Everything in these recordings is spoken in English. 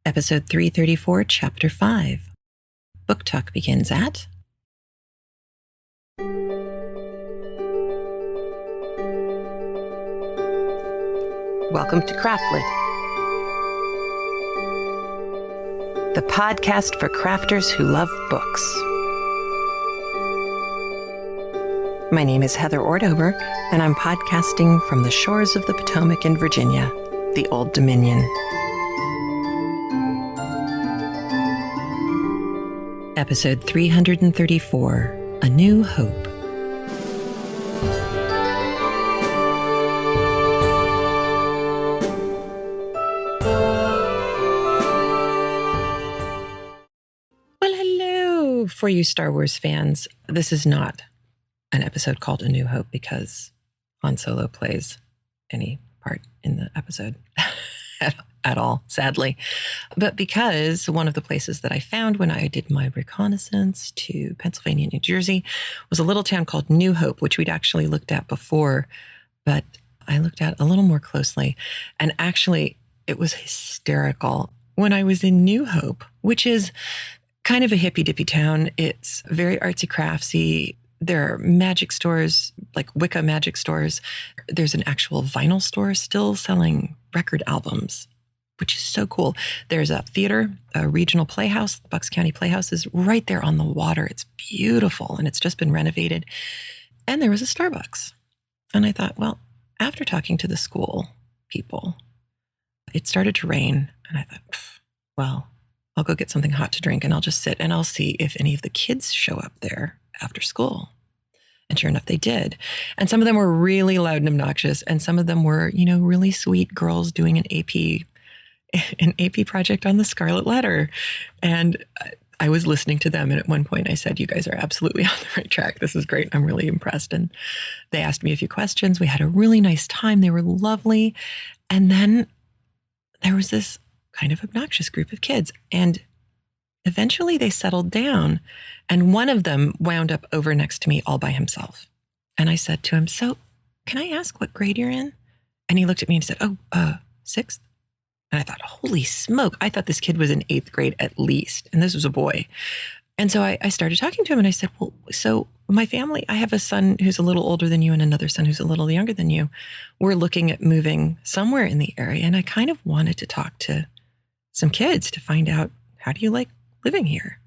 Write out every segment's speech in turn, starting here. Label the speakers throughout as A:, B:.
A: Episode 334, Chapter 5. Book Talk begins at... Welcome to CraftLit, the podcast for crafters who love books. My name is Heather Ordover, and I'm podcasting from the shores of the Potomac in Virginia, the Old Dominion. Episode 334, A New Hope. Well, hello, for you Star Wars fans. This is not an episode called A New Hope because Han Solo plays any part in the episode at all, sadly. But because one of the places that I found when I did my reconnaissance to Pennsylvania, New Jersey, was a little town called New Hope, which we'd actually looked at before, but I looked at a little more closely. And actually, it was hysterical when I was in New Hope, which is kind of a hippy-dippy town. It's very artsy-craftsy. There are magic stores, like Wicca magic stores. There's an actual vinyl store still selling record albums, which is so cool. There's a theater, a regional playhouse. The Bucks County Playhouse is right there on the water. It's beautiful, and it's just been renovated. And there was a Starbucks. And I thought, well, after talking to the school people, it started to rain. And I thought, well, I'll go get something hot to drink, and I'll just sit, and I'll see if any of the kids show up there after school. And sure enough, they did. And some of them were really loud and obnoxious, and some of them were, really sweet girls doing an AP project on the Scarlet Letter. And I was listening to them. And at one point I said, you guys are absolutely on the right track. This is great. I'm really impressed. And they asked me a few questions. We had a really nice time. They were lovely. And then there was this kind of obnoxious group of kids. And eventually they settled down. And one of them wound up over next to me all by himself. And I said to him, so can I ask what grade you're in? And he looked at me and said, sixth. And I thought, holy smoke. I thought this kid was in 8th grade at least. And this was a boy. And so I started talking to him, and I said, well, so my family, I have a son who's a little older than you and another son who's a little younger than you. We're looking at moving somewhere in the area. And I kind of wanted to talk to some kids to find out, how do you like living here?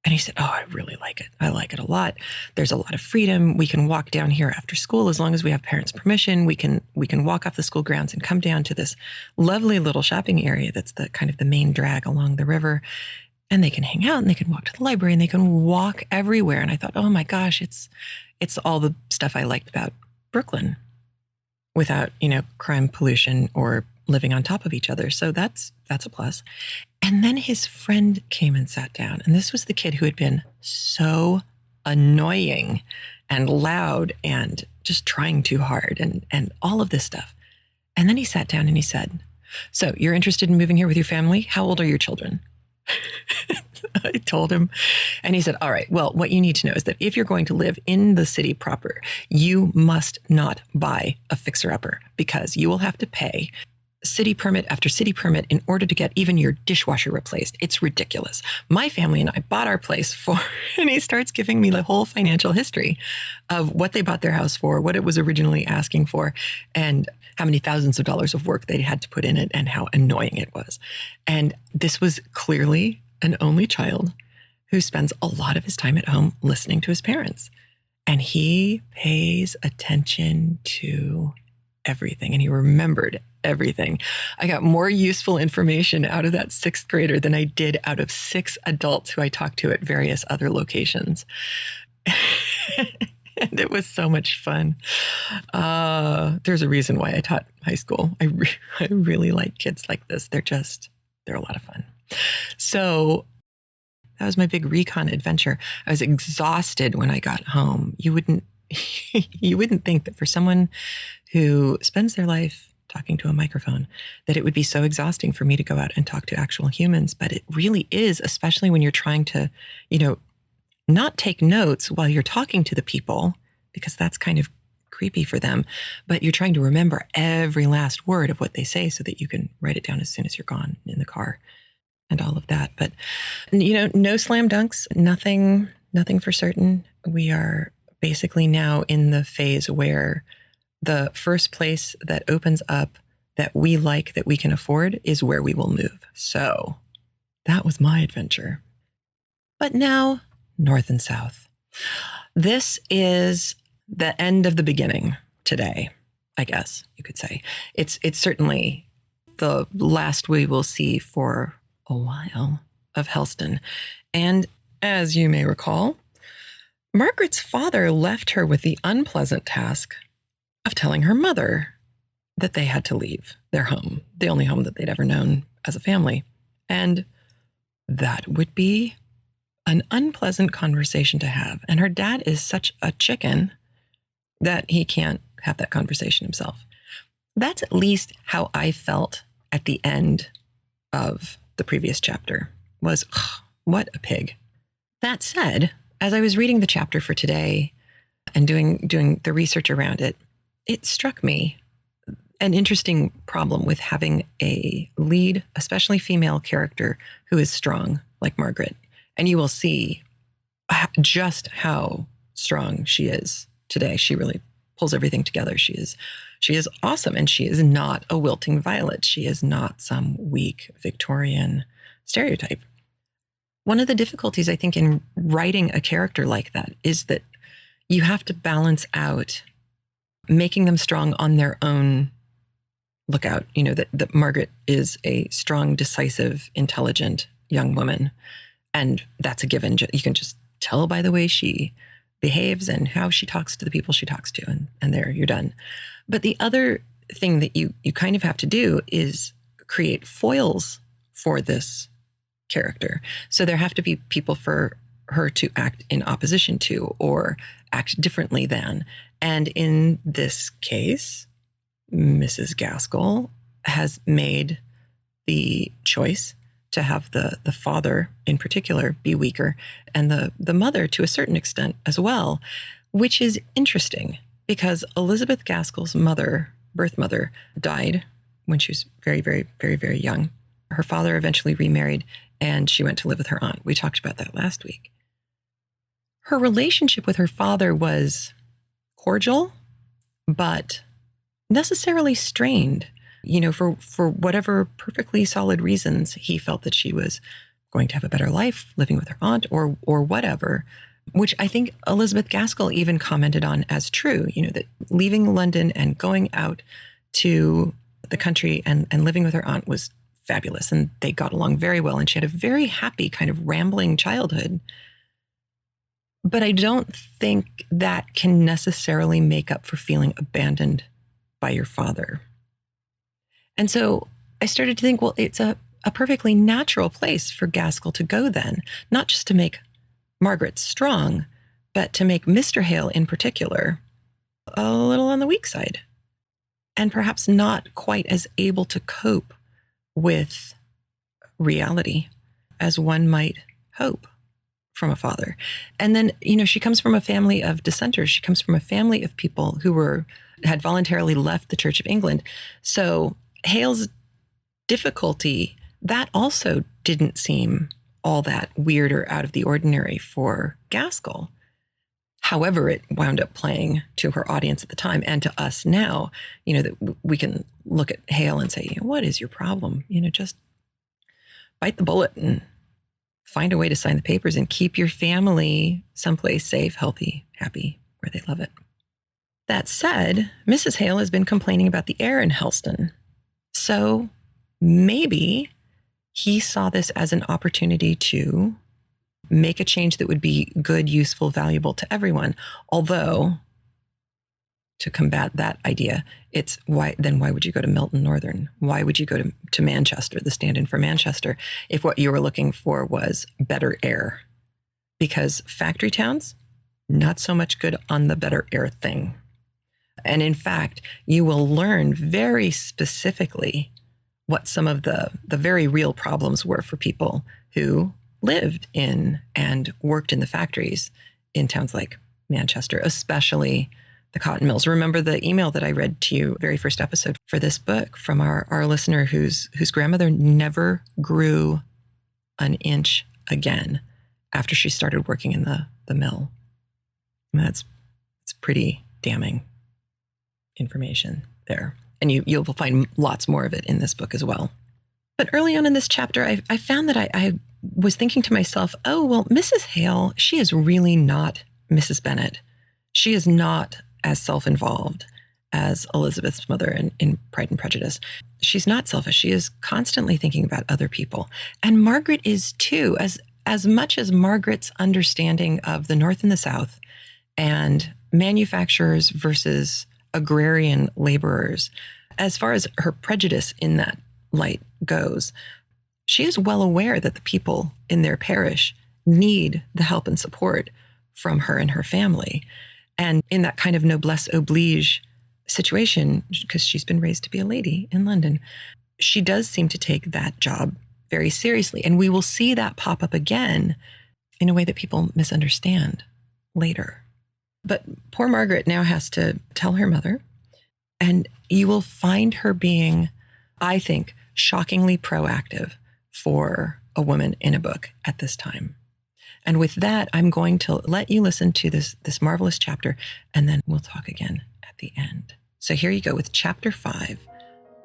A: And he said, oh, I really like it. I like it a lot. There's a lot of freedom. We can walk down here after school as long as we have parents' permission. We can walk off the school grounds and come down to this lovely little shopping area that's the kind of the main drag along the river. And they can hang out, and they can walk to the library, and they can walk everywhere. And I thought, oh my gosh, it's all the stuff I liked about Brooklyn without, crime, pollution, or living on top of each other. So that's a plus. And then his friend came and sat down. And this was the kid who had been so annoying and loud and just trying too hard and all of this stuff. And then he sat down and he said, so you're interested in moving here with your family? How old are your children? I told him. And he said, all right, well, what you need to know is that if you're going to live in the city proper, you must not buy a fixer-upper, because you will have to pay city permit after city permit in order to get even your dishwasher replaced. It's ridiculous. My family and I bought our place for, and he starts giving me the whole financial history of what they bought their house for, what it was originally asking for, and how many thousands of dollars of work they had to put in it, and how annoying it was. And this was clearly an only child who spends a lot of his time at home listening to his parents. And he pays attention to everything, and he remembered everything. I got more useful information out of that 6th grader than I did out of 6 adults who I talked to at various other locations. And it was so much fun. There's a reason why I taught high school. I really like kids like this. They're a lot of fun. So that was my big recon adventure. I was exhausted when I got home. You wouldn't think that for someone who spends their life talking to a microphone, that it would be so exhausting for me to go out and talk to actual humans. But it really is, especially when you're trying to, not take notes while you're talking to the people, because that's kind of creepy for them, but you're trying to remember every last word of what they say so that you can write it down as soon as you're gone in the car and all of that. But, no slam dunks, nothing for certain. We are basically now in the phase where the first place that opens up that we like, that we can afford, is where we will move. So that was my adventure. But now, north and south. This is the end of the beginning today, I guess you could say. It's certainly the last we will see for a while of Helston. And as you may recall, Margaret's father left her with the unpleasant task of telling her mother that they had to leave their home, the only home that they'd ever known as a family. And that would be an unpleasant conversation to have. And her dad is such a chicken that he can't have that conversation himself. That's at least how I felt at the end of the previous chapter, was, what a pig. That said, as I was reading the chapter for today and doing the research around it, it struck me an interesting problem with having a lead, especially female character, who is strong, like Margaret. And you will see just how strong she is today. She really pulls everything together. She is awesome. And she is not a wilting violet. She is not some weak Victorian stereotype. One of the difficulties, I think, in writing a character like that is that you have to balance out making them strong on their own lookout. That Margaret is a strong, decisive, intelligent young woman. And that's a given. You can just tell by the way she behaves and how she talks to the people she talks to. And there, you're done. But the other thing that you kind of have to do is create foils for this character. So there have to be people for her to act in opposition to or act differently than. And in this case, Mrs. Gaskell has made the choice to have the father in particular be weaker, and the mother to a certain extent as well, which is interesting because Elizabeth Gaskell's birth mother, died when she was very, very, very, very young. Her father eventually remarried and she went to live with her aunt. We talked about that last week. Her relationship with her father was cordial, but necessarily strained. For whatever perfectly solid reasons, he felt that she was going to have a better life living with her aunt or whatever, which I think Elizabeth Gaskell even commented on as true, that leaving London and going out to the country and living with her aunt was fabulous. And they got along very well. And she had a very happy kind of rambling childhood. But I don't think that can necessarily make up for feeling abandoned by your father. And so I started to think, well, it's a perfectly natural place for Gaskell to go then, not just to make Margaret strong, but to make Mr. Hale in particular a little on the weak side and perhaps not quite as able to cope with reality as one might hope from a father. And then, she comes from a family of dissenters. She comes from a family of people who had voluntarily left the Church of England. So Hale's difficulty, that also didn't seem all that weird or out of the ordinary for Gaskell. However, it wound up playing to her audience at the time and to us now, that we can look at Hale and say, what is your problem? Just bite the bullet and find a way to sign the papers and keep your family someplace safe, healthy, happy, where they love it. That said, Mrs. Hale has been complaining about the air in Helston. So maybe he saw this as an opportunity to make a change that would be good, useful, valuable to everyone. Although, to combat that idea, it's why would you go to Milton Northern? Why would you go to Manchester, the stand-in for Manchester, if what you were looking for was better air? Because factory towns, not so much good on the better air thing. And in fact, you will learn very specifically what some of the very real problems were for people who lived in and worked in the factories in towns like Manchester, especially the cotton mills. Remember the email that I read to you, very first episode for this book, from our listener whose grandmother never grew an inch again after she started working in the mill. And it's pretty damning information there. And you'll find lots more of it in this book as well. But early on in this chapter, I found that I was thinking to myself, oh, well, Mrs. Hale, she is really not Mrs. Bennet. She is not as self-involved as Elizabeth's mother in Pride and Prejudice. She's not selfish. She is constantly thinking about other people. And Margaret is too, as much as Margaret's understanding of the North and the South and manufacturers versus agrarian laborers, as far as her prejudice in that light goes, she is well aware that the people in their parish need the help and support from her and her family. And in that kind of noblesse oblige situation, because she's been raised to be a lady in London, she does seem to take that job very seriously. And we will see that pop up again in a way that people misunderstand later. But poor Margaret now has to tell her mother, and you will find her being, I think, shockingly proactive for a woman in a book at this time. And with that, I'm going to let you listen to this marvelous chapter, and then we'll talk again at the end. So here you go with Chapter 5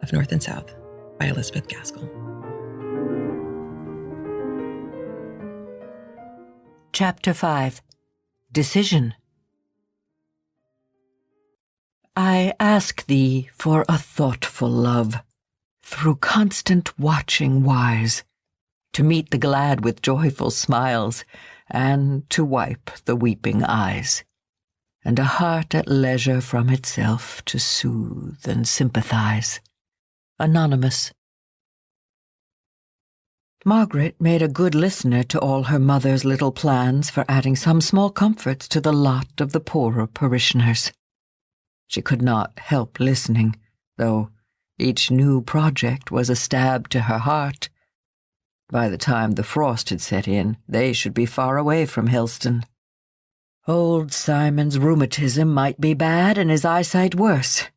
A: of North and South by Elizabeth Gaskell.
B: Chapter 5. Decision. I ask thee for a thoughtful love, through constant watching wise, to meet the glad with joyful smiles, and to wipe the weeping eyes, and a heart at leisure from itself to soothe and sympathize. Anonymous. Margaret made a good listener to all her mother's little plans for adding some small comforts to the lot of the poorer parishioners. She could not help listening, though each new project was a stab to her heart. By the time the frost had set in, they should be far away from Helston. Old Simon's rheumatism might be bad and his eyesight worse.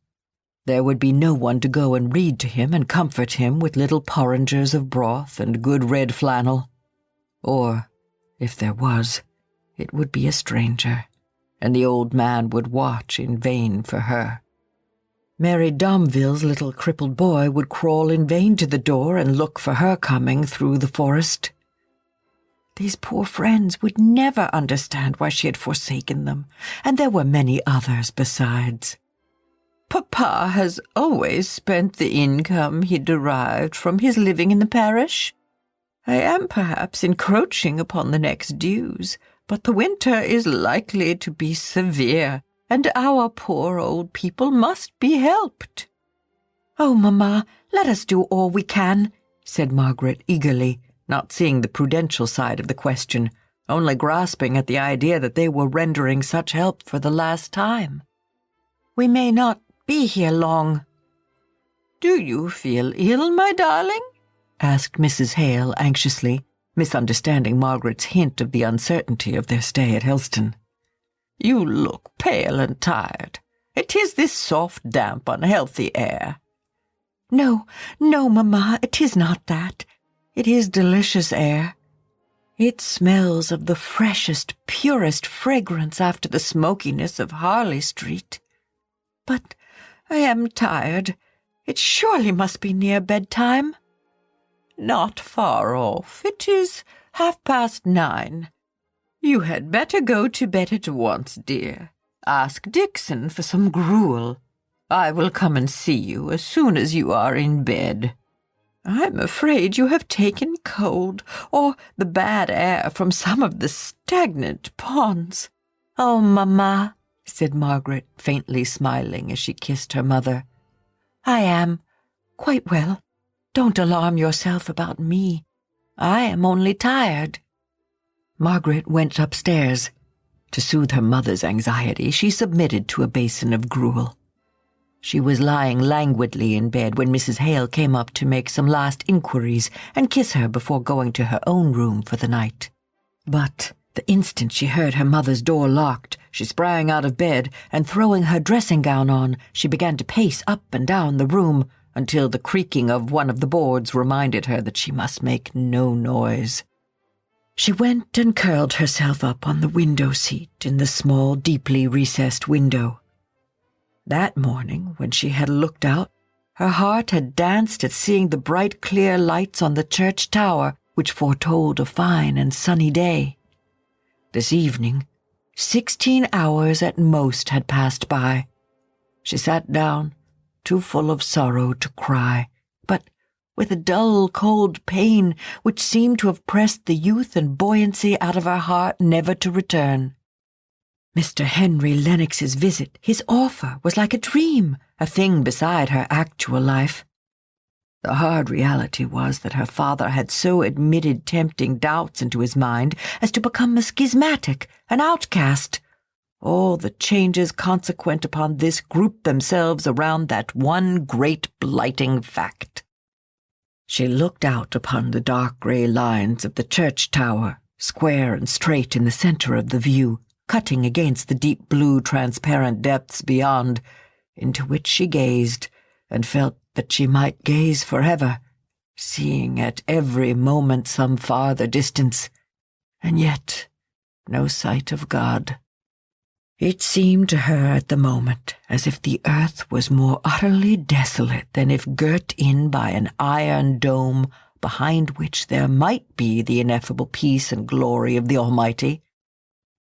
B: There would be no one to go and read to him and comfort him with little porringers of broth and good red flannel. Or, if there was, it would be a stranger, and the old man would watch in vain for her. Mary Domville's little crippled boy would crawl in vain to the door and look for her coming through the forest. These poor friends would never understand why she had forsaken them, and there were many others besides. Papa has always spent the income he derived from his living in the parish. I am perhaps encroaching upon the next dues, but the winter is likely to be severe, and our poor old people must be helped. Oh, Mamma, let us do all we can, said Margaret eagerly, not seeing the prudential side of the question, only grasping at the idea that they were rendering such help for the last time. We may not be here long. Do you feel ill, my darling? Asked Mrs. Hale anxiously, misunderstanding Margaret's hint of the uncertainty of their stay at Helston. You look pale and tired. It is this soft, damp, unhealthy air. No, Mamma, it is not that. It is delicious air. It smells of the freshest, purest fragrance after the smokiness of Harley Street. But I am tired. It surely must be near bedtime. Not far off. It is 9:30. You had better go to bed at once, dear. Ask Dixon for some gruel. I will come and see you as soon as you are in bed. I'm afraid you have taken cold, or the bad air from some of the stagnant ponds. Oh, Mamma, said Margaret, faintly smiling as she kissed her mother. I am quite well. Don't alarm yourself about me. I am only tired. Margaret went upstairs. To soothe her mother's anxiety, she submitted to a basin of gruel. She was lying languidly in bed when Mrs. Hale came up to make some last inquiries and kiss her before going to her own room for the night. But the instant she heard her mother's door locked, she sprang out of bed, and throwing her dressing gown on, she began to pace up and down the room, until the creaking of one of the boards reminded her that she must make no noise. She went and curled herself up on the window seat in the small, deeply recessed window. That morning, when she had looked out, her heart had danced at seeing the bright, clear lights on the church tower, which foretold a fine and sunny day. This evening, 16 hours at most had passed by. She sat down, too full of sorrow to cry, but with a dull, cold pain which seemed to have pressed the youth and buoyancy out of her heart never to return. Mr. Henry Lennox's visit, his offer, was like a dream, a thing beside her actual life. The hard reality was that her father had so admitted tempting doubts into his mind as to become a schismatic, an outcast. All the changes consequent upon this grouped themselves around that one great blighting fact. She looked out upon the dark grey lines of the church tower, square and straight in the centre of the view, cutting against the deep blue transparent depths beyond, into which she gazed, and felt that she might gaze forever, seeing at every moment some farther distance, and yet no sight of God. It seemed to her at the moment as if the earth was more utterly desolate than if girt in by an iron dome behind which there might be the ineffable peace and glory of the Almighty.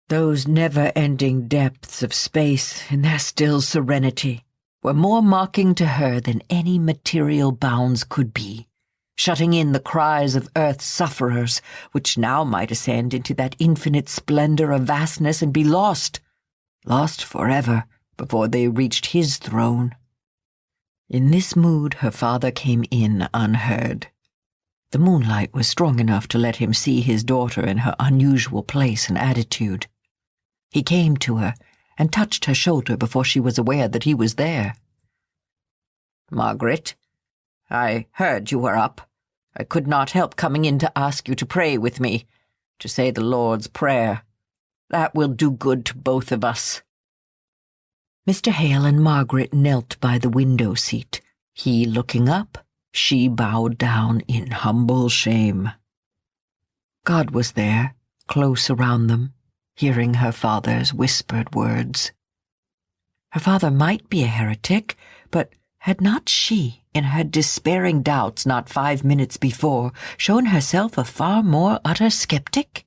B: Those never-ending depths of space, in their still serenity, were more mocking to her than any material bounds could be, shutting in the cries of earth's sufferers, which now might ascend into that infinite splendor of vastness and be lost forever before they reached his throne. In this mood her father came in unheard. The moonlight was strong enough to let him see his daughter in her unusual place and attitude. He came to her and touched her shoulder before she was aware that he was there. "Margaret, I heard you were up. I could not help coming in to ask you to pray with me, to say the Lord's Prayer. That will do good to both of us." Mr. Hale and Margaret knelt by the window seat, he looking up, she bowed down in humble shame. God was there, close around them, hearing her father's whispered words. Her father might be a heretic, but had not she, in her despairing doubts not 5 minutes before, shown herself a far more utter skeptic?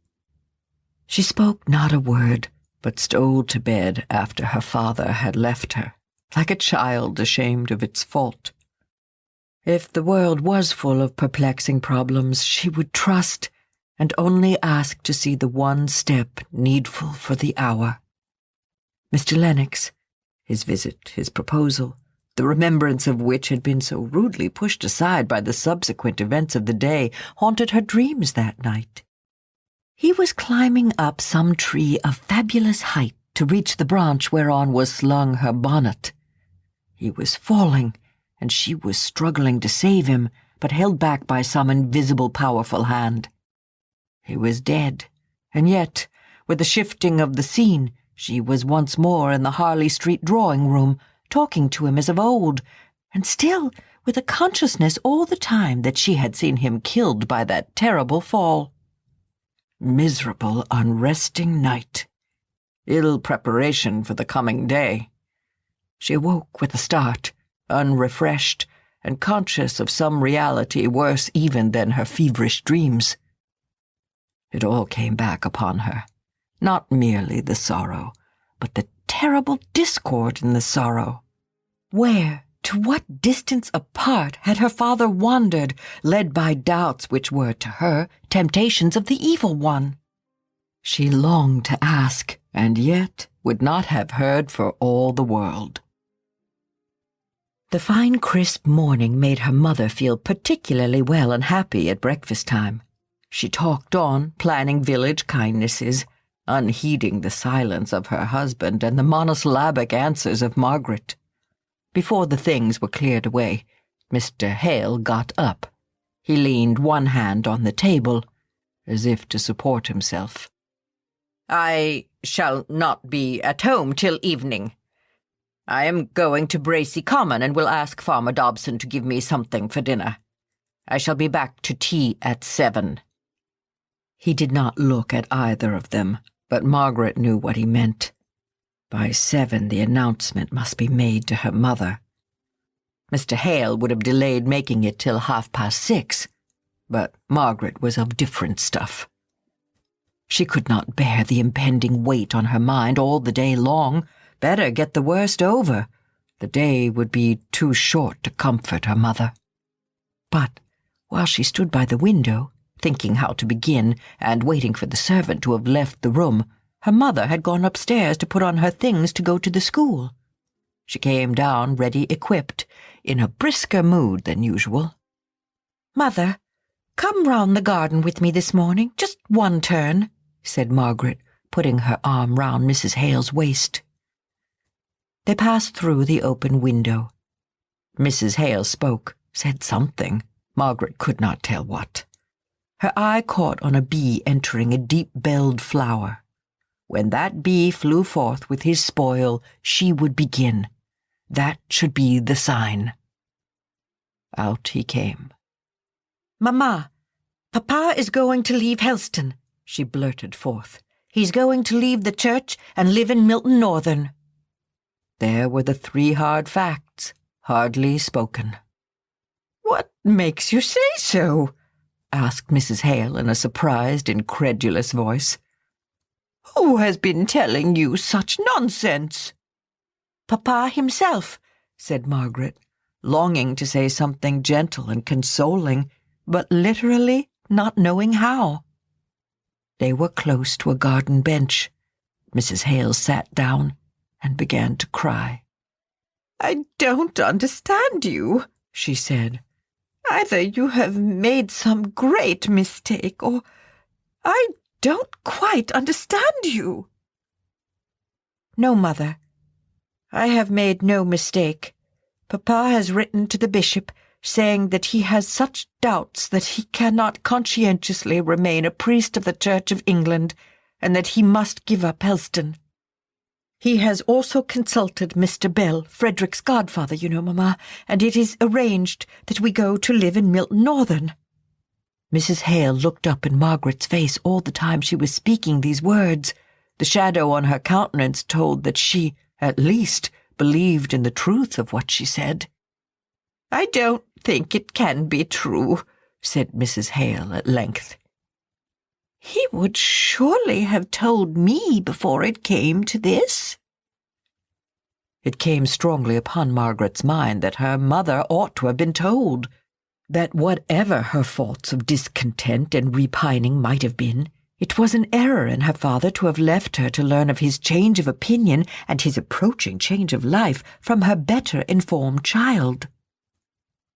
B: She spoke not a word, but stole to bed after her father had left her, like a child ashamed of its fault. If the world was full of perplexing problems, she would trust and only ask to see the one step needful for the hour. Mr. Lennox, his visit, his proposal, the remembrance of which had been so rudely pushed aside by the subsequent events of the day, haunted her dreams that night. He was climbing up some tree of fabulous height to reach the branch whereon was slung her bonnet. He was falling, and she was struggling to save him, but held back by some invisible powerful hand. He was dead, and yet, with the shifting of the scene, she was once more in the Harley Street drawing-room, talking to him as of old, and still with a consciousness all the time that she had seen him killed by that terrible fall. Miserable, unresting night. Ill preparation for the coming day. She awoke with a start, unrefreshed, and conscious of some reality worse even than her feverish dreams. It all came back upon her, not merely the sorrow, but the terrible discord in the sorrow. Where, to what distance apart had her father wandered, led by doubts which were, to her, temptations of the evil one? She longed to ask, and yet would not have heard for all the world. The fine crisp morning made her mother feel particularly well and happy at breakfast time. She talked on, planning village kindnesses, unheeding the silence of her husband and the monosyllabic answers of Margaret. Before the things were cleared away, Mr. Hale got up. He leaned one hand on the table, as if to support himself. "I shall not be at home till evening. I am going to Bracy Common and will ask Farmer Dobson to give me something for dinner. I shall be back to tea at 7. He did not look at either of them, but Margaret knew what he meant. By 7 the announcement must be made to her mother. Mr. Hale would have delayed making it till 6:30, but Margaret was of different stuff. She could not bear the impending weight on her mind all the day long. Better get the worst over. The day would be too short to comfort her mother. But while she stood by the window, thinking how to begin, and waiting for the servant to have left the room, her mother had gone upstairs to put on her things to go to the school. She came down ready-equipped, in a brisker mood than usual. "Mother, come round the garden with me this morning, just one turn," said Margaret, putting her arm round Mrs. Hale's waist. They passed through the open window. Mrs. Hale spoke, said something. Margaret could not tell what. Her eye caught on a bee entering a deep-belled flower. When that bee flew forth with his spoil, she would begin. That should be the sign. Out he came. "Mamma, Papa is going to leave Helston," she blurted forth. "He's going to leave the church and live in Milton Northern." There were the 3 hard facts, hardly spoken. "What makes you say so?" asked Mrs. Hale in a surprised, incredulous voice. "Who has been telling you such nonsense?" "Papa himself," said Margaret, longing to say something gentle and consoling, but literally not knowing how. They were close to a garden bench. Mrs. Hale sat down and began to cry. "I don't understand you," she said. "Either you have made some great mistake, or I don't quite understand you." "No, Mother. I have made no mistake. Papa has written to the bishop, saying that he has such doubts that he cannot conscientiously remain a priest of the Church of England, and that he must give up Helston. He has also consulted Mr. Bell, Frederick's godfather, you know, Mamma, and it is arranged that we go to live in Milton Northern." Mrs. Hale looked up in Margaret's face all the time she was speaking these words. The shadow on her countenance told that she, at least, believed in the truth of what she said. "I don't think it can be true," said Mrs. Hale at length. "He would surely have told me before it came to this." It came strongly upon Margaret's mind that her mother ought to have been told, that whatever her faults of discontent and repining might have been, it was an error in her father to have left her to learn of his change of opinion and his approaching change of life from her better informed child.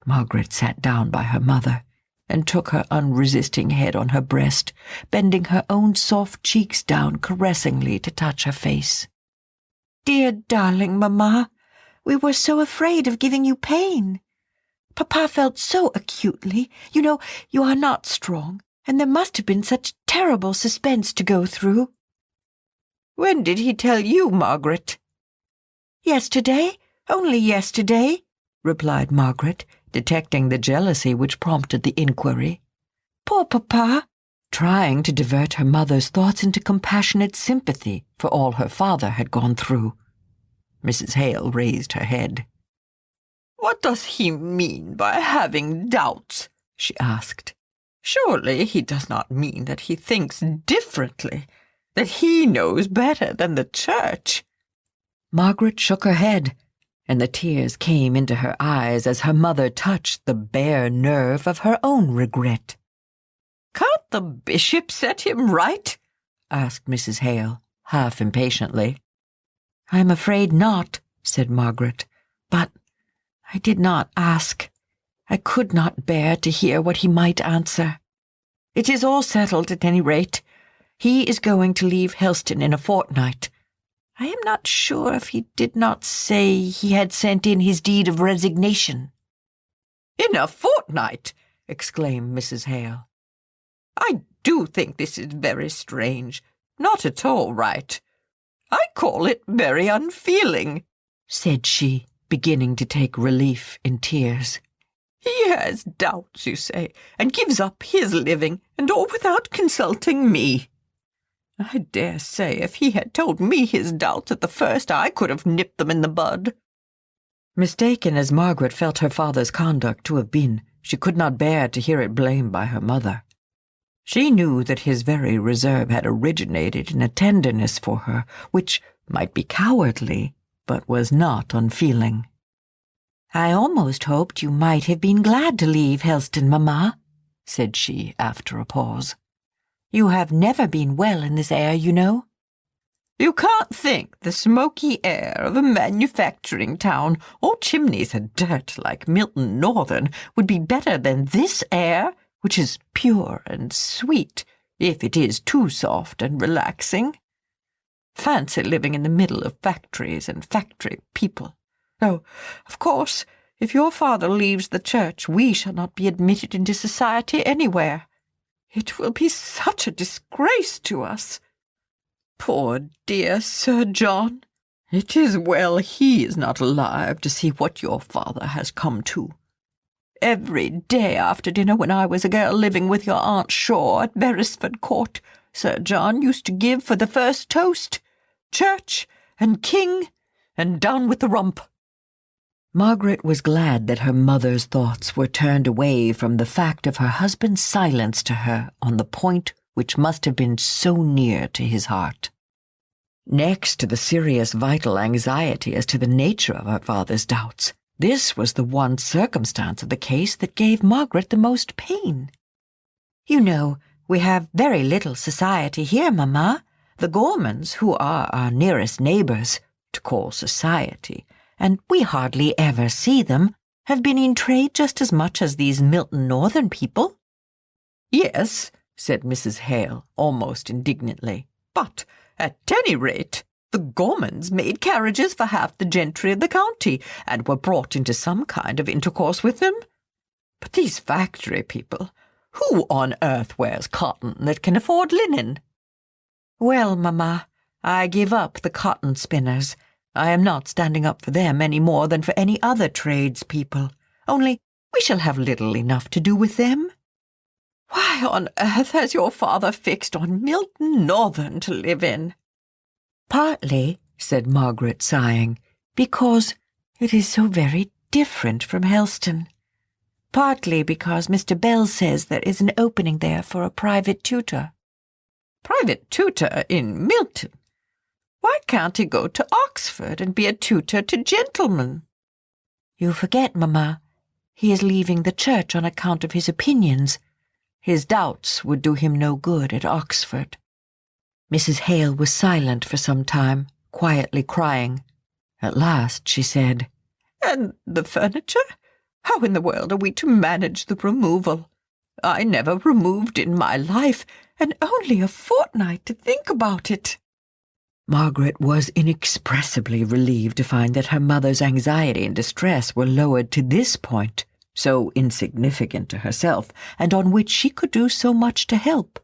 B: Margaret sat down by her mother and took her unresisting head on her breast, bending her own soft cheeks down caressingly to touch her face. "Dear darling Mamma, we were so afraid of giving you pain. Papa felt so acutely. You know, you are not strong, and there must have been such terrible suspense to go through." "When did he tell you, Margaret?" "Yesterday, only yesterday," replied Margaret, detecting the jealousy which prompted the inquiry. "Poor Papa," trying to divert her mother's thoughts into compassionate sympathy for all her father had gone through. Mrs. Hale raised her head. "What does he mean by having doubts?" she asked. "Surely he does not mean that he thinks differently, that he knows better than the Church." Margaret shook her head, and the tears came into her eyes as her mother touched the bare nerve of her own regret. "Can't the bishop set him right?" asked Mrs. Hale, half impatiently. "I am afraid not," said Margaret, "but I did not ask. I could not bear to hear what he might answer. It is all settled at any rate. He is going to leave Helston in a fortnight. I am not sure if he did not say he had sent in his deed of resignation." "In a fortnight!" exclaimed Mrs. Hale. "I do think this is very strange, not at all right. I call it very unfeeling. said she, beginning to take relief in tears. "He has doubts, you say, and gives up his living, and all without consulting me. I dare say if he had told me his doubts at the first, I could have nipped them in the bud." Mistaken as Margaret felt her father's conduct to have been, she could not bear to hear it blamed by her mother. She knew that his very reserve had originated in a tenderness for her, which might be cowardly, but was not unfeeling. "I almost hoped you might have been glad to leave Helston, Mamma," said she after a pause. "You have never been well in this air, you know." "You can't think the smoky air of a manufacturing town, all chimneys and dirt like Milton Northern, would be better than this air, which is pure and sweet, if it is too soft and relaxing. Fancy living in the middle of factories and factory people. Oh, of course, if your father leaves the church, we shall not be admitted into society anywhere. It will be such a disgrace to us. Poor dear Sir John. It is well he is not alive to see what your father has come to. Every day after dinner when I was a girl living with your Aunt Shaw at Beresford Court, Sir John used to give for the first toast, church and king, and down with the rump." Margaret was glad that her mother's thoughts were turned away from the fact of her husband's silence to her on the point which must have been so near to his heart. Next to the serious vital anxiety as to the nature of her father's doubts, this was the one circumstance of the case that gave Margaret the most pain. "You know, we have very little society here, Mamma. The Gormans, who are our nearest neighbours, to call society, and we hardly ever see them, have been in trade just as much as these Milton Northern people." "Yes," said Mrs. Hale, almost indignantly, "but, at any rate, the Gormans made carriages for half the gentry of the county, and were brought into some kind of intercourse with them. But these factory people, who on earth wears cotton that can afford linen?" "Well, Mamma, I give up the cotton spinners. I am not standing up for them any more than for any other tradespeople. Only we shall have little enough to do with them." "Why on earth has your father fixed on Milton Northern to live in?" "Partly," said Margaret, sighing, "because it is so very different from Helston. Partly because Mr. Bell says there is an opening there for a private tutor." "Private tutor in Milton? Why can't he go to Oxford and be a tutor to gentlemen?" "You forget, Mamma, he is leaving the church on account of his opinions. His doubts would do him no good at Oxford." Mrs. Hale was silent for some time, quietly crying. At last she said, "And the furniture? How in the world are we to manage the removal? I never removed in my life, and only a fortnight to think about it." Margaret was inexpressibly relieved to find that her mother's anxiety and distress were lowered to this point, so insignificant to herself, and on which she could do so much to help.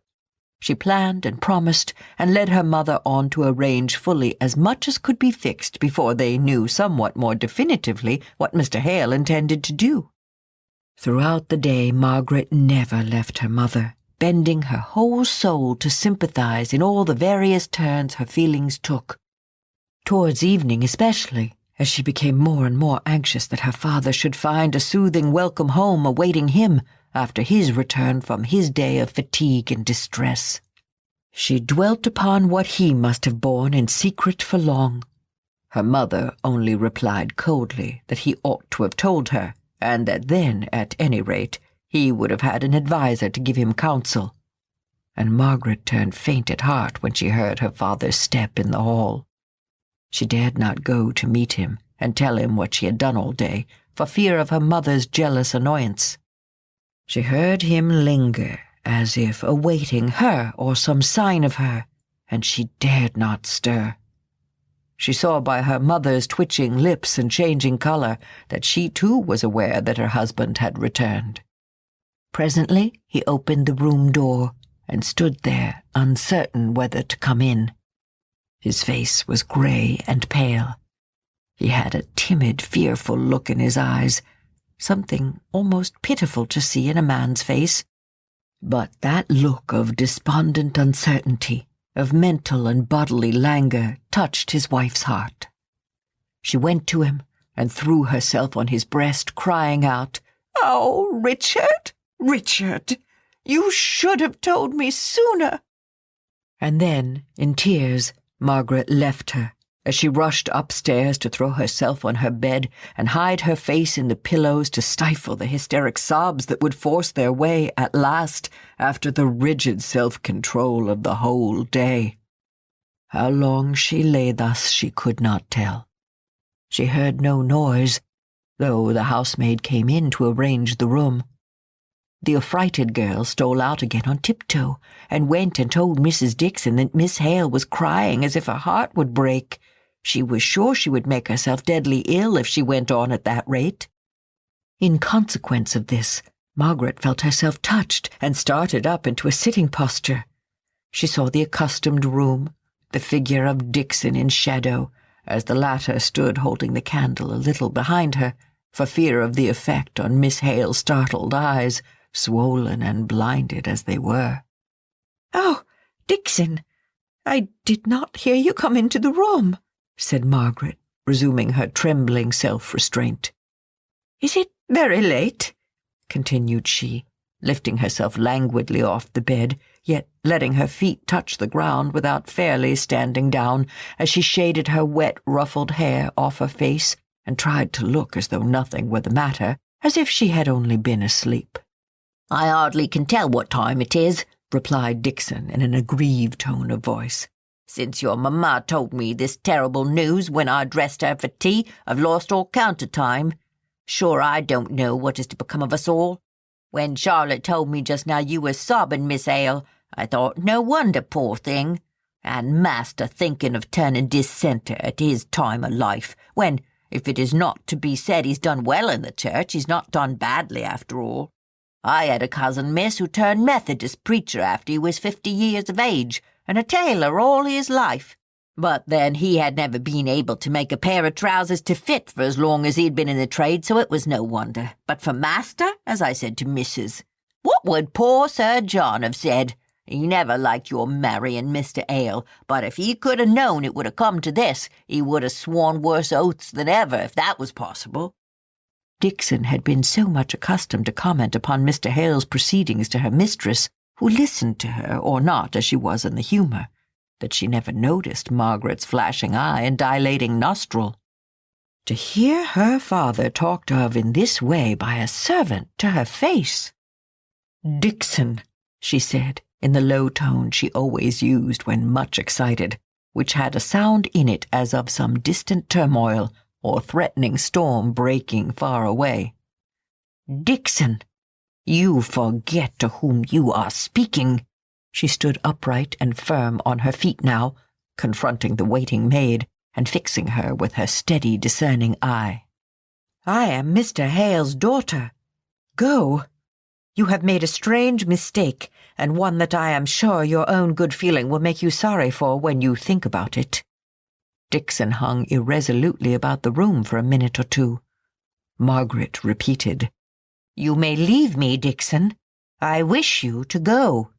B: She planned and promised, and led her mother on to arrange fully as much as could be fixed before they knew somewhat more definitively what Mr. Hale intended to do. Throughout the day Margaret never left her mother, bending her whole soul to sympathize in all the various turns her feelings took. Towards evening especially, as she became more and more anxious that her father should find a soothing welcome home awaiting him after his return from his day of fatigue and distress. She dwelt upon what he must have borne in secret for long. Her mother only replied coldly that he ought to have told her, and that then, at any rate, he would have had an adviser to give him counsel. And Margaret turned faint at heart when she heard her father's step in the hall. She dared not go to meet him and tell him what she had done all day, for fear of her mother's jealous annoyance. She heard him linger, as if awaiting her or some sign of her, and she dared not stir. She saw by her mother's twitching lips and changing color that she too was aware that her husband had returned. Presently he opened the room door and stood there, uncertain whether to come in. His face was grey and pale. He had a timid, fearful look in his eyes, something almost pitiful to see in a man's face. But that look of despondent uncertainty, of mental and bodily languor, touched his wife's heart. She went to him and threw herself on his breast, crying out, "Oh, Richard, Richard, you should have told me sooner." And then, in tears, Margaret left her, as she rushed upstairs to throw herself on her bed and hide her face in the pillows to stifle the hysteric sobs that would force their way, at last, after the rigid self-control of the whole day. How long she lay thus she could not tell. She heard no noise, though the housemaid came in to arrange the room. The affrighted girl stole out again on tiptoe and went and told Mrs. Dixon that Miss Hale was crying as if her heart would break. She was sure she would make herself deadly ill if she went on at that rate. In consequence of this, Margaret felt herself touched and started up into a sitting posture. She saw the accustomed room, the figure of Dixon in shadow, as the latter stood holding the candle a little behind her, for fear of the effect on Miss Hale's startled eyes, swollen and blinded as they were. "Oh, Dixon, I did not hear you come into the room," said Margaret, resuming her trembling self-restraint. "Is it very late?" continued she, lifting herself languidly off the bed, yet letting her feet touch the ground without fairly standing down, as she shaded her wet, ruffled hair off her face and tried to look as though nothing were the matter, as if she had only been asleep. "I hardly can tell what time it is," replied Dixon in an aggrieved tone of voice. "Since your mamma told me this terrible news when I dressed her for tea, I've lost all count of time. Sure, I don't know what is to become of us all. When Charlotte told me just now you were sobbing, Miss Hale, I thought no wonder, poor thing. And master thinking of turning dissenter at his time of life, when, if it is not to be said he's done well in the church, he's not done badly after all. I had a cousin, miss, who turned Methodist preacher after he was 50 years of age, and a tailor all his life. But then he had never been able to make a pair of trousers to fit for as long as he'd been in the trade, so it was no wonder. But for master, as I said to missus, what would poor Sir John have said? He never liked your marrying Mr. Hale, but if he could have known it would have come to this, he would have sworn worse oaths than ever, if that was possible." Dixon had been so much accustomed to comment upon Mr. Hale's proceedings to her mistress, who listened to her or not as she was in the humour, that she never noticed Margaret's flashing eye and dilating nostril. To hear her father talked of in this way by a servant to her face. "Dixon," she said, in the low tone she always used when much excited, which had a sound in it as of some distant turmoil or threatening storm breaking far away. "Dixon, you forget to whom you are speaking." She stood upright and firm on her feet now, confronting the waiting maid and fixing her with her steady, discerning eye. "I am Mr. Hale's daughter. Go. You have made a strange mistake, and one that I am sure your own good feeling will make you sorry for when you think about it." Dixon hung irresolutely about the room for a minute or two. Margaret repeated, "You may leave me, Dixon. I wish you to go."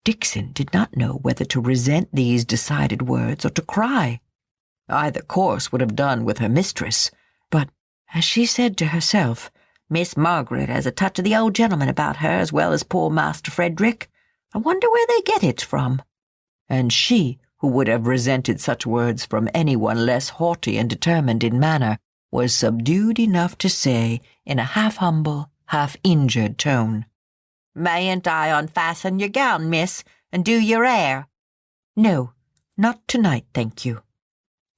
B: Dixon did not know whether to resent these decided words or to cry. Either course would have done with her mistress, but, as she said to herself, "Miss Margaret has a touch of the old gentleman about her as well as poor Master Frederick. I wonder where they get it from." And she, who would have resented such words from anyone less haughty and determined in manner, was subdued enough to say, in a half-humble, half-injured tone, "Mayn't I unfasten your gown, miss, and do your hair?" "No, not tonight, thank you."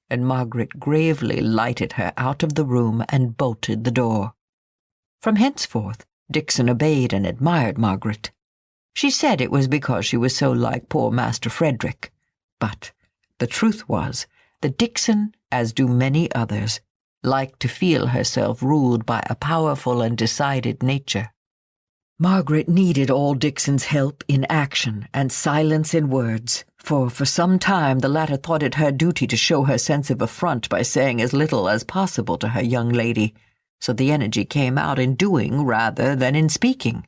B: And Margaret gravely lighted her out of the room and bolted the door. From henceforth, Dixon obeyed and admired Margaret. She said it was because she was so like poor Master Frederick. But the truth was that Dixon, as do many others, liked to feel herself ruled by a powerful and decided nature. Margaret needed all Dixon's help in action and silence in words, For some time the latter thought it her duty to show her sense of affront by saying as little as possible to her young lady, so the energy came out in doing rather than in speaking.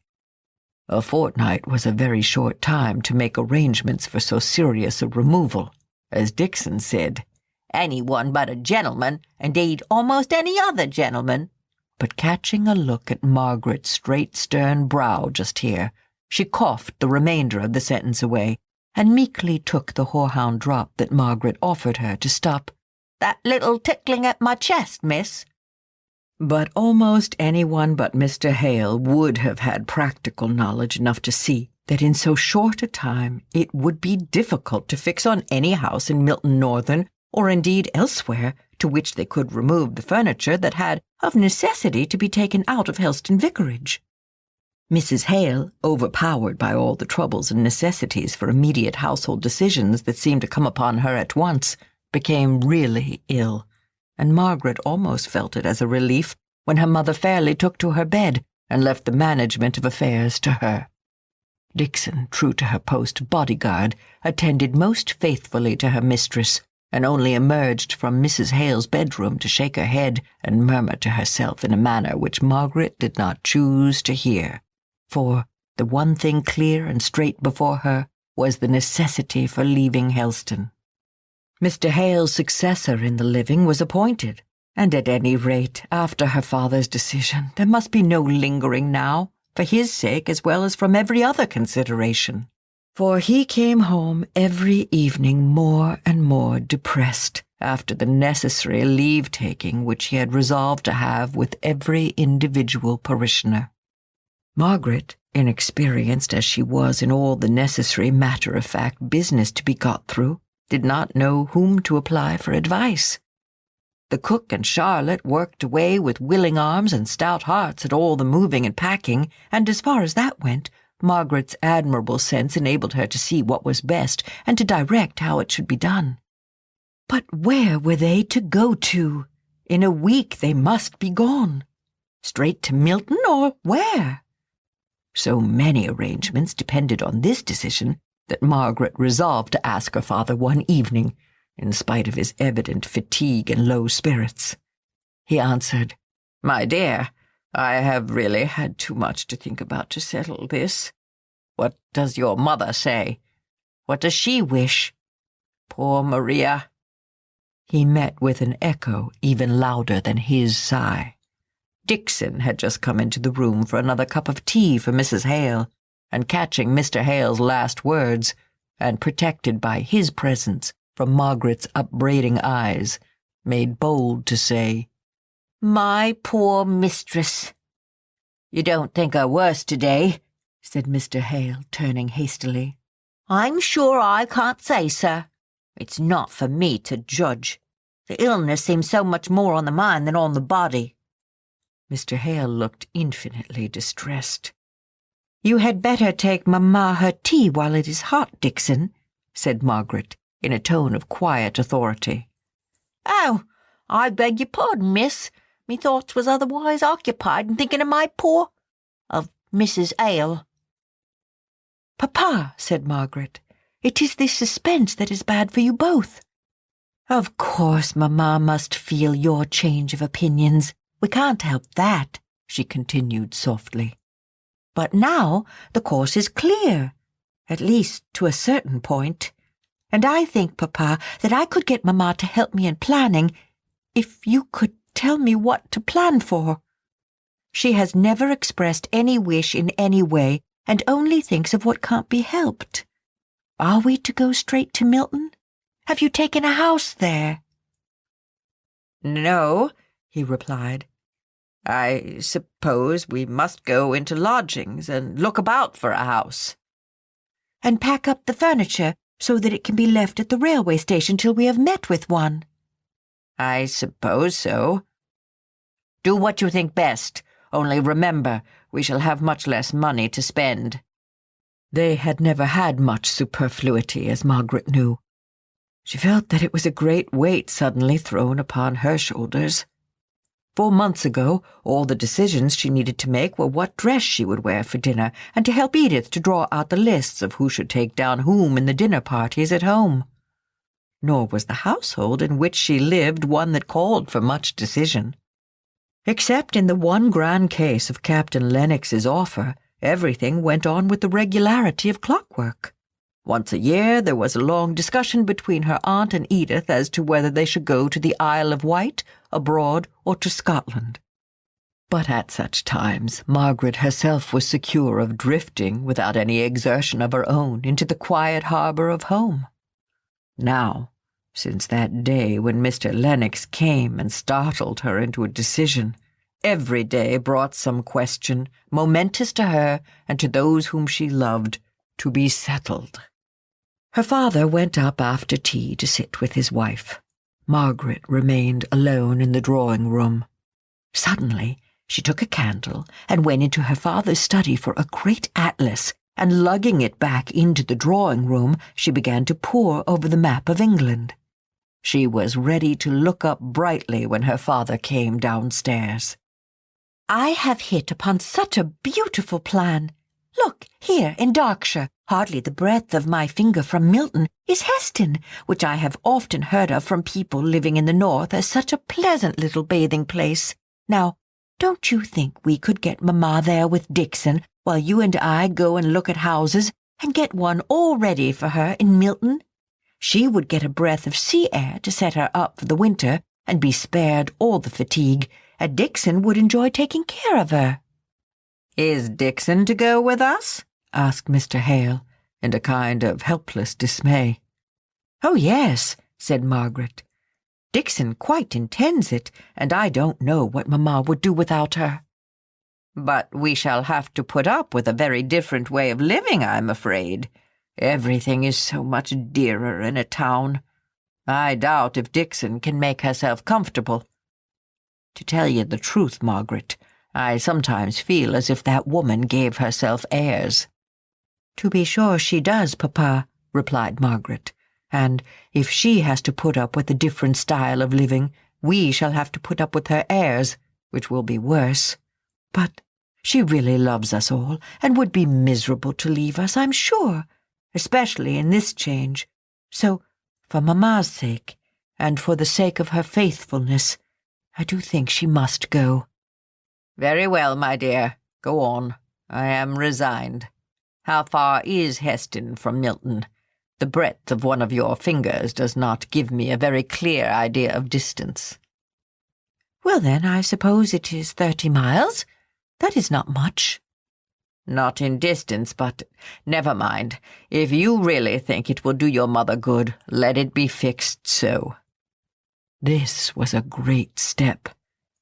B: A fortnight was a very short time to make arrangements for so serious a removal. As Dixon said, "Anyone but a gentleman, indeed almost any other gentleman." But catching a look at Margaret's straight, stern brow just here, she coughed the remainder of the sentence away, and meekly took the horehound drop that Margaret offered her to stop "that little tickling at my chest, miss." But almost anyone but Mr. Hale would have had practical knowledge enough to see that in so short a time it would be difficult to fix on any house in Milton Northern, or indeed elsewhere, to which they could remove the furniture that had of necessity to be taken out of Helston Vicarage. Mrs. Hale, overpowered by all the troubles and necessities for immediate household decisions that seemed to come upon her at once, became really ill, and Margaret almost felt it as a relief when her mother fairly took to her bed and left the management of affairs to her. Dixon, true to her post bodyguard, attended most faithfully to her mistress, and only emerged from Mrs. Hale's bedroom to shake her head and murmur to herself in a manner which Margaret did not choose to hear. For the one thing clear and straight before her was the necessity for leaving Helston. Mr. Hale's successor in the living was appointed, and at any rate, after her father's decision, there must be no lingering now, for his sake as well as from every other consideration. For he came home every evening more and more depressed after the necessary leave-taking which he had resolved to have with every individual parishioner. Margaret, inexperienced as she was in all the necessary matter-of-fact business to be got through, did not know whom to apply for advice. The cook and Charlotte worked away with willing arms and stout hearts at all the moving and packing, and as far as that went, Margaret's admirable sense enabled her to see what was best and to direct how it should be done. But where were they to go to? In a week they must be gone. Straight to Milton, or where? So many arrangements depended on this decision that Margaret resolved to ask her father one evening, in spite of his evident fatigue and low spirits. He answered, "My dear, I have really had too much to think about to settle this. What does your mother say? What does she wish? Poor Maria." He met with an echo even louder than his sigh. Dixon had just come into the room for another cup of tea for Mrs. Hale, and catching Mr. Hale's last words, and protected by his presence from Margaret's upbraiding eyes, made bold to say, "My poor mistress." "You don't think her worse today?" said Mr. Hale, turning hastily. "I'm sure I can't say, sir. It's not for me to judge. The illness seems so much more on the mind than on the body." Mr. Hale looked infinitely distressed. "You had better take Mamma her tea while it is hot, Dixon," said Margaret, in a tone of quiet authority. "Oh, I beg your pardon, miss. Me thoughts was otherwise occupied in thinking of my of Mrs. Hale." "Papa," said Margaret, "it is this suspense that is bad for you both." "Of course Mamma must feel your change of opinions. We can't help that," she continued softly. "But now the course is clear, at least to a certain point. And I think, Papa, that I could get Mamma to help me in planning, if you could tell me what to plan for. She has never expressed any wish in any way, and only thinks of what can't be helped. Are we to go straight to Milton? Have you taken a house there?" "No," he replied. "I suppose we must go into lodgings and look about for a house." "And pack up the furniture so that it can be left at the railway station till we have met with one?" "I suppose so." "Do what you think best, only remember we shall have much less money to spend." They had never had much superfluity, as Margaret knew. She felt that it was a great weight suddenly thrown upon her shoulders. 4 months ago, all the decisions she needed to make were what dress she would wear for dinner, and to help Edith to draw out the lists of who should take down whom in the dinner parties at home. Nor was the household in which she lived one that called for much decision. Except in the one grand case of Captain Lennox's offer, everything went on with the regularity of clockwork. Once a year there was a long discussion between her aunt and Edith as to whether they should go to the Isle of Wight, abroad, or to Scotland. But at such times Margaret herself was secure of drifting without any exertion of her own into the quiet harbour of home. Now, since that day when Mr. Lennox came and startled her into a decision, every day brought some question, momentous to her and to those whom she loved, to be settled. Her father went up after tea to sit with his wife. Margaret remained alone in the drawing-room. Suddenly, she took a candle and went into her father's study for a great atlas, and lugging it back into the drawing-room, she began to pore over the map of England. She was ready to look up brightly when her father came downstairs. "I have hit upon such a beautiful plan. Look, here in Berkshire, hardly the breadth of my finger from Milton, is Heston, which I have often heard of from people living in the north as such a pleasant little bathing place. Now, don't you think we could get Mamma there with Dixon, while you and I go and look at houses, and get one all ready for her in Milton? She would get a breath of sea air to set her up for the winter, and be spared all the fatigue, and Dixon would enjoy taking care of her." "Is Dixon to go with us?" asked Mr. Hale, in a kind of helpless dismay. "Oh, yes," said Margaret. "Dixon quite intends it, and I don't know what Mamma would do without her." "But we shall have to put up with a very different way of living, I'm afraid. Everything is so much dearer in a town. I doubt if Dixon can make herself comfortable. To tell you the truth, Margaret, I sometimes feel as if that woman gave herself airs." "To be sure she does, Papa," replied Margaret. "And if she has to put up with a different style of living, we shall have to put up with her airs, which will be worse. But she really loves us all, and would be miserable to leave us, I'm sure, especially in this change. So, for Mamma's sake, and for the sake of her faithfulness, I do think she must go." "Very well, my dear. Go on. I am resigned. How far is Heston from Milton? The breadth of one of your fingers does not give me a very clear idea of distance." "Well, then, I suppose it is 30 miles. That is not much." "Not in distance, but never mind. If you really think it will do your mother good, let it be fixed so." This was a great step.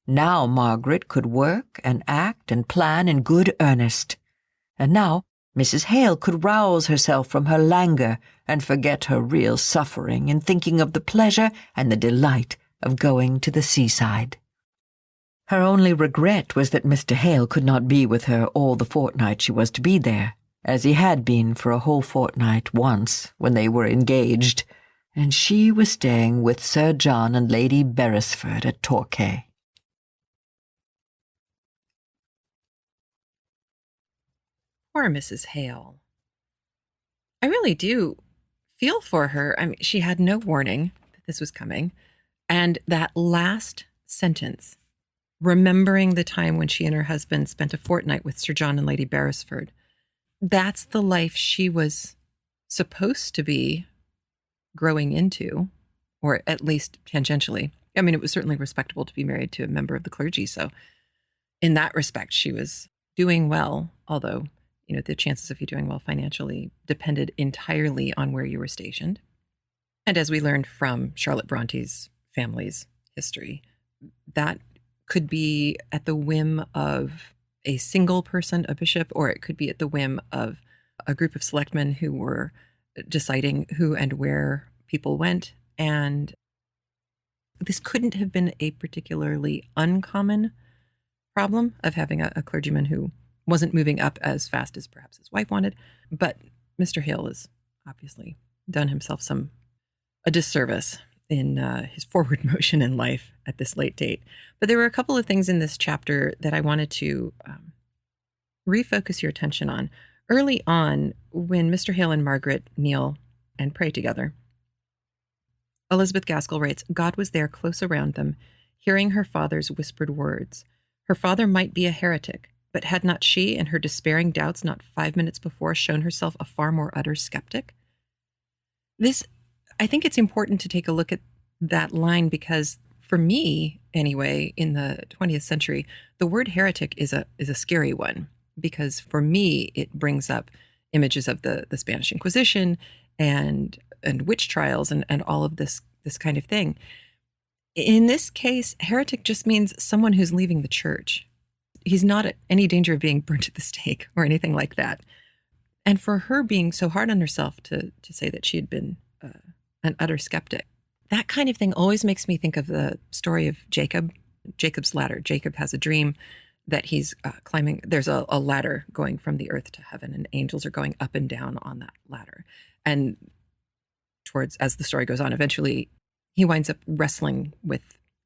B: Now Margaret could work and act and plan in good earnest. And now Mrs. Hale could rouse herself from her languor and forget her real suffering in thinking of the pleasure and the delight of going to the seaside. Her only regret was that Mr. Hale could not be with her all the fortnight she was to be there, as he had been for a whole fortnight once when they were engaged, and she was staying with Sir John and Lady Beresford at Torquay.
A: Poor Mrs. Hale. I really do feel for her. I mean, she had no warning that this was coming. And that last sentence, remembering the time when she and her husband spent a fortnight with Sir John and Lady Beresford, that's the life she was supposed to be growing into, or at least tangentially. I mean, it was certainly respectable to be married to a member of the clergy. So in that respect, she was doing well, although, the chances of you doing well financially depended entirely on where you were stationed. And as we learned from Charlotte Bronte's family's history, that could be at the whim of a single person, a bishop, or it could be at the whim of a group of selectmen who were deciding who and where people went. And this couldn't have been a particularly uncommon problem of having a clergyman who wasn't moving up as fast as perhaps his wife wanted. But Mr. Hale has obviously done himself a disservice in his forward motion in life at this late date. But there were a couple of things in this chapter that I wanted to refocus your attention on. Early on, when Mr. Hale and Margaret kneel and pray together, Elizabeth Gaskell writes, God was there close around them, hearing her father's whispered words. Her father might be a heretic, but had not she, in her despairing doubts not 5 minutes before, shown herself a far more utter skeptic? I think it's important to take a look at that line because, for me, anyway, in the 20th century, the word heretic is a scary one because, for me, it brings up images of the Spanish Inquisition and witch trials and all of this kind of thing. In this case, heretic just means someone who's leaving the church. He's not at any danger of being burnt at the stake or anything like that. And for her being so hard on herself to say that she had been an utter skeptic, that kind of thing always makes me think of the story of Jacob's ladder. Jacob has a dream that he's climbing. There's a ladder going from the earth to heaven, and angels are going up and down on that ladder. And as the story goes on, eventually he winds up wrestling with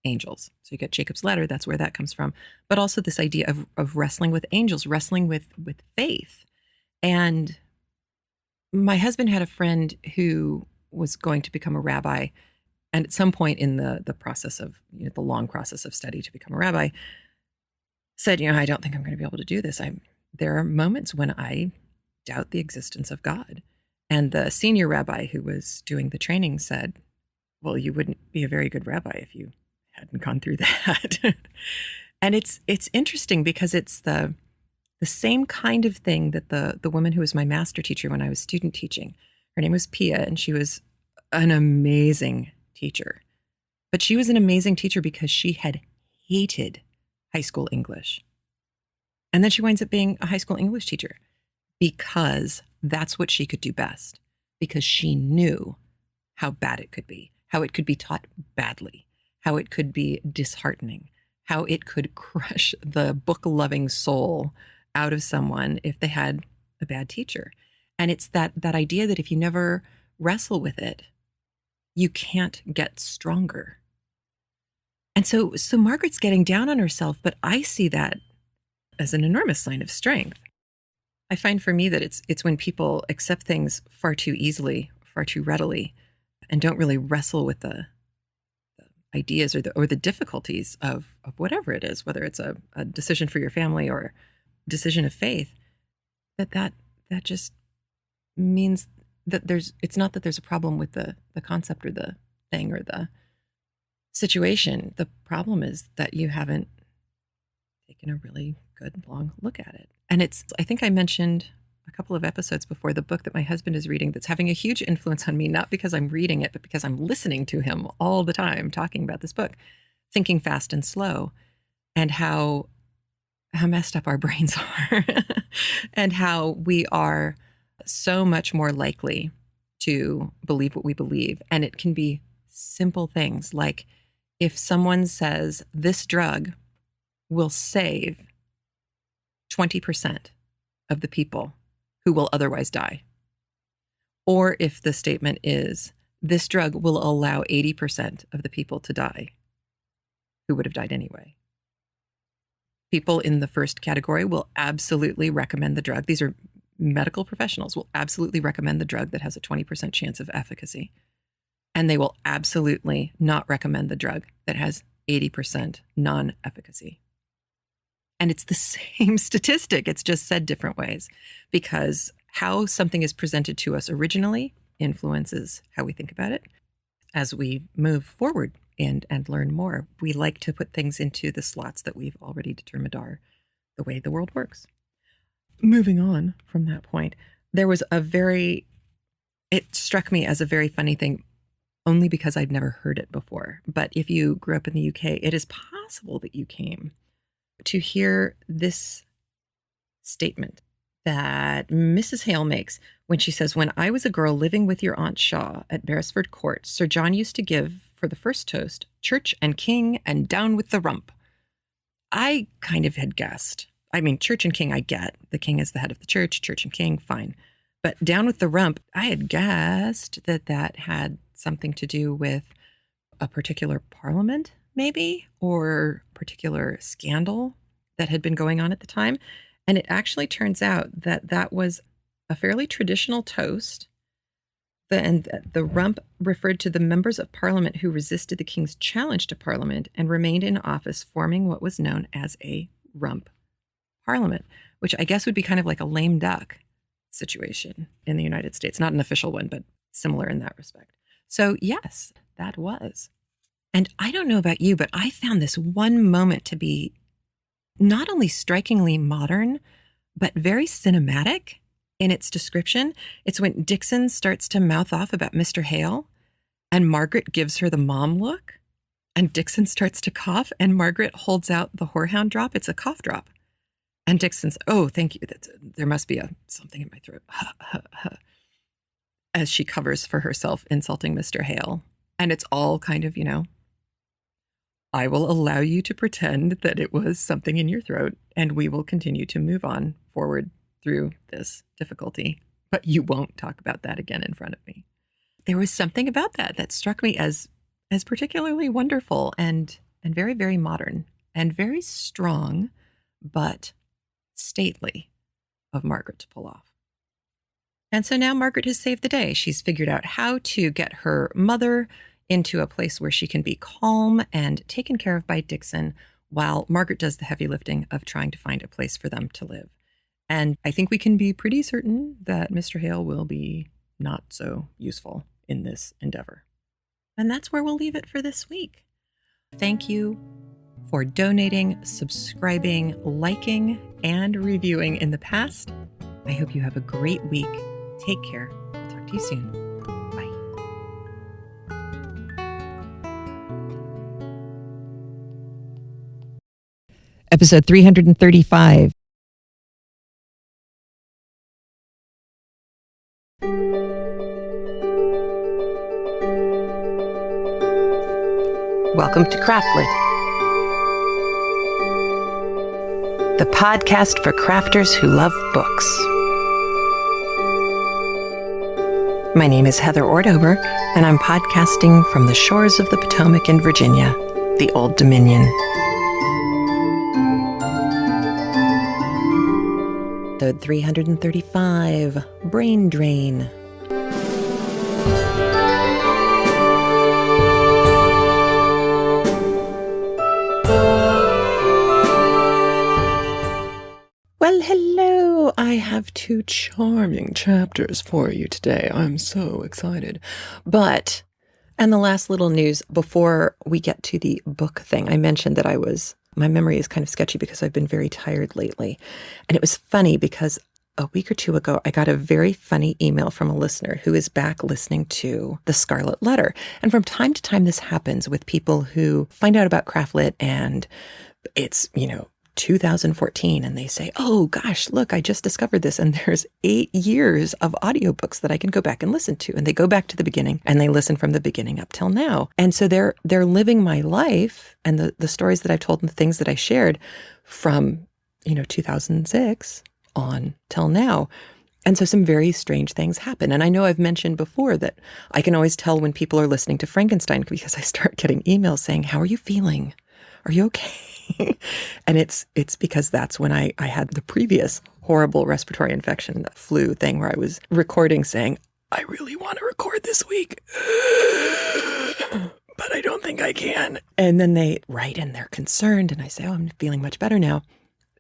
A: angels. So you get Jacob's ladder, that's where that comes from. But also this idea of wrestling with angels, wrestling with faith. And my husband had a friend who was going to become a rabbi. And at some point in the process of, the long process of study to become a rabbi, said, I don't think I'm going to be able to do this. There are moments when I doubt the existence of God. And the senior rabbi who was doing the training said, well, you wouldn't be a very good rabbi if you hadn't gone through that. And it's interesting because it's the same kind of thing that the woman who was my master teacher when I was student teaching, her name was Pia, and she was an amazing teacher. But she was an amazing teacher because she had hated high school English. And then she winds up being a high school English teacher because that's what she could do best, because she knew how bad it could be, how it could be taught badly, how it could be disheartening, how it could crush the book-loving soul out of someone if they had a bad teacher. And it's that idea that if you never wrestle with it, you can't get stronger. And so Margaret's getting down on herself, but I see that as an enormous sign of strength. I find for me that it's when people accept things far too easily, far too readily, and don't really wrestle with the ideas or the difficulties of whatever it is, whether it's a decision for your family or decision of faith, that just means that it's not that there's a problem with the concept or the thing or the situation. The problem is that you haven't taken a really good long look at it. And I think I mentioned a couple of episodes before, the book that my husband is reading that's having a huge influence on me, not because I'm reading it, but because I'm listening to him all the time talking about this book, Thinking Fast and Slow, and how messed up our brains are and how we are so much more likely to believe what we believe. And it can be simple things like if someone says this drug will save 20% of the people who will otherwise die, or if the statement is this drug will allow 80% of the people to die who would have died anyway. People in the first category will absolutely recommend the drug. These are medical professionals, will absolutely recommend the drug that has a 20% chance of efficacy. And they will absolutely not recommend the drug that has 80% non-efficacy. And it's the same statistic. It's just said different ways, because how something is presented to us originally influences how we think about it. As we move forward and learn more, we like to put things into the slots that we've already determined are the way the world works. Moving on from that point, it struck me as a very funny thing, only because I'd never heard it before. But if you grew up in the UK, it is possible that you came to hear this statement that Mrs. Hale makes when she says, when I was a girl living with your Aunt Shaw at Beresford Court, Sir John used to give, for the first toast, church and king and down with the rump. I kind of had guessed. I mean, church and king I get. The king is the head of the church and king, fine. But down with the rump, I had guessed that had something to do with a particular parliament, maybe, or particular scandal that had been going on at the time. And it actually turns out that that was a fairly traditional toast. And the rump referred to the members of parliament who resisted the king's challenge to parliament and remained in office, forming what was known as a rump parliament, which I guess would be kind of like a lame duck situation in the United States. Not an official one, but similar in that respect. So yes, that was. And I don't know about you, but I found this one moment to be not only strikingly modern, but very cinematic in its description. It's when Dixon starts to mouth off about Mr. Hale, and Margaret gives her the mom look, and Dixon starts to cough, and Margaret holds out the whorehound drop. It's a cough drop. And Dixon's, oh, thank you. There must be something in my throat. As she covers for herself, insulting Mr. Hale. And it's all kind of, I will allow you to pretend that it was something in your throat, and we will continue to move on forward through this difficulty, but you won't talk about that again in front of me. There was something about that struck me as particularly wonderful and very, very modern and very strong, but stately of Margaret to pull off. And so now Margaret has saved the day. She's figured out how to get her mother into a place where she can be calm and taken care of by Dixon, while Margaret does the heavy lifting of trying to find a place for them to live. And I think we can be pretty certain that Mr. Hale will be not so useful in this endeavor. And that's where we'll leave it for this week. Thank you for donating, subscribing, liking, and reviewing in the past. I hope you have a great week. Take care. I'll talk to you soon. Bye. Episode 335. Welcome to CraftLit, the podcast for crafters who love books. My name is Heather Ordover, and I'm podcasting from the shores of the Potomac in Virginia, the Old Dominion. Episode 335, Brain Drain. Well, hello. I have 2 charming chapters for you today. I'm so excited. And the last little news before we get to the book thing, I mentioned that my memory is kind of sketchy because I've been very tired lately. And it was funny because a week or 2 ago, I got a very funny email from a listener who is back listening to The Scarlet Letter. And from time to time, this happens with people who find out about CraftLit and it's, 2014, and they say, oh gosh, look, I just discovered this, and there's 8 years of audiobooks that I can go back and listen to. And they go back to the beginning and they listen from the beginning up till now. And so they're living my life and the stories that I've told and the things that I shared from 2006 on till now. And so some very strange things happen. And I know I've mentioned before that I can always tell when people are listening to Frankenstein because I start getting emails saying, how are you feeling? Are you okay? And it's because that's when I had the previous horrible respiratory infection, that flu thing where I was recording saying, I really want to record this week, but I don't think I can. And then they write and they're concerned and I say, oh, I'm feeling much better now.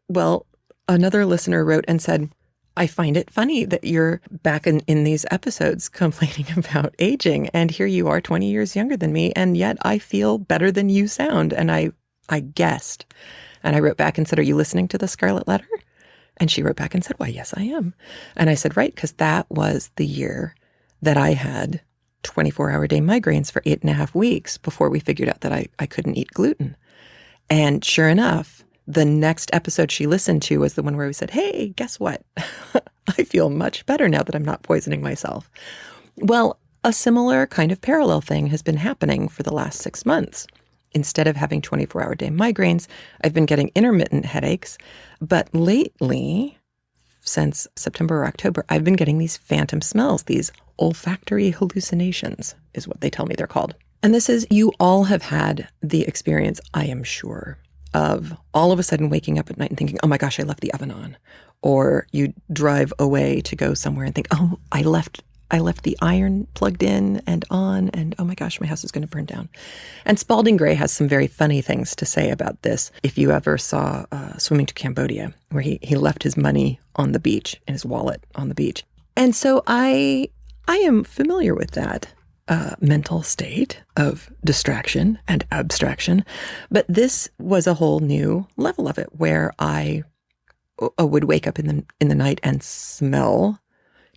A: Well, another listener wrote and said, I find it funny that you're back in these episodes complaining about aging. And here you are 20 years younger than me. And yet I feel better than you sound. And I guessed. And I wrote back and said, are you listening to The Scarlet Letter? And she wrote back and said, why, yes, I am. And I said, right, because that was the year that I had 24-hour-day migraines for 8.5 weeks before we figured out that I couldn't eat gluten. And sure enough, the next episode she listened to was the one where we said, hey, guess what? I feel much better now that I'm not poisoning myself. Well, a similar kind of parallel thing has been happening for the last 6 months. Instead of having 24-hour-day migraines, I've been getting intermittent headaches. But lately, since September or October, I've been getting these phantom smells, these olfactory hallucinations is what they tell me they're called. And this is, you all have had the experience, I am sure, of all of a sudden waking up at night and thinking, oh my gosh, I left the oven on. Or you drive away to go somewhere and think, oh, I left the iron plugged in and on, and oh my gosh, my house is going to burn down. And Spalding Gray has some very funny things to say about this. If you ever saw Swimming to Cambodia, where he left his money on the beach, in his wallet on the beach. And so I am familiar with that mental state of distraction and abstraction. But this was a whole new level of it, where I would wake up in the night and smell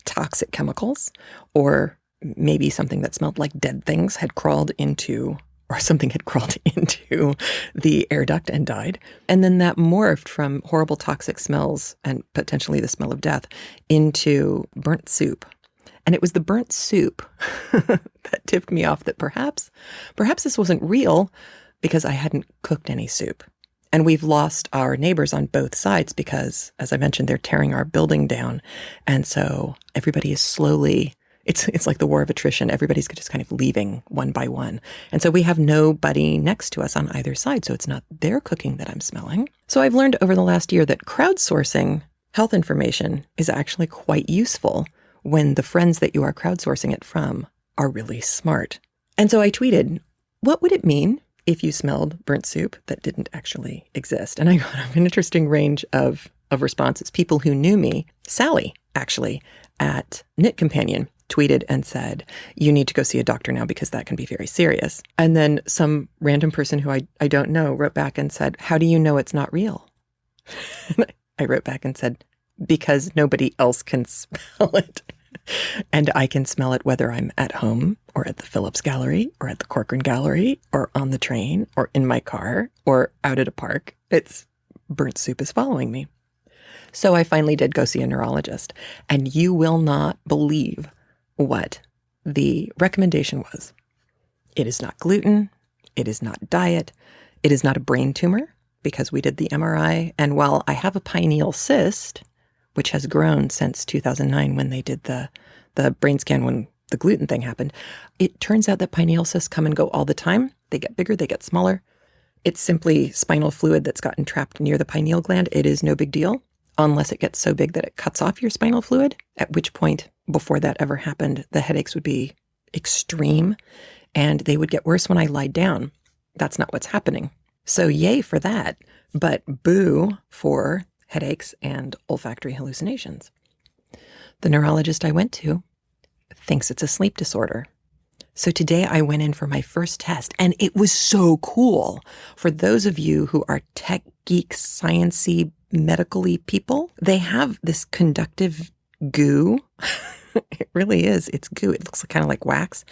A: toxic chemicals, or maybe something that smelled like dead things had crawled into, or something had crawled into the air duct and died. And then that morphed from horrible toxic smells and potentially the smell of death into burnt soup. And it was the burnt soup that tipped me off that perhaps this wasn't real, because I hadn't cooked any soup. And we've lost our neighbors on both sides because, as I mentioned, they're tearing our building down. And so everybody is slowly, it's like the war of attrition. Everybody's just kind of leaving one by one. And so we have nobody next to us on either side. So it's not their cooking that I'm smelling. So I've learned over the last year that crowdsourcing health information is actually quite useful when the friends that you are crowdsourcing it from are really smart. And so I tweeted, what would it mean if you smelled burnt soup that didn't actually exist? And I got an interesting range of responses. People who knew me, Sally, actually, at Knit Companion, tweeted and said, you need to go see a doctor now because that can be very serious. And then some random person who I don't know wrote back and said, how do you know it's not real? And I wrote back and said, because nobody else can smell it. And I can smell it whether I'm at home or at the Phillips Gallery or at the Corcoran Gallery or on the train or in my car or out at a park. It's burnt soup is following me. So I finally did go see a neurologist, and you will not believe what the recommendation was. It is not gluten. It is not diet. It is not a brain tumor, because we did the MRI. And while I have a pineal cyst, which has grown since 2009 when they did the brain scan when the gluten thing happened, it turns out that pineal cysts come and go all the time. They get bigger, they get smaller. It's simply spinal fluid that's gotten trapped near the pineal gland. It is no big deal unless it gets so big that it cuts off your spinal fluid, at which point, before that ever happened, the headaches would be extreme and they would get worse when I lied down. That's not what's happening. So yay for that, but boo for headaches and olfactory hallucinations. The neurologist I went to thinks it's a sleep disorder. So today I went in for my first test, and it was so cool. For those of you who are tech geek, sciencey, medically people, they have this conductive goo. It really is. It's goo. It looks kind of like wax.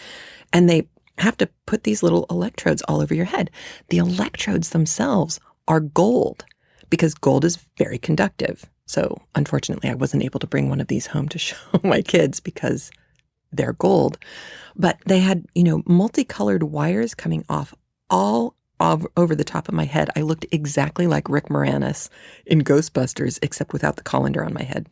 A: And they have to put these little electrodes all over your head. The electrodes themselves are gold, because gold is very conductive. So unfortunately, I wasn't able to bring one of these home to show my kids because they're gold. But they had, multicolored wires coming off all over the top of my head. I looked exactly like Rick Moranis in Ghostbusters, except without the colander on my head.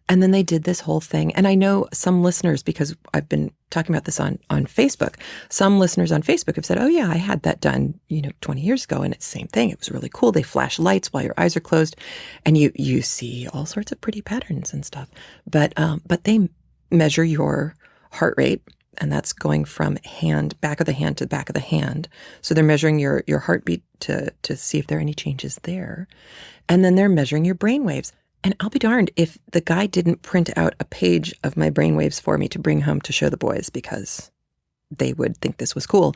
A: And then they did this whole thing. And I know some listeners, because I've been talking about this on Facebook, some listeners on Facebook have said, oh yeah, I had that done, 20 years ago. And it's the same thing. It was really cool. They flash lights while your eyes are closed and you see all sorts of pretty patterns and stuff. But they measure your heart rate, and that's going from back of the hand to back of the hand. So they're measuring your heartbeat to see if there are any changes there. And then they're measuring your brain waves. And I'll be darned if the guy didn't print out a page of my brainwaves for me to bring home to show the boys, because they would think this was cool.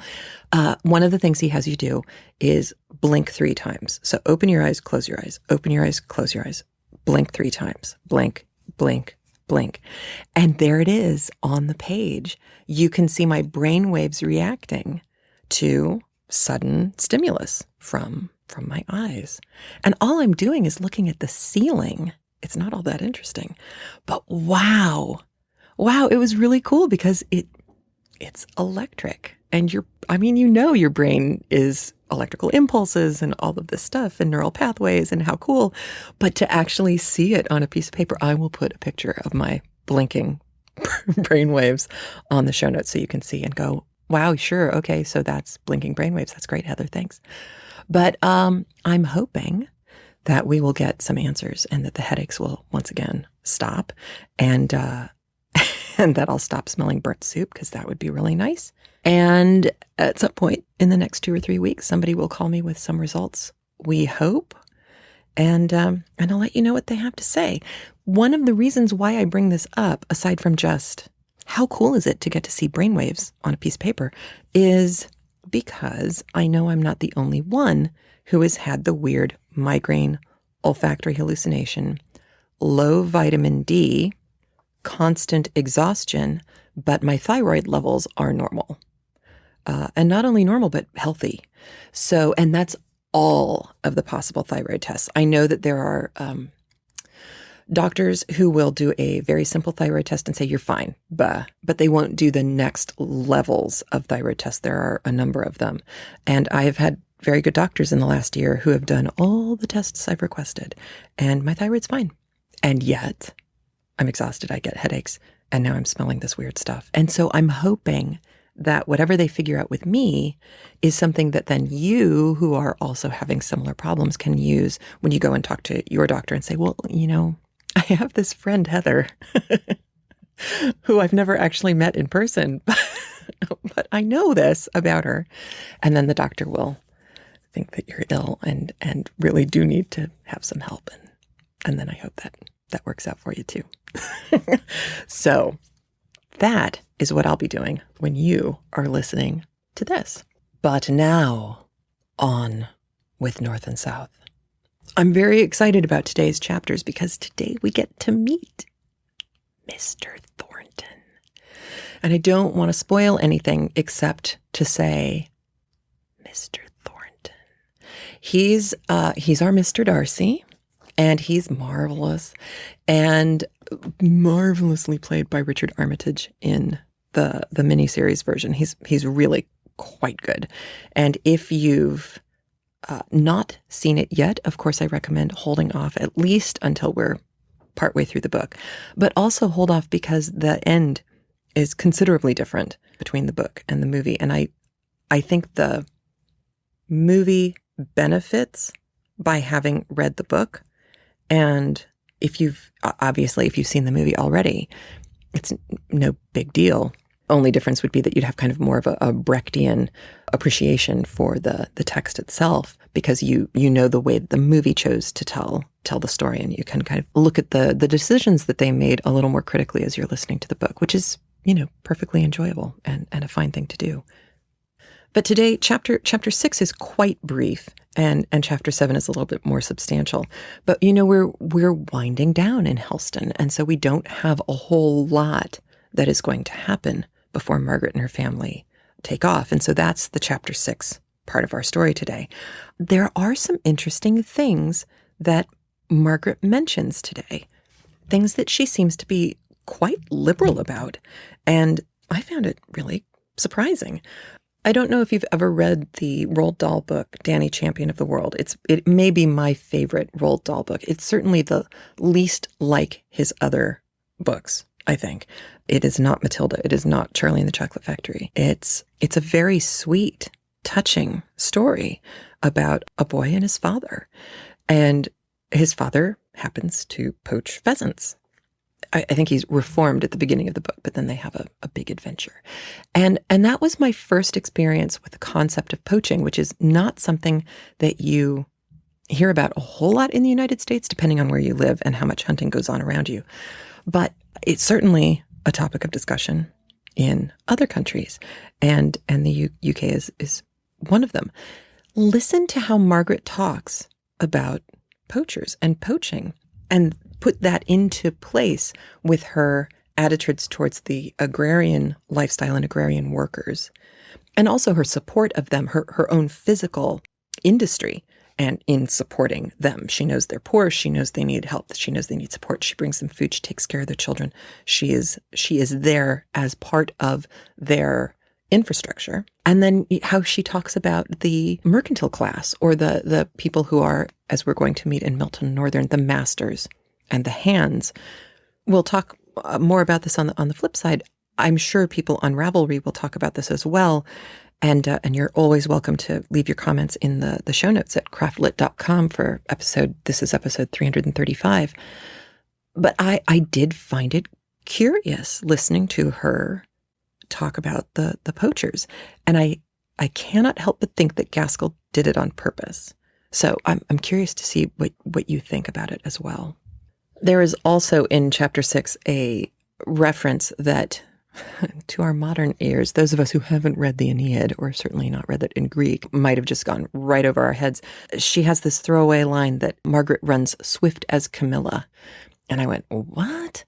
A: One of the things he has you do is blink 3 times. So open your eyes, close your eyes, open your eyes, close your eyes, blink 3 times, blink, blink, blink. And there it is on the page. You can see my brainwaves reacting to sudden stimulus from my eyes. And all I'm doing is looking at the ceiling. It's not all that interesting. But wow, it was really cool because it's electric. And your brain is electrical impulses and all of this stuff and neural pathways and how cool. But to actually see it on a piece of paper, I will put a picture of my blinking brainwaves on the show notes so you can see and go, wow, sure. Okay, so that's blinking brainwaves. That's great, Heather. Thanks. But I'm hoping that we will get some answers and that the headaches will once again stop, and and that I'll stop smelling burnt soup, because that would be really nice. And at some point in the next 2 or 3 weeks, somebody will call me with some results, we hope, and I'll let you know what they have to say. One of the reasons why I bring this up, aside from just how cool is it to get to see brainwaves on a piece of paper, is because I know I'm not the only one who has had the weird migraine, olfactory hallucination, low vitamin D, constant exhaustion, but my thyroid levels are normal. And not only normal, but healthy. So, and that's all of the possible thyroid tests. I know that there are doctors who will do a very simple thyroid test and say, you're fine, but they won't do the next levels of thyroid tests. There are a number of them. And I have had very good doctors in the last year who have done all the tests I've requested, and my thyroid's fine. And yet I'm exhausted. I get headaches, and now I'm smelling this weird stuff. And so I'm hoping that whatever they figure out with me is something that then you, who are also having similar problems, can use when you go and talk to your doctor and say, well, you know, I have this friend, Heather, who I've never actually met in person, but I know this about her. And then the doctor will think that you're ill and really do need to have some help. And then I hope that works out for you too. So that is what I'll be doing when you are listening to this. But now, on with North and South. I'm very excited about today's chapters because today we get to meet Mr. Thornton. And I don't want to spoil anything except to say, Mr. Thornton. He's our Mr. Darcy, and he's marvelous and marvelously played by Richard Armitage in the miniseries version. He's really quite good. And if you've not seen it yet, of course, I recommend holding off at least until we're partway through the book. But also hold off because the end is considerably different between the book and the movie. And I think the movie benefits by having read the book. And if you've seen the movie already, it's no big deal. Only difference would be that you'd have kind of more of a Brechtian appreciation for the text itself, because you know the way the movie chose to tell the story, and you can kind of look at the decisions that they made a little more critically as you're listening to the book, which is, perfectly enjoyable and a fine thing to do. But today, chapter 6 is quite brief, and chapter 7 is a little bit more substantial. But we're winding down in Helston, and so we don't have a whole lot that is going to happen before Margaret and her family take off. And so that's the chapter 6 part of our story today. There are some interesting things that Margaret mentions today, things that she seems to be quite liberal about. And I found it really surprising. I don't know if you've ever read the Roald Dahl book, Danny, Champion of the World. It may be my favorite Roald Dahl book. It's certainly the least like his other books, I think. It is not Matilda. It is not Charlie and the Chocolate Factory. It's a very sweet, touching story about a boy and his father. And his father happens to poach pheasants. I think he's reformed at the beginning of the book, but then they have a big adventure. And that was my first experience with the concept of poaching, which is not something that you hear about a whole lot in the United States, depending on where you live and how much hunting goes on around you. But it's certainly a topic of discussion in other countries, and the UK is one of them. Listen to how Margaret talks about poachers and poaching, and put that into place with her attitudes towards the agrarian lifestyle and agrarian workers, and also her support of them, her own physical industry. And in supporting them, she knows they're poor. She knows they need help. She knows they need support. She brings them food. She takes care of their children. She is there as part of their infrastructure. And then how she talks about the mercantile class, or the people who are, as we're going to meet in Milton Northern, the masters and the hands. We'll talk more about this on the flip side. I'm sure people on Ravelry will talk about this as well. And you're always welcome to leave your comments in the show notes at craftlit.com for this is episode 335. But I did find it curious listening to her talk about the poachers. And I cannot help but think that Gaskell did it on purpose. So I'm curious to see what you think about it as well. There is also in chapter 6 a reference that to our modern ears, those of us who haven't read the Aeneid, or certainly not read it in Greek, might have just gone right over our heads. She has this throwaway line that Margaret runs swift as Camilla. And I went, what?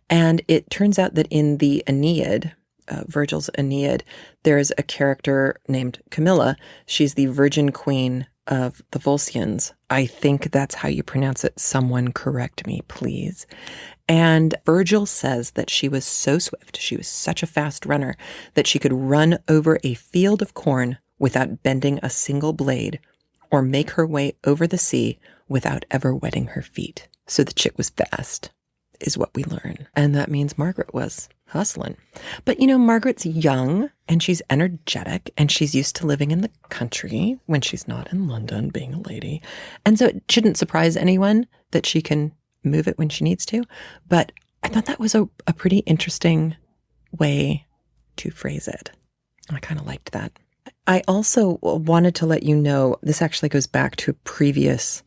A: And it turns out that in the Aeneid, Virgil's Aeneid, there's a character named Camilla. She's the virgin queen of the Volscians. I think that's how you pronounce it. Someone correct me, please. And Virgil says that she was so swift, she was such a fast runner, that she could run over a field of corn without bending a single blade, or make her way over the sea without ever wetting her feet. So the chick was fast, is what we learn. And that means Margaret was hustling. But Margaret's young and she's energetic and she's used to living in the country when she's not in London being a lady. And so it shouldn't surprise anyone that she can move it when she needs to. But I thought that was a pretty interesting way to phrase it. I kind of liked that. I also wanted to let you know, this actually goes back to a previous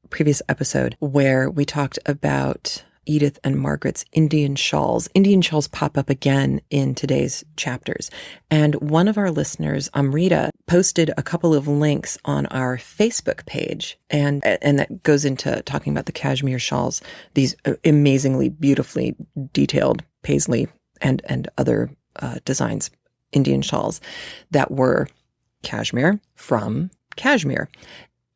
A: episode where we talked about Edith and Margaret's Indian shawls. Indian shawls pop up again in today's chapters. And one of our listeners, Amrita, posted a couple of links on our Facebook page. And that goes into talking about the cashmere shawls, these amazingly beautifully detailed paisley and other designs, Indian shawls that were cashmere from Kashmir.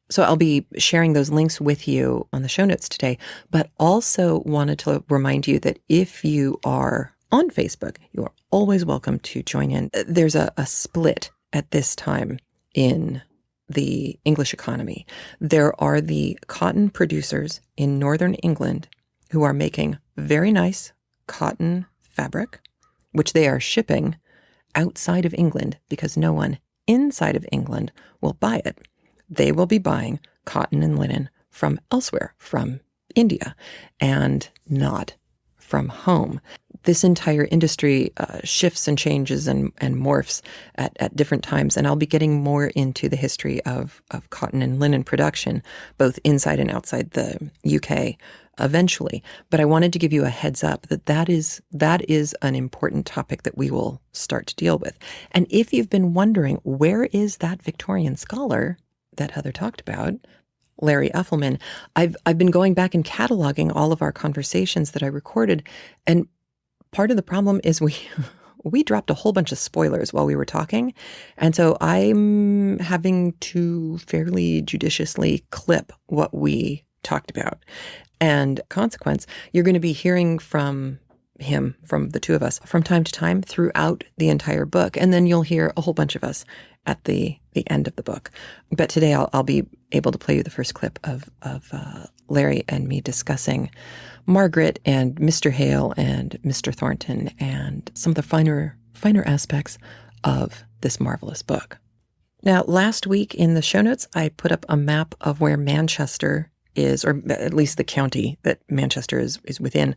A: So I'll be sharing those links with you on the show notes today, but also wanted to remind you that if you are on Facebook, you are always welcome to join in. There's a split at this time in the English economy. There are the cotton producers in northern England who are making very nice cotton fabric, which they are shipping outside of England because no one inside of England will buy it. They will be buying cotton and linen from elsewhere, from India, and not from home. This entire industry shifts and changes and morphs at different times, and I'll be getting more into the history of cotton and linen production, both inside and outside the UK eventually. But I wanted to give you a heads up that is an important topic that we will start to deal with. And if you've been wondering, where is that Victorian scholar that Heather talked about, Larry Effelman, I've been going back and cataloging all of our conversations that I recorded, and part of the problem is we dropped a whole bunch of spoilers while we were talking, and so I'm having to fairly judiciously clip what we talked about. And consequence, you're going to be hearing from him, from the two of us, from time to time throughout the entire book, and then you'll hear a whole bunch of us at the end of the book. But today I'll be able to play you the first clip of Larry and me discussing Margaret and Mr. Hale and Mr. Thornton and some of the finer aspects of this marvelous book. Now, last week in the show notes, I put up a map of where Manchester is, or at least the county that Manchester is within,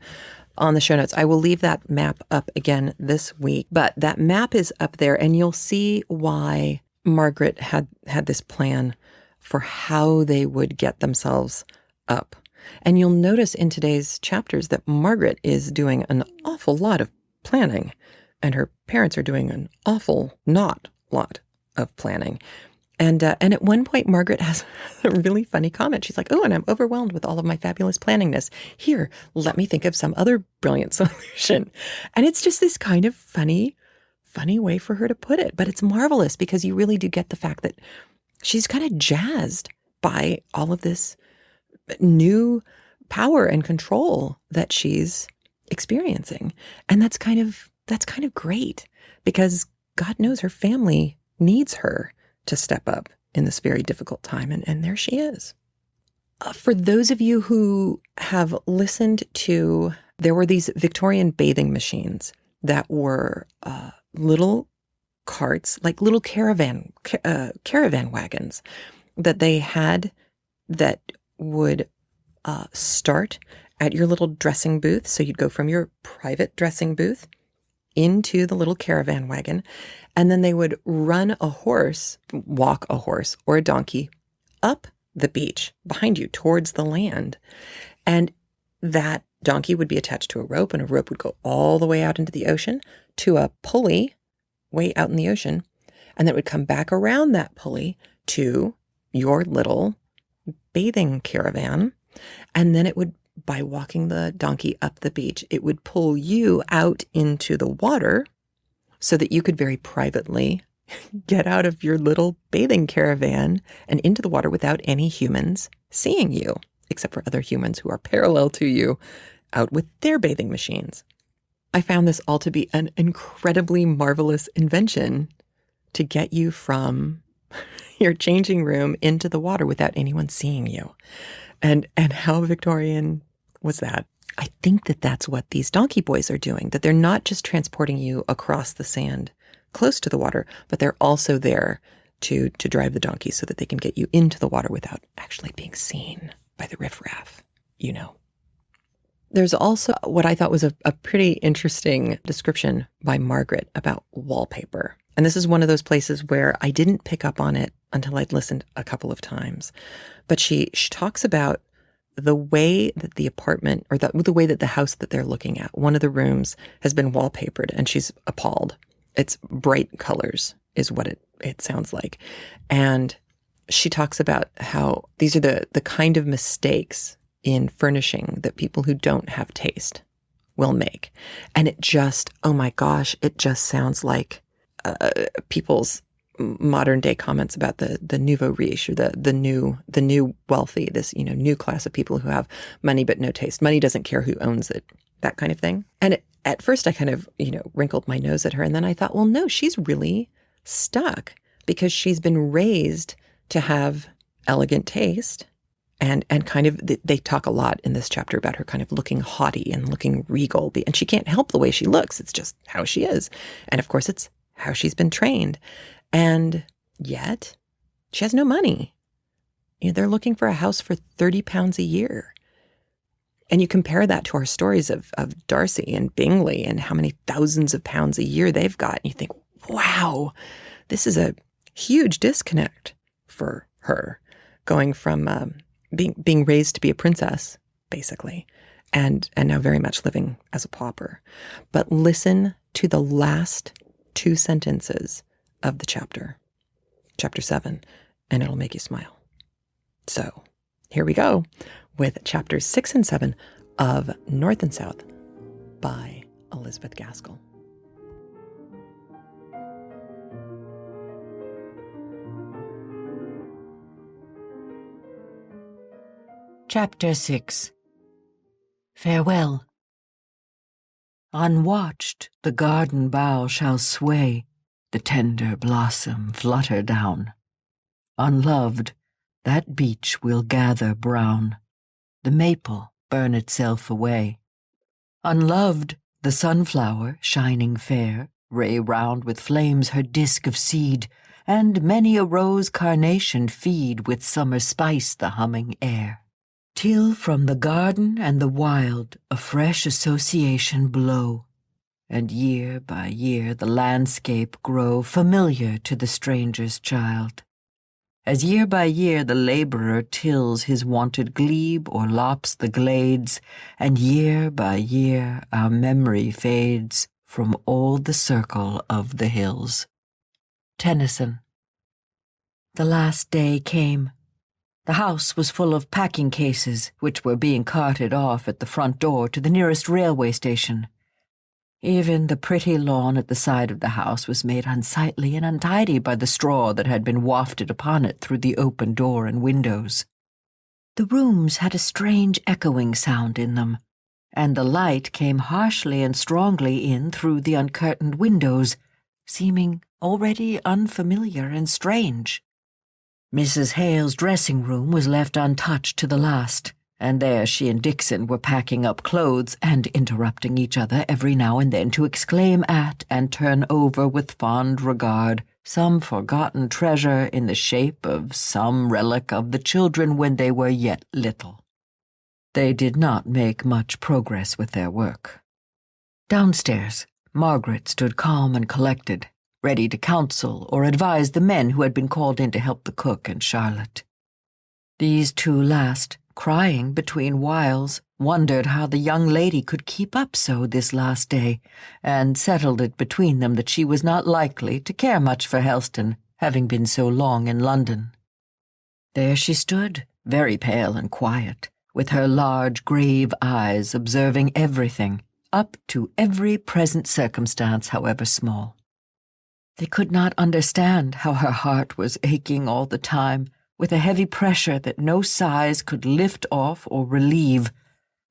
A: on the show notes. I will leave that map up again this week, but that map is up there and you'll see why Margaret had this plan for how they would get themselves up. And you'll notice in today's chapters that Margaret is doing an awful lot of planning and her parents are doing an awful not lot of planning. And at one point, Margaret has a really funny comment. She's like, oh, and I'm overwhelmed with all of my fabulous planningness. Here, let me think of some other brilliant solution. And it's just this kind of funny way for her to put it. But it's marvelous because you really do get the fact that she's kind of jazzed by all of this new power and control that she's experiencing. And that's kind of great because God knows her family needs her to step up in this very difficult time. And there she is. For those of you who have listened to, there were these Victorian bathing machines that were little carts, like little caravan wagons that they had that would start at your little dressing booth. So you'd go from your private dressing booth into the little caravan wagon, and then they would run a horse, walk a horse or a donkey up the beach behind you towards the land. And that donkey would be attached to a rope, and a rope would go all the way out into the ocean to a pulley way out in the ocean. And then it would come back around that pulley to your little bathing caravan. And then it would, by walking the donkey up the beach, it would pull you out into the water so that you could very privately get out of your little bathing caravan and into the water without any humans seeing you, except for other humans who are parallel to you out with their bathing machines. I found this all to be an incredibly marvelous invention to get you from your changing room into the water without anyone seeing you. And how Victorian was that? I think that that's what these donkey boys are doing, that they're not just transporting you across the sand close to the water, but they're also there to drive the donkey so that they can get you into the water without actually being seen by the riffraff, you know. There's also what I thought was a pretty interesting description by Margaret about wallpaper. And this is one of those places where I didn't pick up on it until I'd listened a couple of times. But she talks about the way that the apartment, or the way that the house that they're looking at, one of the rooms has been wallpapered, and she's appalled. It's bright colors is what it sounds like. And she talks about how these are the kind of mistakes in furnishing that people who don't have taste will make. And it just, oh my gosh, it just sounds like people's modern day comments about the nouveau riche, or the new wealthy, this, new class of people who have money but no taste. Money doesn't care who owns it, that kind of thing. And at first I kind of, wrinkled my nose at her. And then I thought, well, no, she's really stuck because she's been raised to have elegant taste. And kind of, they talk a lot in this chapter about her kind of looking haughty and looking regal. And she can't help the way she looks. It's just how she is. And of course, it's how she's been trained. And yet, she has no money. They're looking for a house for £30 a year. And you compare that to our stories of Darcy and Bingley and how many thousands of pounds a year they've got. And you think, wow, this is a huge disconnect for her, going from being raised to be a princess, basically, and now very much living as a pauper. But listen to the last two sentences of the chapter 7, and it'll make you smile. So here we go with chapters 6 and 7 of North and South by Elizabeth Gaskell.
B: Chapter 6. Farewell. Unwatched, the garden bough shall sway, the tender blossom flutter down. Unloved, that beech will gather brown, the maple burn itself away. Unloved, the sunflower, shining fair, ray round with flames her disk of seed, and many a rose carnation feed with summer spice the humming air. Till from the garden and the wild a fresh association blow, and year by year the landscape grow familiar to the stranger's child. As year by year the labourer tills his wonted glebe or lops the glades, and year by year our memory fades from all the circle of the hills. Tennyson. The last day came. The house was full of packing cases, which were being carted off at the front door to the nearest railway station. Even the pretty lawn at the side of the house was made unsightly and untidy by the straw that had been wafted upon it through the open door and windows. The rooms had a strange echoing sound in them, and the light came harshly and strongly in through the uncurtained windows, seeming already unfamiliar and strange. Mrs. Hale's dressing room was left untouched to the last, and there she and Dixon were packing up clothes and interrupting each other every now and then to exclaim at and turn over with fond regard some forgotten treasure in the shape of some relic of the children when they were yet little. They did not make much progress with their work. Downstairs, Margaret stood calm and collected, ready to counsel or advise the men who had been called in to help the cook and Charlotte. These two last, crying between whiles, wondered how the young lady could keep up so this last day, and settled it between them that she was not likely to care much for Helston, having been so long in London. There she stood, very pale and quiet, with her large, grave eyes observing everything, up to every present circumstance, however small. They could not understand how her heart was aching all the time, with a heavy pressure that no sighs could lift off or relieve,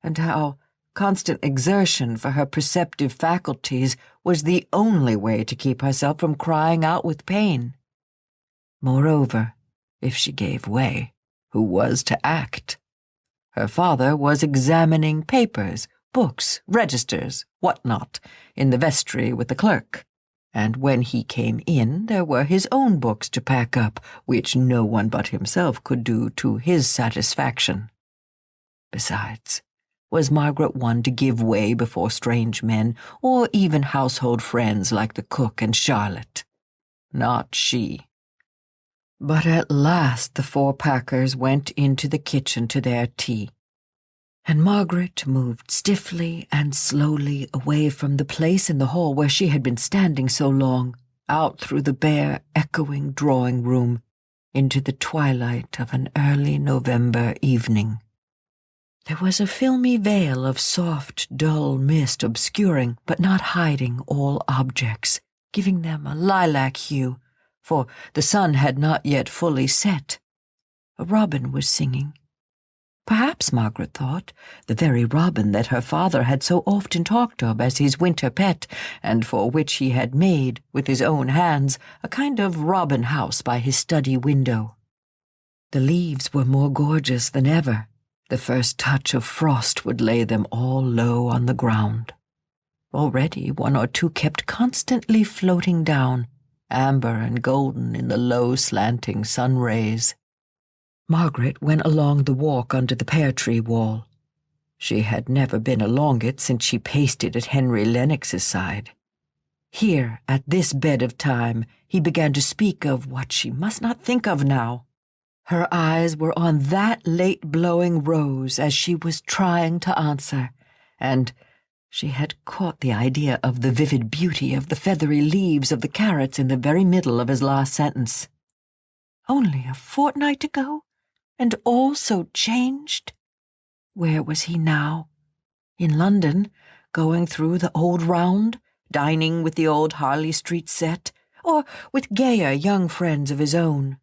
B: and how constant exertion for her perceptive faculties was the only way to keep herself from crying out with pain. Moreover, if she gave way, who was to act? Her father was examining papers, books, registers, what not, in the vestry with the clerk. And when he came in, there were his own books to pack up, which no one but himself could do to his satisfaction. Besides, was Margaret one to give way before strange men, or even household friends like the cook and Charlotte? Not she. But at last the four packers went into the kitchen to their tea, and Margaret moved stiffly and slowly away from the place in the hall where she had been standing so long, out through the bare, echoing drawing-room, into the twilight of an early November evening. There was a filmy veil of soft, dull mist obscuring, but not hiding, all objects, giving them a lilac hue, for the sun had not yet fully set. A robin was singing. Perhaps, Margaret thought, the very robin that her father had so often talked of as his winter pet, and for which he had made, with his own hands, a kind of robin house by his study window. The leaves were more gorgeous than ever. The first touch of frost would lay them all low on the ground. Already one or two kept constantly floating down, amber and golden in the low slanting sun rays. Margaret went along the walk under the pear-tree wall. She had never been along it since she paced it at Henry Lennox's side. Here, at this bed of time, he began to speak of what she must not think of now. Her eyes were on that late-blowing rose as she was trying to answer, and she had caught the idea of the vivid beauty of the feathery leaves of the carrots in the very middle of his last sentence. Only a fortnight ago? And all so changed? Where was he now? In London, going through the old round, dining with the old Harley Street set, or with gayer young friends of his own?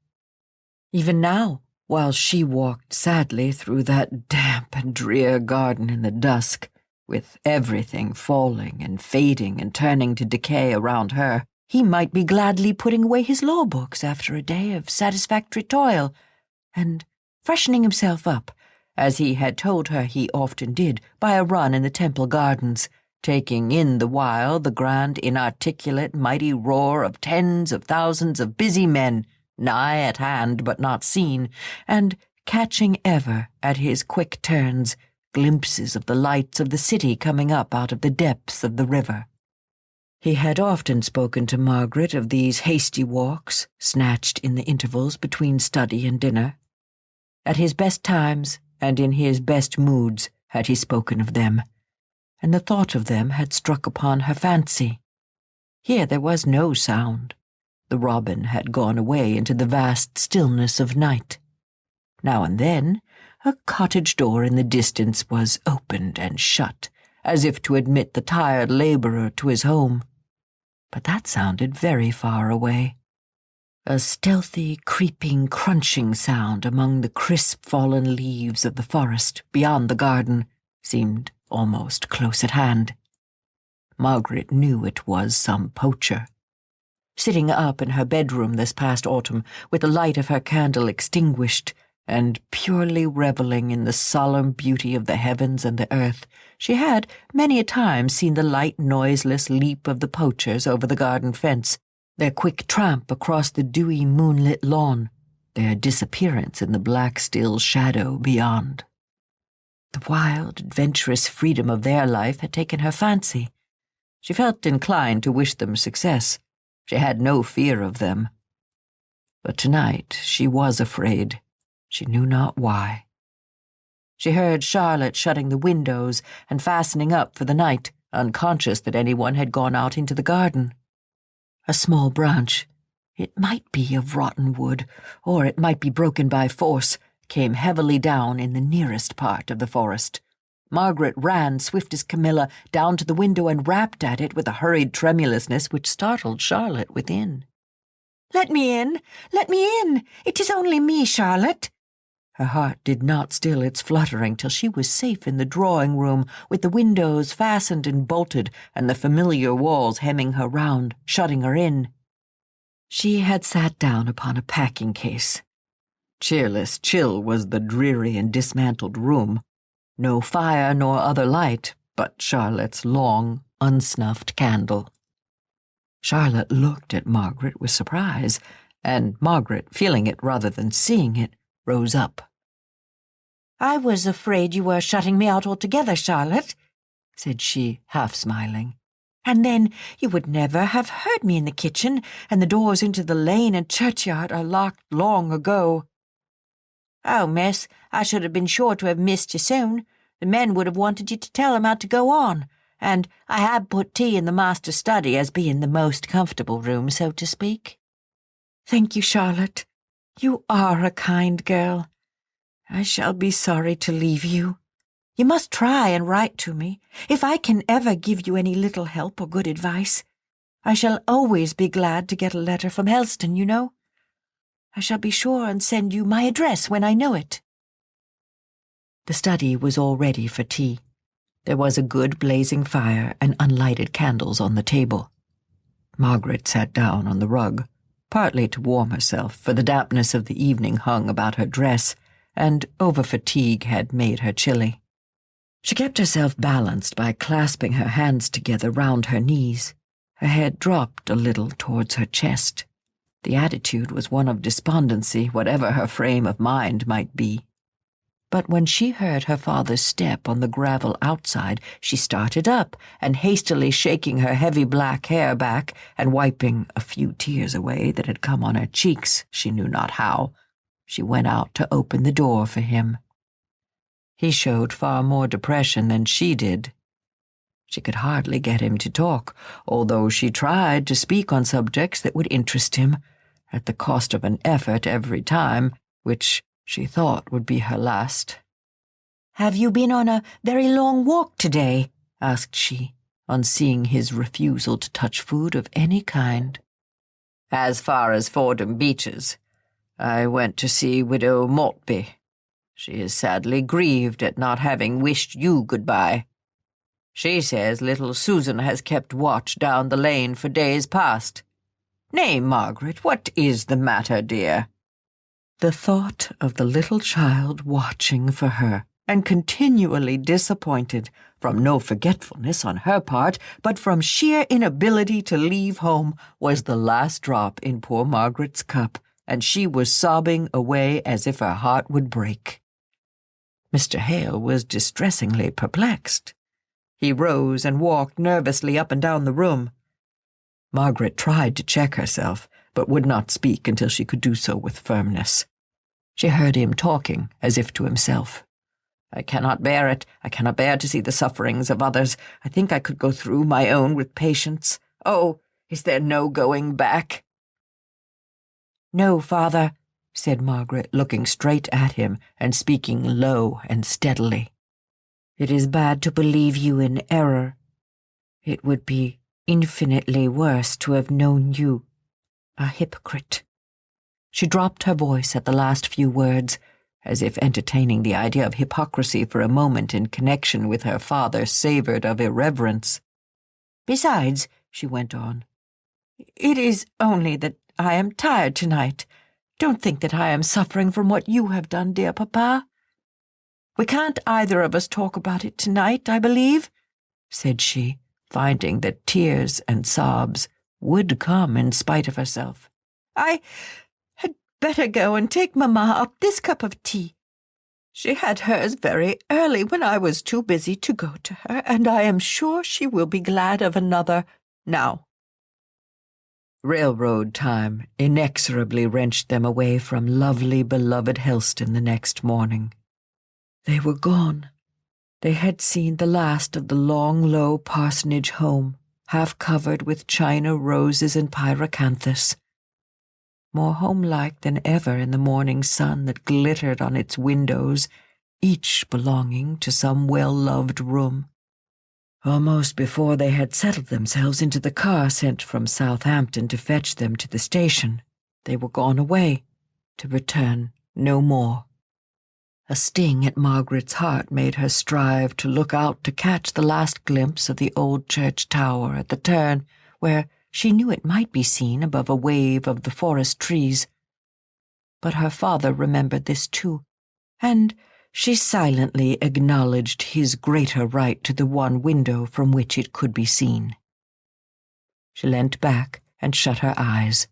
B: Even now, while she walked sadly through that damp and drear garden in the dusk, with everything falling and fading and turning to decay around her, he might be gladly putting away his law books after a day of satisfactory toil, and freshening himself up, as he had told her he often did, by a run in the Temple Gardens, taking in the while the grand, inarticulate, mighty roar of tens of thousands of busy men, nigh at hand but not seen, and catching ever, at his quick turns, glimpses of the lights of the city coming up out of the depths of the river. He had often spoken to Margaret of these hasty walks, snatched in the intervals between study and dinner. At his best times and in his best moods had he spoken of them, and the thought of them had struck upon her fancy. Here there was no sound. The robin had gone away into the vast stillness of night. Now and then a cottage door in the distance was opened and shut, as if to admit the tired labourer to his home. But that sounded very far away. A stealthy, creeping, crunching sound among the crisp fallen leaves of the forest beyond the garden seemed almost close at hand. Margaret knew it was some poacher. Sitting up in her bedroom this past autumn, with the light of her candle extinguished, and purely reveling in the solemn beauty of the heavens and the earth, she had many a time seen the light, noiseless leap of the poachers over the garden fence, their quick tramp across the dewy, moonlit lawn, their disappearance in the black, still shadow beyond. The wild, adventurous freedom of their life had taken her fancy. She felt inclined to wish them success. She had no fear of them. But tonight she was afraid. She knew not why. She heard Charlotte shutting the windows and fastening up for the night, unconscious that anyone had gone out into the garden. A small branch, it might be of rotten wood, or it might be broken by force, came heavily down in the nearest part of the forest. Margaret ran, swift as Camilla, down to the window and rapped at it with a hurried tremulousness which startled Charlotte within. "Let me in! Let me in! It is only me, Charlotte!" Her heart did not still its fluttering till she was safe in the drawing-room, with the windows fastened and bolted and the familiar walls hemming her round, shutting her in. She had sat down upon a packing-case. Cheerless, chill was the dreary and dismantled room. No fire nor other light but Charlotte's long, unsnuffed candle. Charlotte looked at Margaret with surprise, and Margaret, feeling it rather than seeing it, rose up. "I was afraid you were shutting me out altogether, Charlotte," said she, half smiling. "And then you would never have heard me in the kitchen, and the doors into the lane and churchyard are locked long ago." "Oh, miss, I should have been sure to have missed you soon. The men would have wanted you to tell them how to go on, and I had put tea in the master's study as being the most comfortable room, so to speak." "Thank you, Charlotte. You are a kind girl. I shall be sorry to leave you. You must try and write to me, if I can ever give you any little help or good advice. I shall always be glad to get a letter from Helston, you know. I shall be sure and send you my address when I know it." The study was all ready for tea. There was a good blazing fire and unlighted candles on the table. Margaret sat down on the rug, partly to warm herself, for the dampness of the evening hung about her dress, and over-fatigue had made her chilly. She kept herself balanced by clasping her hands together round her knees. Her head dropped a little towards her chest. The attitude was one of despondency, whatever her frame of mind might be. But when she heard her father's step on the gravel outside, she started up, and hastily shaking her heavy black hair back, and wiping a few tears away that had come on her cheeks, she knew not how, she went out to open the door for him. He showed far more depression than she did. She could hardly get him to talk, although she tried to speak on subjects that would interest him, at the cost of an effort every time, which she thought would be her last. "Have you been on a very long walk today?" asked she, on seeing his refusal to touch food of any kind. "As far as Fordham Beeches. I went to see Widow Maltby. She is sadly grieved at not having wished you good-bye. She says little Susan has kept watch down the lane for days past. Nay, Margaret, what is the matter, dear?" The thought of the little child watching for her, and continually disappointed, from no forgetfulness on her part, but from sheer inability to leave home, was the last drop in poor Margaret's cup, and she was sobbing away as if her heart would break. Mr. Hale was distressingly perplexed. He rose and walked nervously up and down the room. Margaret tried to check herself, but would not speak until she could do so with firmness. She heard him talking, as if to himself. "I cannot bear it. I cannot bear to see the sufferings of others. I think I could go through my own with patience. Oh, is there no going back?" "No, father," said Margaret, looking straight at him and speaking low and steadily. "It is bad to believe you in error. It would be infinitely worse to have known you a hypocrite." She dropped her voice at the last few words, as if entertaining the idea of hypocrisy for a moment in connection with her father savoured of irreverence. "Besides," she went on, "it is only that I am tired tonight. don't think that I am suffering from what you have done, dear Papa. We can't either of us talk about it tonight, I believe, said she, finding that tears and sobs would come in spite of herself. I had better go and take Mamma up this cup of tea. She had hers very early when I was too busy to go to her, and I am sure she will be glad of another now. Railroad time inexorably wrenched them away from lovely, beloved Helston the next morning. They were gone. They had seen the last of the long, low parsonage home, half covered with china roses and pyracanthus. More homelike than ever in the morning sun that glittered on its windows, each belonging to some well-loved room. Almost before they had settled themselves into the car sent from Southampton to fetch them to the station, they were gone away, to return no more. A sting at Margaret's heart made her strive to look out to catch the last glimpse of the old church tower at the turn, where she knew it might be seen above a wave of the forest trees. But her father remembered this too, and she silently acknowledged his greater right to the one window from which it could be seen. She leant back and shut her eyes,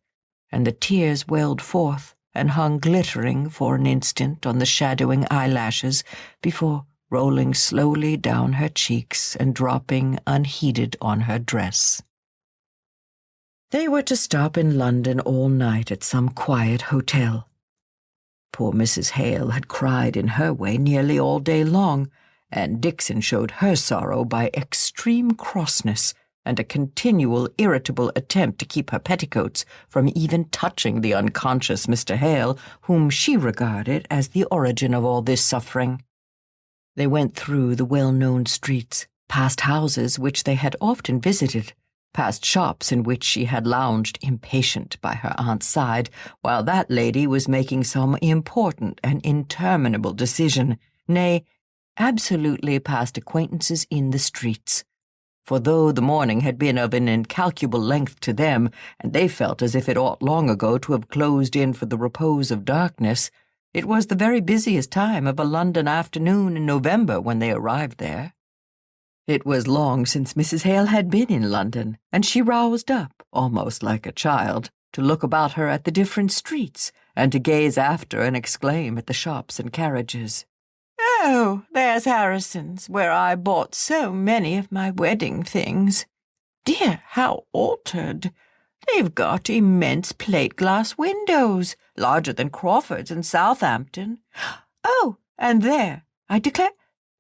B: and the tears welled forth and hung glittering for an instant on the shadowing eyelashes before rolling slowly down her cheeks and dropping unheeded on her dress. They were to stop in London all night at some quiet hotel. Poor Mrs. Hale had cried in her way nearly all day long, and Dixon showed her sorrow by extreme crossness and a continual irritable attempt to keep her petticoats from even touching the unconscious Mr. Hale, whom she regarded as the origin of all this suffering. They went through the well-known streets, past houses which they had often visited, past shops in which she had lounged impatient by her aunt's side, while that lady was making some important and interminable decision, nay, absolutely past acquaintances in the streets. For though the morning had been of an incalculable length to them, and they felt as if it ought long ago to have closed in for the repose of darkness, it was the very busiest time of a London afternoon in November when they arrived there. It was long since Mrs. Hale had been in London, and she roused up, almost like a child, to look about her at the different streets, and to gaze after and exclaim at the shops and carriages. "Oh, there's Harrison's, where I bought so many of my wedding things. Dear, how altered! They've got immense plate-glass windows, larger than Crawford's in Southampton. Oh, and there, I declare,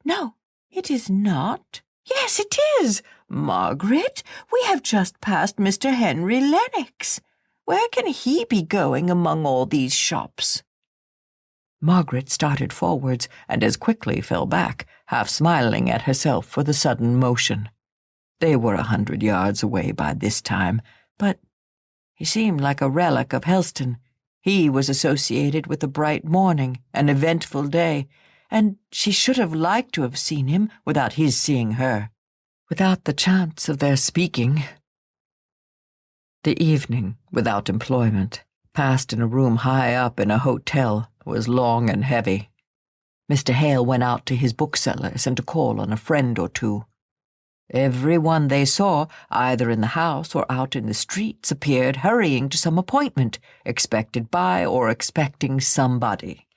B: no, it is not. Yes, it is. Margaret, we have just passed Mr. Henry Lennox. Where can he be going among all these shops?" Margaret started forwards and as quickly fell back, half smiling at herself for the sudden motion. They were 100 yards away by this time, but he seemed like a relic of Helston. He was associated with a bright morning, an eventful day, and she should have liked to have seen him without his seeing her, without the chance of their speaking. The evening, without employment, passed in a room high up in a hotel, was long and heavy. Mr. Hale went out to his bookseller's and to call on a friend or two. Every one they saw, either in the house or out in the streets, appeared hurrying to some appointment, expected by or expecting somebody.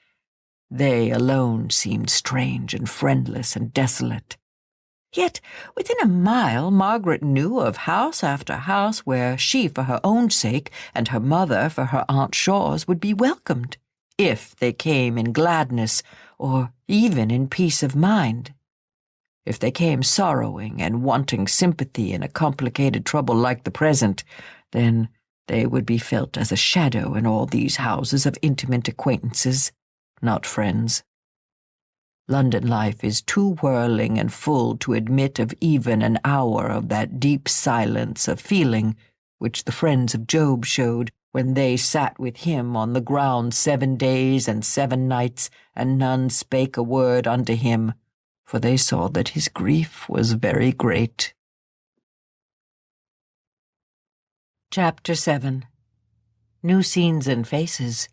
B: They alone seemed strange and friendless and desolate. Yet within a mile Margaret knew of house after house where she for her own sake and her mother for her Aunt Shaw's would be welcomed, if they came in gladness or even in peace of mind. If they came sorrowing and wanting sympathy in a complicated trouble like the present, then they would be felt as a shadow in all these houses of intimate acquaintances, not friends. London life is too whirling and full to admit of even an hour of that deep silence of feeling which the friends of Job showed when they sat with him on the ground 7 days and 7 nights, and none spake a word unto him, for they saw that his grief was very great. Chapter 7. New Scenes and Faces.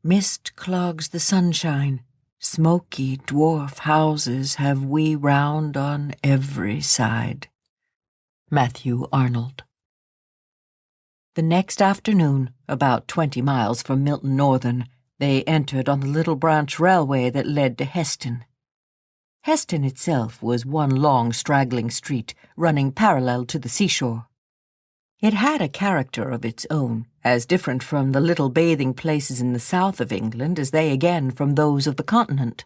B: Mist clogs the sunshine. Smoky dwarf houses have we round on every side. Matthew Arnold. The next afternoon, about 20 miles from Milton Northern, they entered on the little branch railway that led to Heston. Heston itself was one long straggling street running parallel to the seashore. It had a character of its own, as different from the little bathing places in the south of England as they again from those of the continent.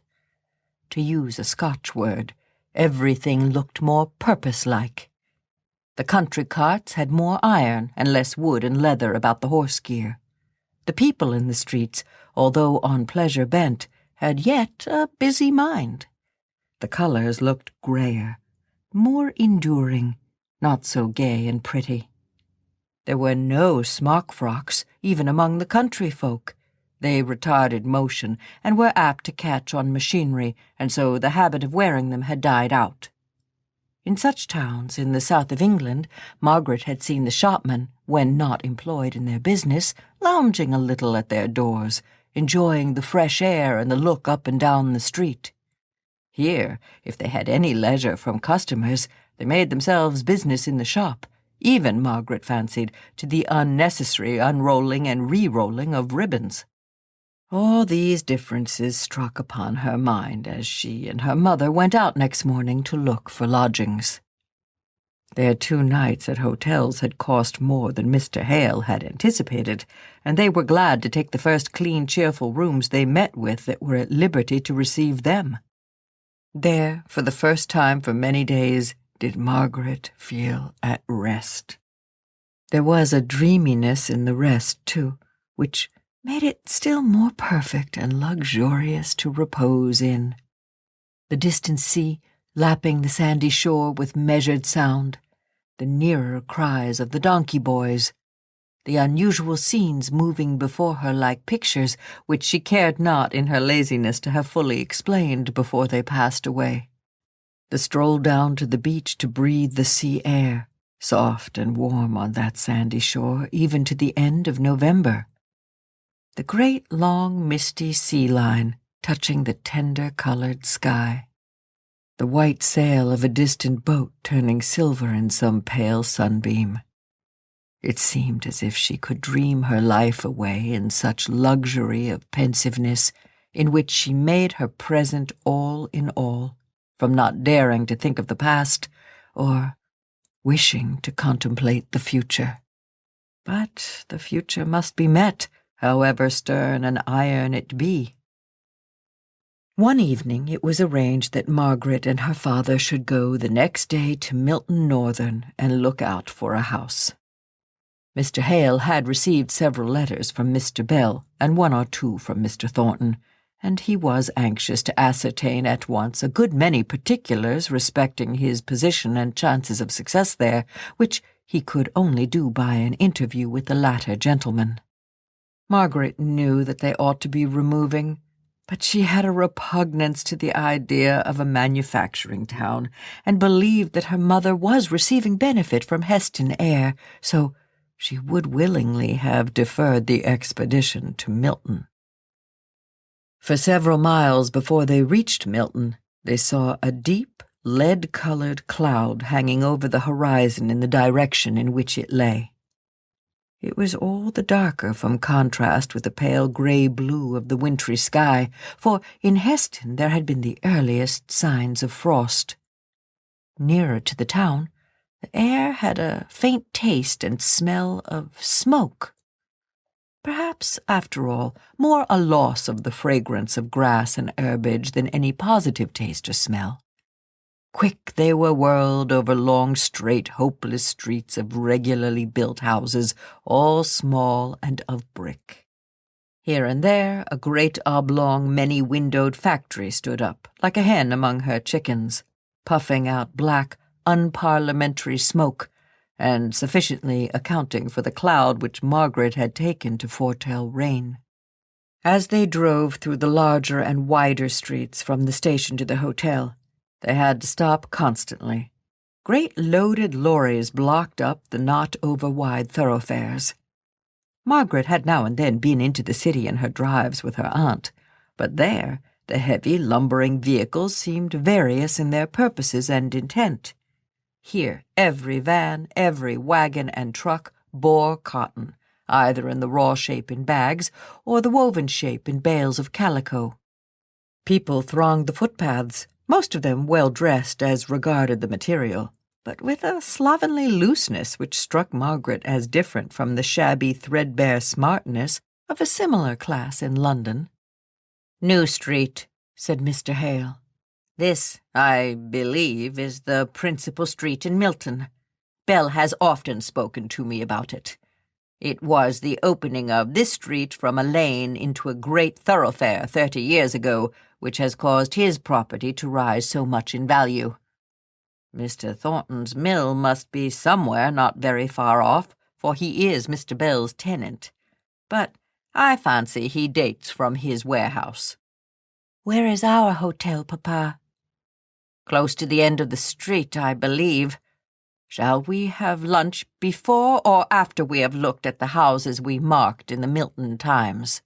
B: To use a Scotch word, everything looked more purpose-like. The country carts had more iron and less wood and leather about the horse gear. The people in the streets, although on pleasure bent, had yet a busy mind. The colours looked greyer, more enduring, not so gay and pretty. There were no smock frocks, even among the country folk. They retarded motion and were apt to catch on machinery, and so the habit of wearing them had died out. In such towns in the south of England, Margaret had seen the shopmen, when not employed in their business, lounging a little at their doors, enjoying the fresh air and the look up and down the street. Here, if they had any leisure from customers, they made themselves business in the shop, even, Margaret fancied, to the unnecessary unrolling and re-rolling of ribbons. All these differences struck upon her mind as she and her mother went out next morning to look for lodgings. Their 2 nights at hotels had cost more than Mr. Hale had anticipated, and they were glad to take the first clean, cheerful rooms they met with that were at liberty to receive them. There, for the first time for many days, did Margaret feel at rest. There was a dreaminess in the rest, too, which made it still more perfect and luxurious to repose in. The distant sea, lapping the sandy shore with measured sound, the nearer cries of the donkey boys, the unusual scenes moving before her like pictures which she cared not in her laziness to have fully explained before they passed away. The stroll down to the beach to breathe the sea air, soft and warm on that sandy shore even to the end of November. The great long misty sea line touching the tender-colored sky. The white sail of a distant boat turning silver in some pale sunbeam. It seemed as if she could dream her life away in such luxury of pensiveness in which she made her present all in all, from not daring to think of the past, or wishing to contemplate the future. But the future must be met, however stern and iron it be. One evening it was arranged that Margaret and her father should go the next day to Milton Northern and look out for a house. Mr. Hale had received several letters from Mr. Bell and 1 or 2 from Mr. Thornton, and he was anxious to ascertain at once a good many particulars respecting his position and chances of success there, which he could only do by an interview with the latter gentleman. Margaret knew that they ought to be removing, but she had a repugnance to the idea of a manufacturing town, and believed that her mother was receiving benefit from Heston air, so she would willingly have deferred the expedition to Milton. For several miles before they reached Milton, they saw a deep, lead-colored cloud hanging over the horizon in the direction in which it lay. It was all the darker from contrast with the pale grey-blue of the wintry sky, for in Heston there had been the earliest signs of frost. Nearer to the town, the air had a faint taste and smell of smoke. Perhaps, after all, more a loss of the fragrance of grass and herbage than any positive taste or smell. Quick they were whirled over long, straight, hopeless streets of regularly built houses, all small and of brick. Here and there a great oblong, many-windowed factory stood up, like a hen among her chickens, puffing out black, unparliamentary smoke, and sufficiently accounting for the cloud which Margaret had taken to foretell rain. As they drove through the larger and wider streets from the station to the hotel, they had to stop constantly. Great loaded lorries blocked up the not over-wide thoroughfares. Margaret had now and then been into the city in her drives with her aunt, but there the heavy, lumbering vehicles seemed various in their purposes and intent. Here every van, every wagon and truck bore cotton, either in the raw shape in bags or the woven shape in bales of calico. People thronged the footpaths, most of them well-dressed as regarded the material, but with a slovenly looseness which struck Margaret as different from the shabby, threadbare smartness of a similar class in London. "New Street," said Mr. Hale. "This, I believe, is the principal street in Milton. Bell has often spoken to me about it. It was the opening of this street from a lane into a great thoroughfare 30 years ago, which has caused his property to rise so much in value. Mr. Thornton's mill must be somewhere not very far off, for he is Mr. Bell's tenant. But I fancy he dates from his warehouse." "Where is our hotel, Papa?" "Close to the end of the street, I believe. Shall we have lunch before or after we have looked at the houses we marked in the Milton Times?"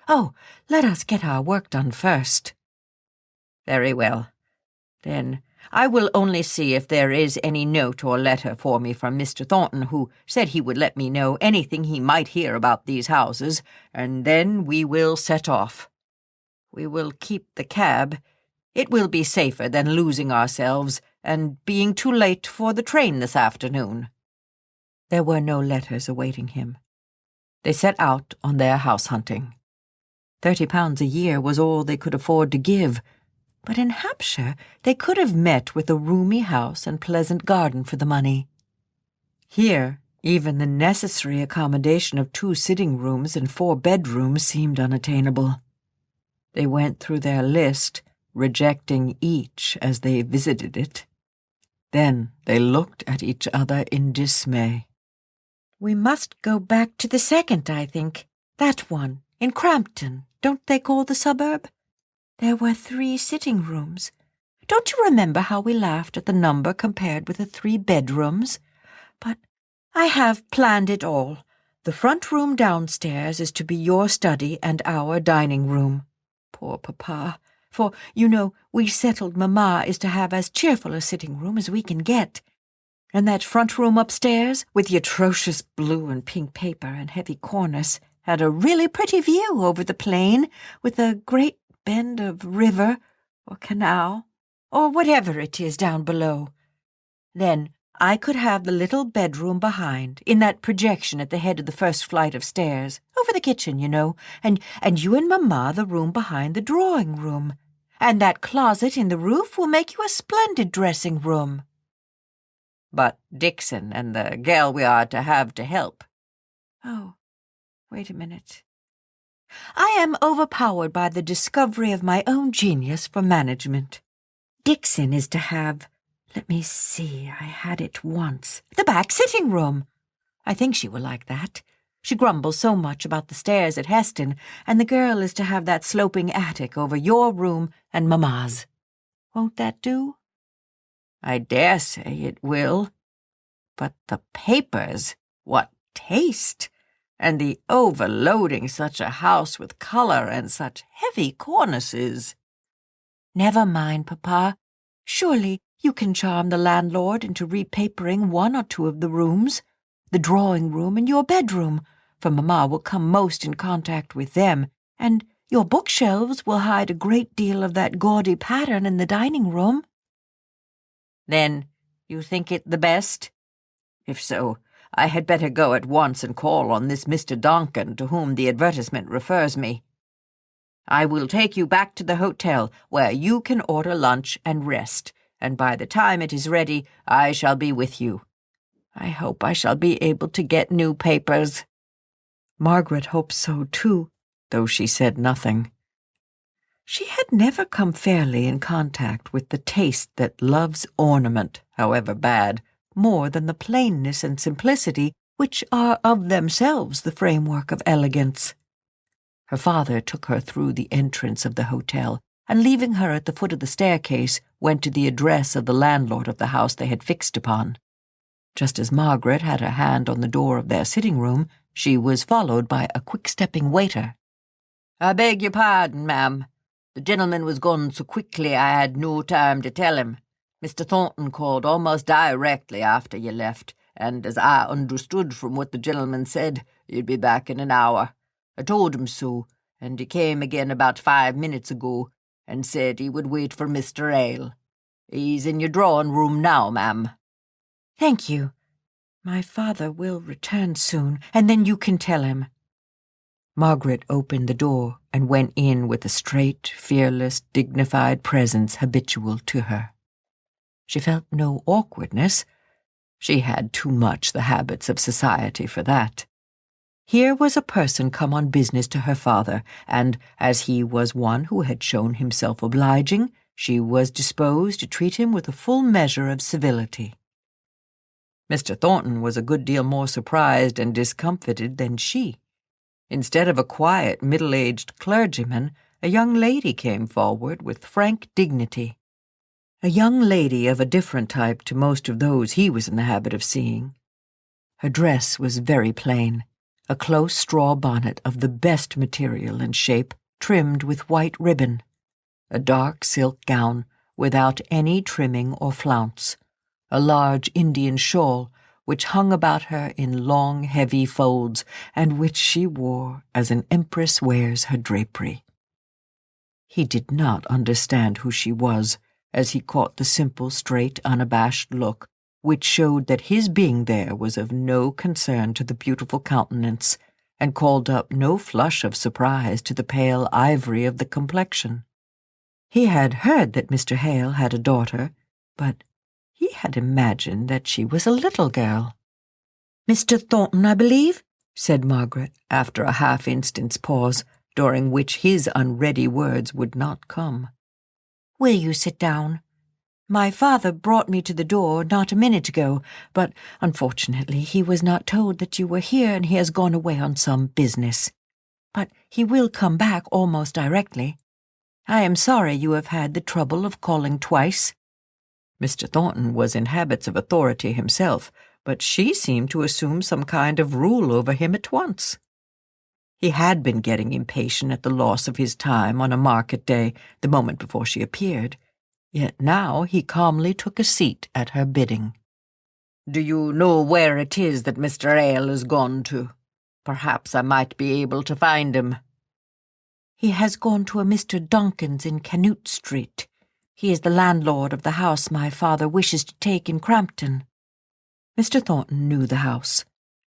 B: "Oh, let us get our work done first." "Very well. Then I will only see if there is any note or letter for me from Mr. Thornton, who said he would let me know anything he might hear about these houses, and then we will set off. We will keep the cab. It will be safer than losing ourselves and being too late for the train this afternoon." There were no letters awaiting him. They set out on their house hunting. £30 a year was all they could afford to give, but in Hampshire they could have met with a roomy house and pleasant garden for the money. Here, even the necessary accommodation of 2 sitting rooms and 4 bedrooms seemed unattainable. They went through their list, rejecting each as they visited it. Then they looked at each other in dismay. "We must go back to the second, I think. That one, in Crampton, don't they call the suburb? There were 3 sitting rooms. Don't you remember how we laughed at the number compared with the 3 bedrooms? But I have planned it all. The front room downstairs is to be your study and our dining room. Poor Papa. For, you know, we settled Mamma is to have as cheerful a sitting room as we can get. And that front room upstairs, with the atrocious blue and pink paper and heavy cornice, had a really pretty view over the plain, with a great bend of river, or canal, or whatever it is down below. Then I could have the little bedroom behind, in that projection at the head of the first flight of stairs, over the kitchen, you know, and you and Mamma the room behind the drawing room. And that closet in the roof will make you a splendid dressing room." "But Dixon and the gal we are to have to help." "Oh, wait a minute. I am overpowered by the discovery of my own genius for management. Dixon is to have, let me see, I had it once, the back sitting room. I think she will like that. She grumbles so much about the stairs at Heston, and the girl is to have that sloping attic over your room and Mamma's. Won't that do?" "I dare say it will. But the papers, what taste! And the overloading such a house with colour and such heavy cornices." "Never mind, Papa. Surely you can charm the landlord into repapering 1 or 2 of the rooms, the drawing room and your bedroom, for Mamma will come most in contact with them, and your bookshelves will hide a great deal of that gaudy pattern in the dining room." "Then you think it the best? If so, I had better go at once and call on this Mr. Donkin to whom the advertisement refers me. I will take you back to the hotel, where you can order lunch and rest, and by the time it is ready, I shall be with you. I hope I shall be able to get new papers." Margaret hoped so too, though she said nothing. She had never come fairly in contact with the taste that loves ornament, however bad, more than the plainness and simplicity which are of themselves the framework of elegance. Her father took her through the entrance of the hotel, and leaving her at the foot of the staircase, went to the address of the landlord of the house they had fixed upon. Just as Margaret had her hand on the door of their sitting room, she was followed by a quick-stepping waiter. "I beg your pardon, ma'am. The gentleman was gone so quickly I had no time to tell him. Mr. Thornton called almost directly after you left, and as I understood from what the gentleman said, you'd be back in an hour. I told him so, and he came again about 5 minutes ago and said he would wait for Mr. Hale. He's in your drawing-room now, ma'am." "Thank you. My father will return soon, and then you can tell him." Margaret opened the door and went in with the straight, fearless, dignified presence habitual to her. She felt no awkwardness. She had too much the habits of society for that. Here was a person come on business to her father, and as he was one who had shown himself obliging, she was disposed to treat him with a full measure of civility. Mr. Thornton was a good deal more surprised and discomfited than she. Instead of a quiet, middle-aged clergyman, a young lady came forward with frank dignity. A young lady of a different type to most of those he was in the habit of seeing. Her dress was very plain, a close straw bonnet of the best material and shape, trimmed with white ribbon, a dark silk gown without any trimming or flounce, a large Indian shawl which hung about her in long, heavy folds, and which she wore as an empress wears her drapery. He did not understand who she was, as he caught the simple, straight, unabashed look, which showed that his being there was of no concern to the beautiful countenance, and called up no flush of surprise to the pale ivory of the complexion. He had heard that Mr. Hale had a daughter, but he had imagined that she was a little girl. "Mr. Thornton, I believe?" said Margaret, after a half-instant's pause, during which his unready words would not come. "Will you sit down? My father brought me to the door not a minute ago, but unfortunately he was not told that you were here, and he has gone away on some business. But he will come back almost directly. I am sorry you have had the trouble of calling twice." Mr. Thornton was in habits of authority himself, but she seemed to assume some kind of rule over him at once. He had been getting impatient at the loss of his time on a market day the moment before she appeared, yet now he calmly took a seat at her bidding. "Do you know where it is that Mr. Hale has gone to? Perhaps I might be able to find him." "He has gone to a Mr. Duncan's in Canute Street. He is the landlord of the house my father wishes to take in Crampton." Mr. Thornton knew the house.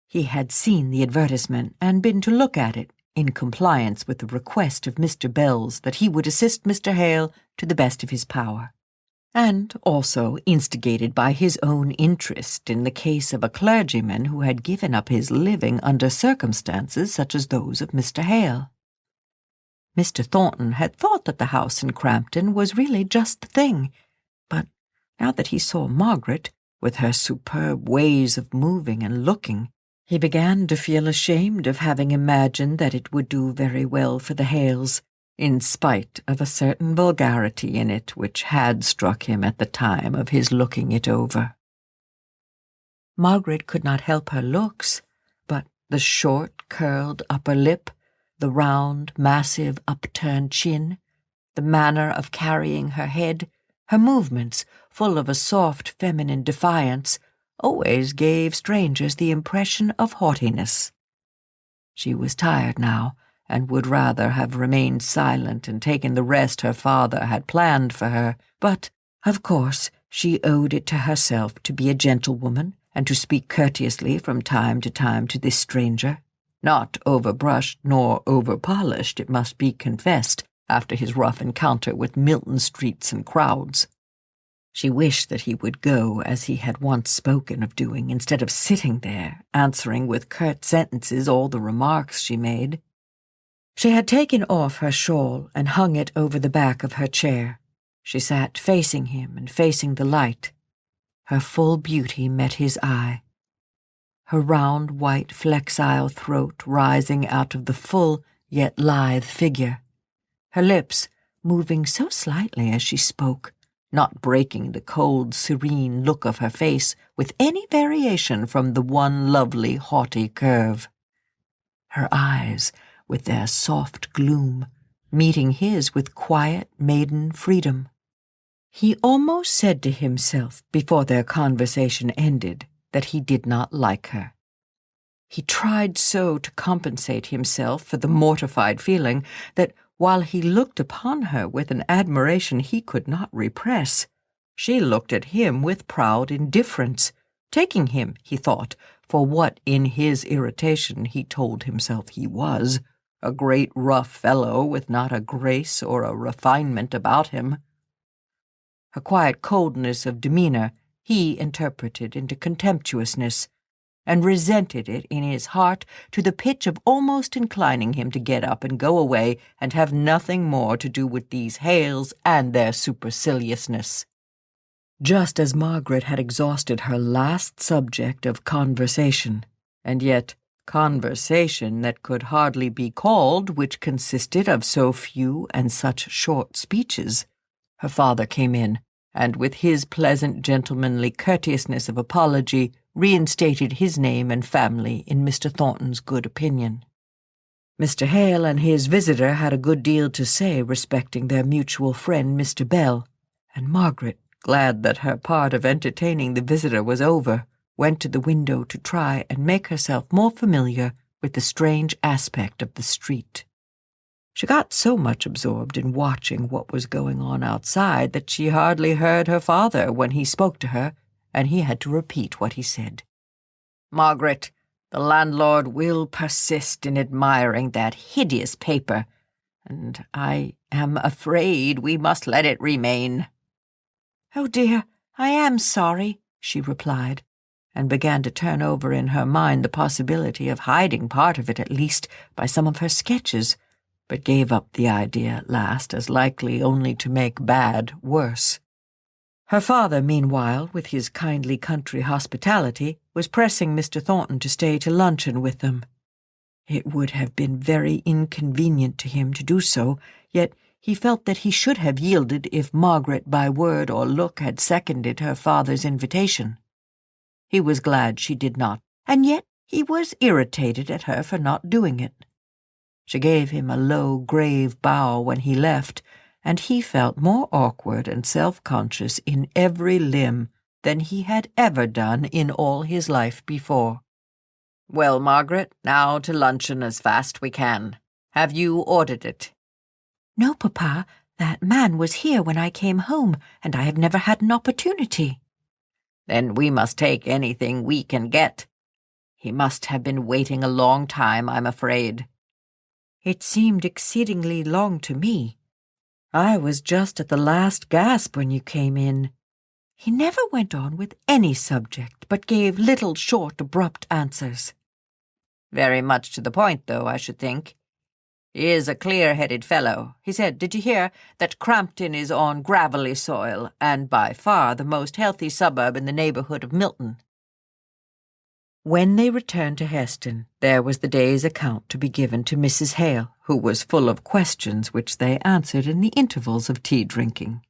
B: He had seen the advertisement and been to look at it, in compliance with the request of Mr. Bells that he would assist Mr. Hale to the best of his power, and also instigated by his own interest in the case of a clergyman who had given up his living under circumstances such as those of Mr. Hale. Mr. Thornton had thought that the house in Crampton was really just the thing, but now that he saw Margaret, with her superb ways of moving and looking, he began to feel ashamed of having imagined that it would do very well for the Hales, in spite of a certain vulgarity in it which had struck him at the time of his looking it over. Margaret could not help her looks, but the short, curled upper lip, the round, massive, upturned chin, the manner of carrying her head, her movements, full of a soft feminine defiance, always gave strangers the impression of haughtiness. She was tired now, and would rather have remained silent and taken the rest her father had planned for her, but, of course, she owed it to herself to be a gentlewoman and to speak courteously from time to this stranger. Not overbrushed nor overpolished, it must be confessed, after his rough encounter with Milton streets and crowds. She wished that he would go as he had once spoken of doing, instead of sitting there, answering with curt sentences all the remarks she made. She had taken off her shawl and hung it over the back of her chair. She sat facing him and facing the light. Her full beauty met his eye. Her round, white, flexile throat rising out of the full, yet lithe figure. Her lips moving so slightly as she spoke, not breaking the cold, serene look of her face with any variation from the one lovely, haughty curve. Her eyes, with their soft gloom, meeting his with quiet maiden freedom. He almost said to himself before their conversation ended that he did not like her. He tried so to compensate himself for the mortified feeling that while he looked upon her with an admiration he could not repress, she looked at him with proud indifference, taking him, he thought, for what in his irritation he told himself he was, a great rough fellow with not a grace or a refinement about him. Her quiet coldness of demeanor he interpreted into contemptuousness, and resented it in his heart to the pitch of almost inclining him to get up and go away and have nothing more to do with these Hales and their superciliousness. Just as Margaret had exhausted her last subject of conversation, and yet conversation that could hardly be called, which consisted of so few and such short speeches, her father came in, and with his pleasant gentlemanly courteousness of apology reinstated his name and family in Mr. Thornton's good opinion. Mr. Hale and his visitor had a good deal to say respecting their mutual friend Mr. Bell, and Margaret, glad that her part of entertaining the visitor was over, went to the window to try and make herself more familiar with the strange aspect of the street. She got so much absorbed in watching what was going on outside that she hardly heard her father when he spoke to her, and he had to repeat what he said. "Margaret, the landlord will persist in admiring that hideous paper, and I am afraid we must let it remain." "Oh dear, I am sorry," she replied, and began to turn over in her mind the possibility of hiding part of it at least by some of her sketches, but gave up the idea at last as likely only to make bad worse. Her father, meanwhile, with his kindly country hospitality, was pressing Mr. Thornton to stay to luncheon with them. It would have been very inconvenient to him to do so, yet he felt that he should have yielded if Margaret by word or look had seconded her father's invitation. He was glad she did not, and yet he was irritated at her for not doing it. She gave him a low, grave bow when he left, and he felt more awkward and self-conscious in every limb than he had ever done in all his life before. "Well, Margaret, now to luncheon as fast we can. Have you ordered it?"
C: "No, Papa. That man was here when I came home, and I have never had an opportunity."
B: "Then we must take anything we can get. He must have been waiting a long time, I'm afraid."
C: "It seemed exceedingly long to me. I was just at the last gasp when you came in. He never went on with any subject, but gave little short, abrupt answers."
B: "Very much to the point, though, I should think. He is a clear-headed fellow. He said, did you hear, that Crampton is on gravelly soil, and by far the most healthy suburb in the neighbourhood of Milton."
C: When they returned to Heston, there was the day's account to be given to Mrs. Hale, who was full of questions which they answered in the intervals of tea-drinking.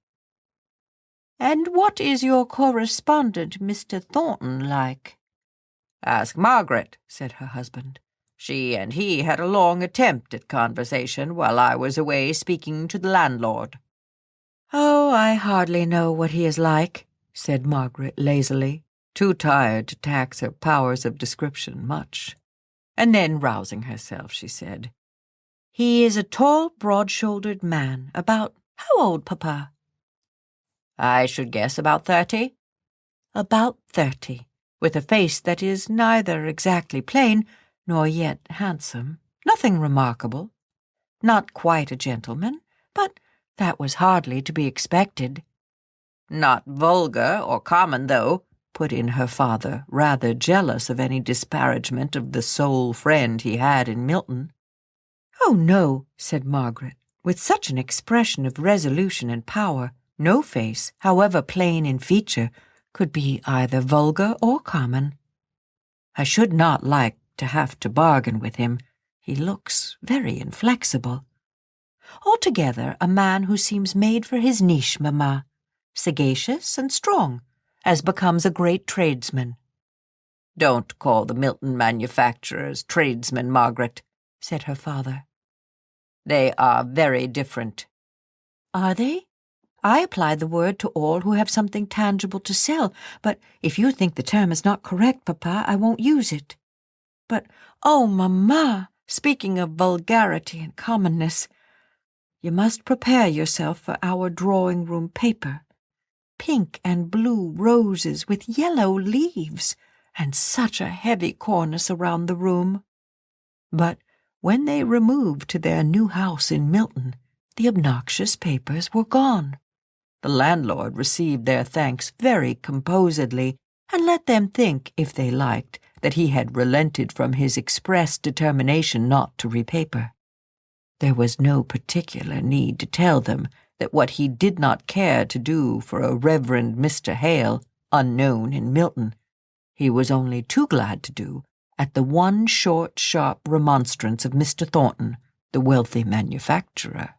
D: "And what is your correspondent, Mr. Thornton, like?"
B: "Ask Margaret," said her husband. "She and he had a long attempt at conversation while I was away speaking to the landlord."
C: "Oh, I hardly know what he is like," said Margaret lazily, too tired to tax her powers of description much. And then, rousing herself, she said,
D: "He is a tall, broad-shouldered man, about how old, Papa?"
B: "I should guess about 30.
C: "About 30, with a face that is neither exactly plain, nor yet handsome, nothing remarkable. Not quite a gentleman, but that was hardly to be expected."
B: "Not vulgar or common, though," put in her father, rather jealous of any disparagement of the sole friend he had in Milton.
C: "Oh, no," said Margaret, with such an expression of resolution and power, no face, however plain in feature, could be either vulgar or common. "I should not like to have to bargain with him. He looks very inflexible. Altogether a man who seems made for his niche, Mamma. sagacious and strong, as becomes a great tradesman. "Don't call the Milton manufacturers tradesmen, Margaret," said her father. "They are very different." "Are they? I apply the word to all who have something tangible to sell, but if you think the term is not correct, Papa, I won't use it. But, oh, Mamma, speaking of vulgarity and commonness, you must prepare yourself for our drawing-room paper. Pink and blue roses with yellow leaves, and such a heavy cornice around the room." But when they removed to their new house in Milton, the obnoxious papers were gone. The landlord received their thanks very composedly, and let them think, if they liked, that he had relented from his express determination not to repaper. There was no particular need to tell them that what he did not care to do for a Reverend Mr. Hale, unknown in Milton, he was only too glad to do at the one short, sharp remonstrance of Mr. Thornton, the wealthy manufacturer.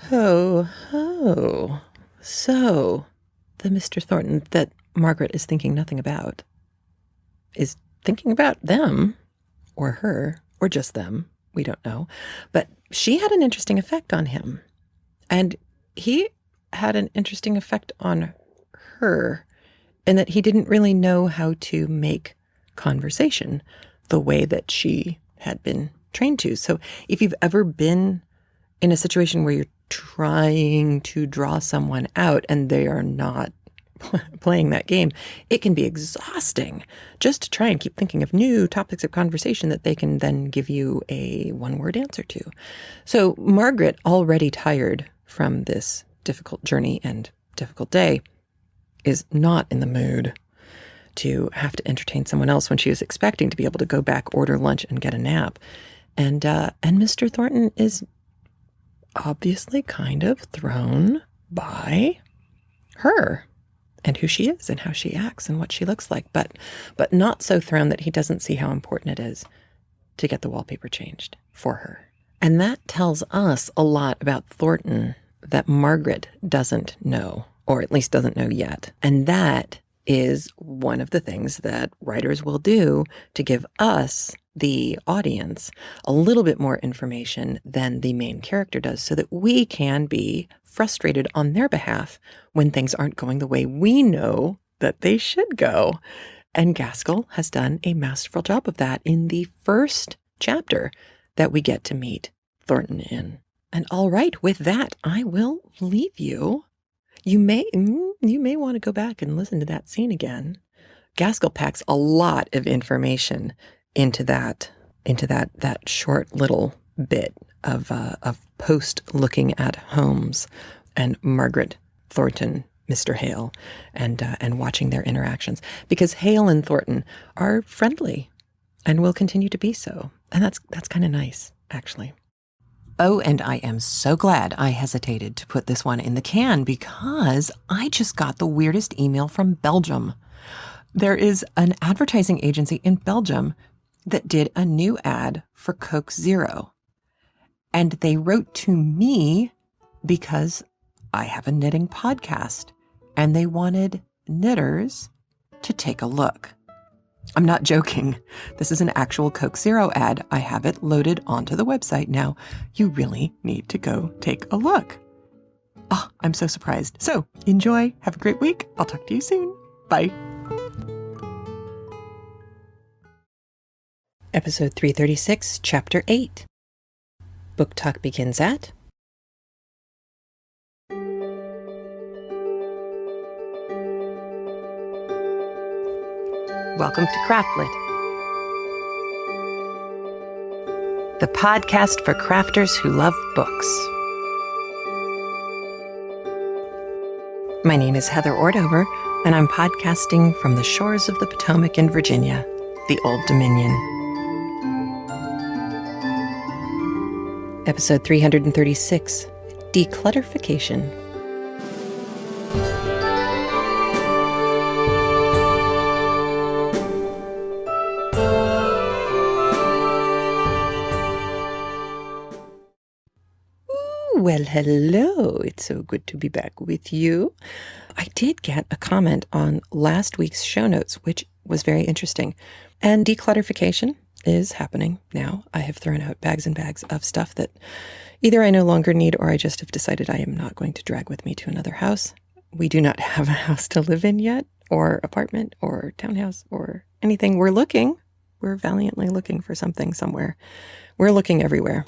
A: Ho, ho. So, the Mr. Thornton that Margaret is thinking nothing about is thinking about them, or her, or just them. We don't know. But she had an interesting effect on him. And he had an interesting effect on her in that he didn't really know how to make conversation the way that she had been trained to. So if you've ever been in a situation where you're trying to draw someone out and they are not playing that game, it can be exhausting just to try and keep thinking of new topics of conversation that they can then give you a one-word answer to. So Margaret, already tired from this difficult journey and difficult day, is not in the mood to have to entertain someone else when she was expecting to be able to go back, order lunch, and get a nap. And Mr. Thornton is obviously kind of thrown by her and who she is and how she acts and what she looks like, but not so thrown that he doesn't see how important it is to get the wallpaper changed for her. And that tells us a lot about Thornton that Margaret doesn't know, or at least doesn't know yet. And that is one of the things that writers will do to give us, the audience, a little bit more information than the main character does, so that we can be frustrated on their behalf when things aren't going the way we know that they should go. And Gaskell has done a masterful job of that in the first chapter that we get to meet Thornton in. And all right, with that, I will leave you. You may want to go back and listen to that scene again. Gaskell packs a lot of information into that short little bit of post looking at homes and Margaret Thornton, Mr. Hale, and watching their interactions, because Hale and Thornton are friendly and will continue to be so, and that's kind of nice, actually. Oh, and I am so glad I hesitated to put this one in the can, because I just got the weirdest email from Belgium. There is an advertising agency in Belgium that did a new ad for Coke Zero. And they wrote to me because I have a knitting podcast, and they wanted knitters to take a look. I'm not joking. This is an actual Coke Zero ad. I have it loaded onto the website now. You really need to go take a look. Oh, I'm so surprised. So enjoy. Have a great week. I'll talk to you soon. Bye. Episode 336, Chapter 8. Book talk begins at... Welcome to CraftLit, the podcast for crafters who love books. My name is Heather Ordover, and I'm podcasting from the shores of the Potomac in Virginia, the Old Dominion. Episode 336, Declutterification. Well, hello. It's so good to be back with you. I did get a comment on last week's show notes, which was very interesting. And declutterification is happening now. I have thrown out bags and bags of stuff that either I no longer need or I just have decided I am not going to drag with me to another house. We do not have a house to live in yet, or apartment, or townhouse, or anything. We're looking. We're valiantly looking for something somewhere. We're looking everywhere.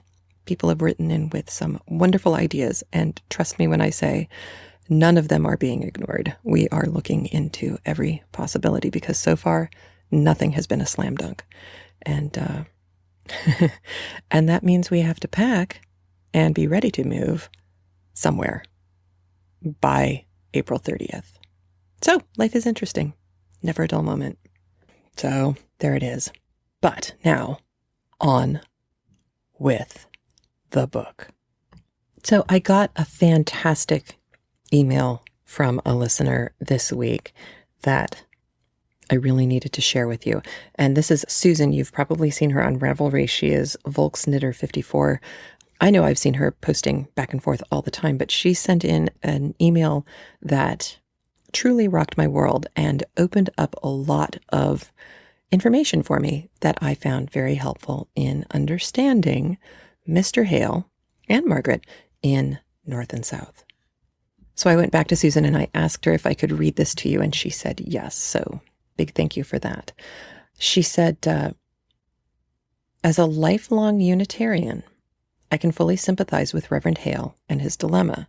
A: People have written in with some wonderful ideas, and trust me when I say none of them are being ignored. We are looking into every possibility because so far nothing has been a slam dunk. And and that means we have to pack and be ready to move somewhere by April 30th. So life is interesting. Never a dull moment. So there it is. But now on with the book. So I got a fantastic email from a listener this week that I really needed to share with you. And this is Susan. You've probably seen her on Ravelry. She is Volksknitter54. I know I've seen her posting back and forth all the time, but she sent in an email that truly rocked my world and opened up a lot of information for me that I found very helpful in understanding Mr. Hale and Margaret in North and South. So I went back to Susan and I asked her if I could read this to you, and she said yes. So big thank you for that. She said, as a lifelong Unitarian, I can fully sympathize with Reverend Hale and his dilemma.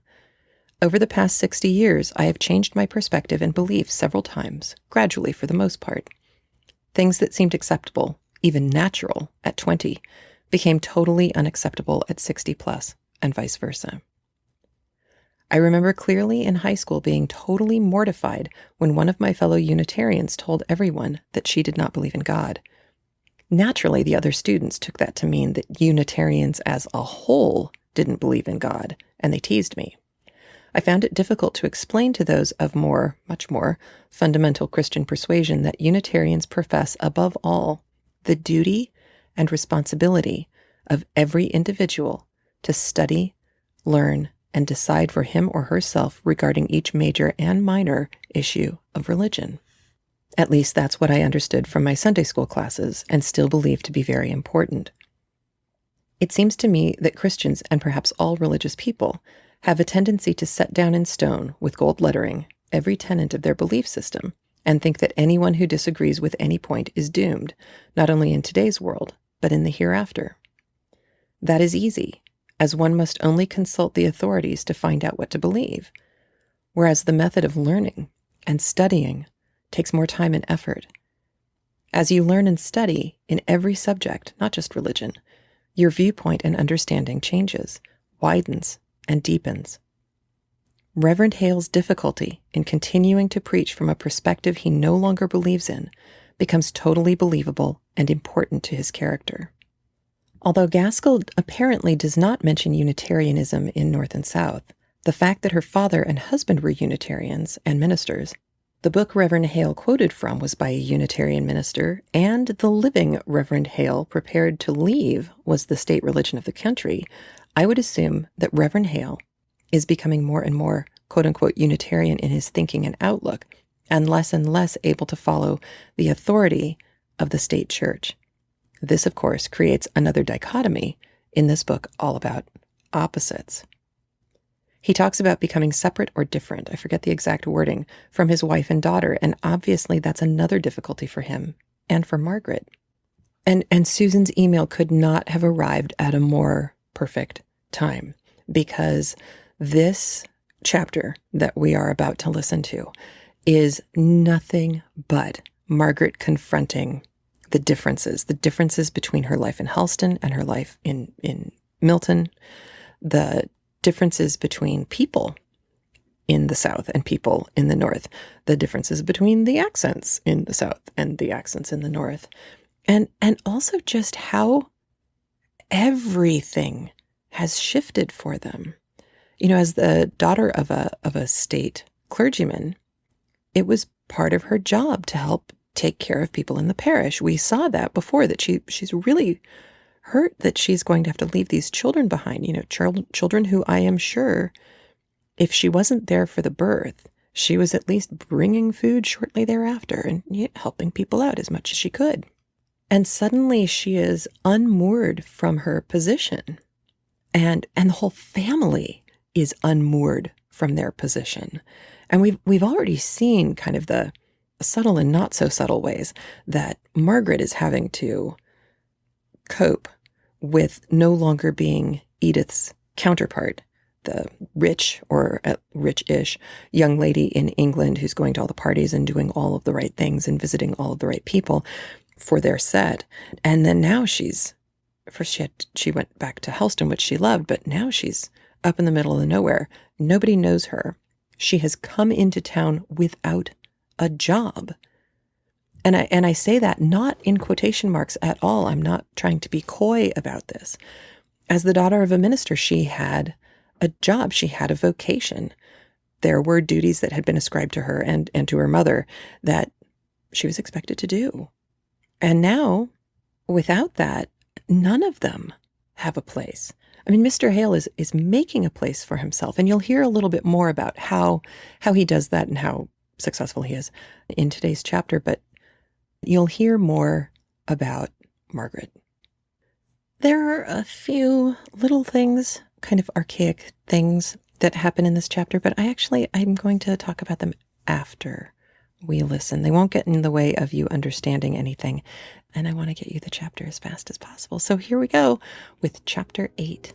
A: Over the past 60 years, I have changed my perspective and beliefs several times, gradually for the most part. Things that seemed acceptable, even natural, at 20, became totally unacceptable at 60 plus, and vice versa. I remember clearly in high school being totally mortified when one of my fellow Unitarians told everyone that she did not believe in God. Naturally, the other students took that to mean that Unitarians as a whole didn't believe in God, and they teased me. I found it difficult to explain to those of much more, fundamental Christian persuasion that Unitarians profess above all the duty and responsibility of every individual to study, learn, and decide for him or herself regarding each major and minor issue of religion. At least that's what I understood from my Sunday school classes and still believe to be very important. It seems to me that Christians, and perhaps all religious people, have a tendency to set down in stone with gold lettering every tenet of their belief system and think that anyone who disagrees with any point is doomed, not only in today's world, but in the hereafter. That is easy, as one must only consult the authorities to find out what to believe, whereas the method of learning and studying takes more time and effort. As you learn and study in every subject, not just religion, your viewpoint and understanding changes, widens, and deepens. Reverend Hale's difficulty in continuing to preach from a perspective he no longer believes in becomes totally believable and important to his character. Although Gaskell apparently does not mention Unitarianism in North and South, the fact that her father and husband were Unitarians and ministers, the book Reverend Hale quoted from was by a Unitarian minister, and the living Reverend Hale prepared to leave was the state religion of the country, I would assume that Reverend Hale is becoming more and more quote-unquote Unitarian in his thinking and outlook, and less able to follow the authority of the state church. This, of course, creates another dichotomy in this book all about opposites. He talks about becoming separate or different, I forget the exact wording, from his wife and daughter, and obviously that's another difficulty for him and for Margaret. And Susan's email could not have arrived at a more perfect time, because this chapter that we are about to listen to is nothing but Margaret confronting the differences between her life in Helston and her life in Milton, the differences between people in the South and people in the North, the differences between the accents in the South and the accents in the North, and also just how everything has shifted for them. You know, as the daughter of a state clergyman, it was part of her job to help take care of people in the parish. We saw that before, that she's really, hurt that she's going to have to leave these children behind, children who I am sure, if she wasn't there for the birth, she was at least bringing food shortly thereafter and helping people out as much as she could. And suddenly she is unmoored from her position. And the whole family is unmoored from their position. And we've already seen kind of the subtle and not so subtle ways that Margaret is having to cope with no longer being Edith's counterpart, the rich or rich-ish young lady in England who's going to all the parties and doing all of the right things and visiting all of the right people for their set. And then now she went back to Helston, which she loved, but now she's up in the middle of nowhere. Nobody knows her. She has come into town without a job. And I say that not in quotation marks at all. I'm not trying to be coy about this. As the daughter of a minister, she had a job. She had a vocation. There were duties that had been ascribed to her and to her mother that she was expected to do. And now, without that, none of them have a place. I mean, Mr. Hale is making a place for himself, and you'll hear a little bit more about how he does that and how successful he is in today's chapter, but you'll hear more about Margaret. There are a few little things, kind of archaic things that happen in this chapter, but I'm going to talk about them after we listen. They won't get in the way of you understanding anything, and I want to get you the chapter as fast as possible. So here we go with Chapter 8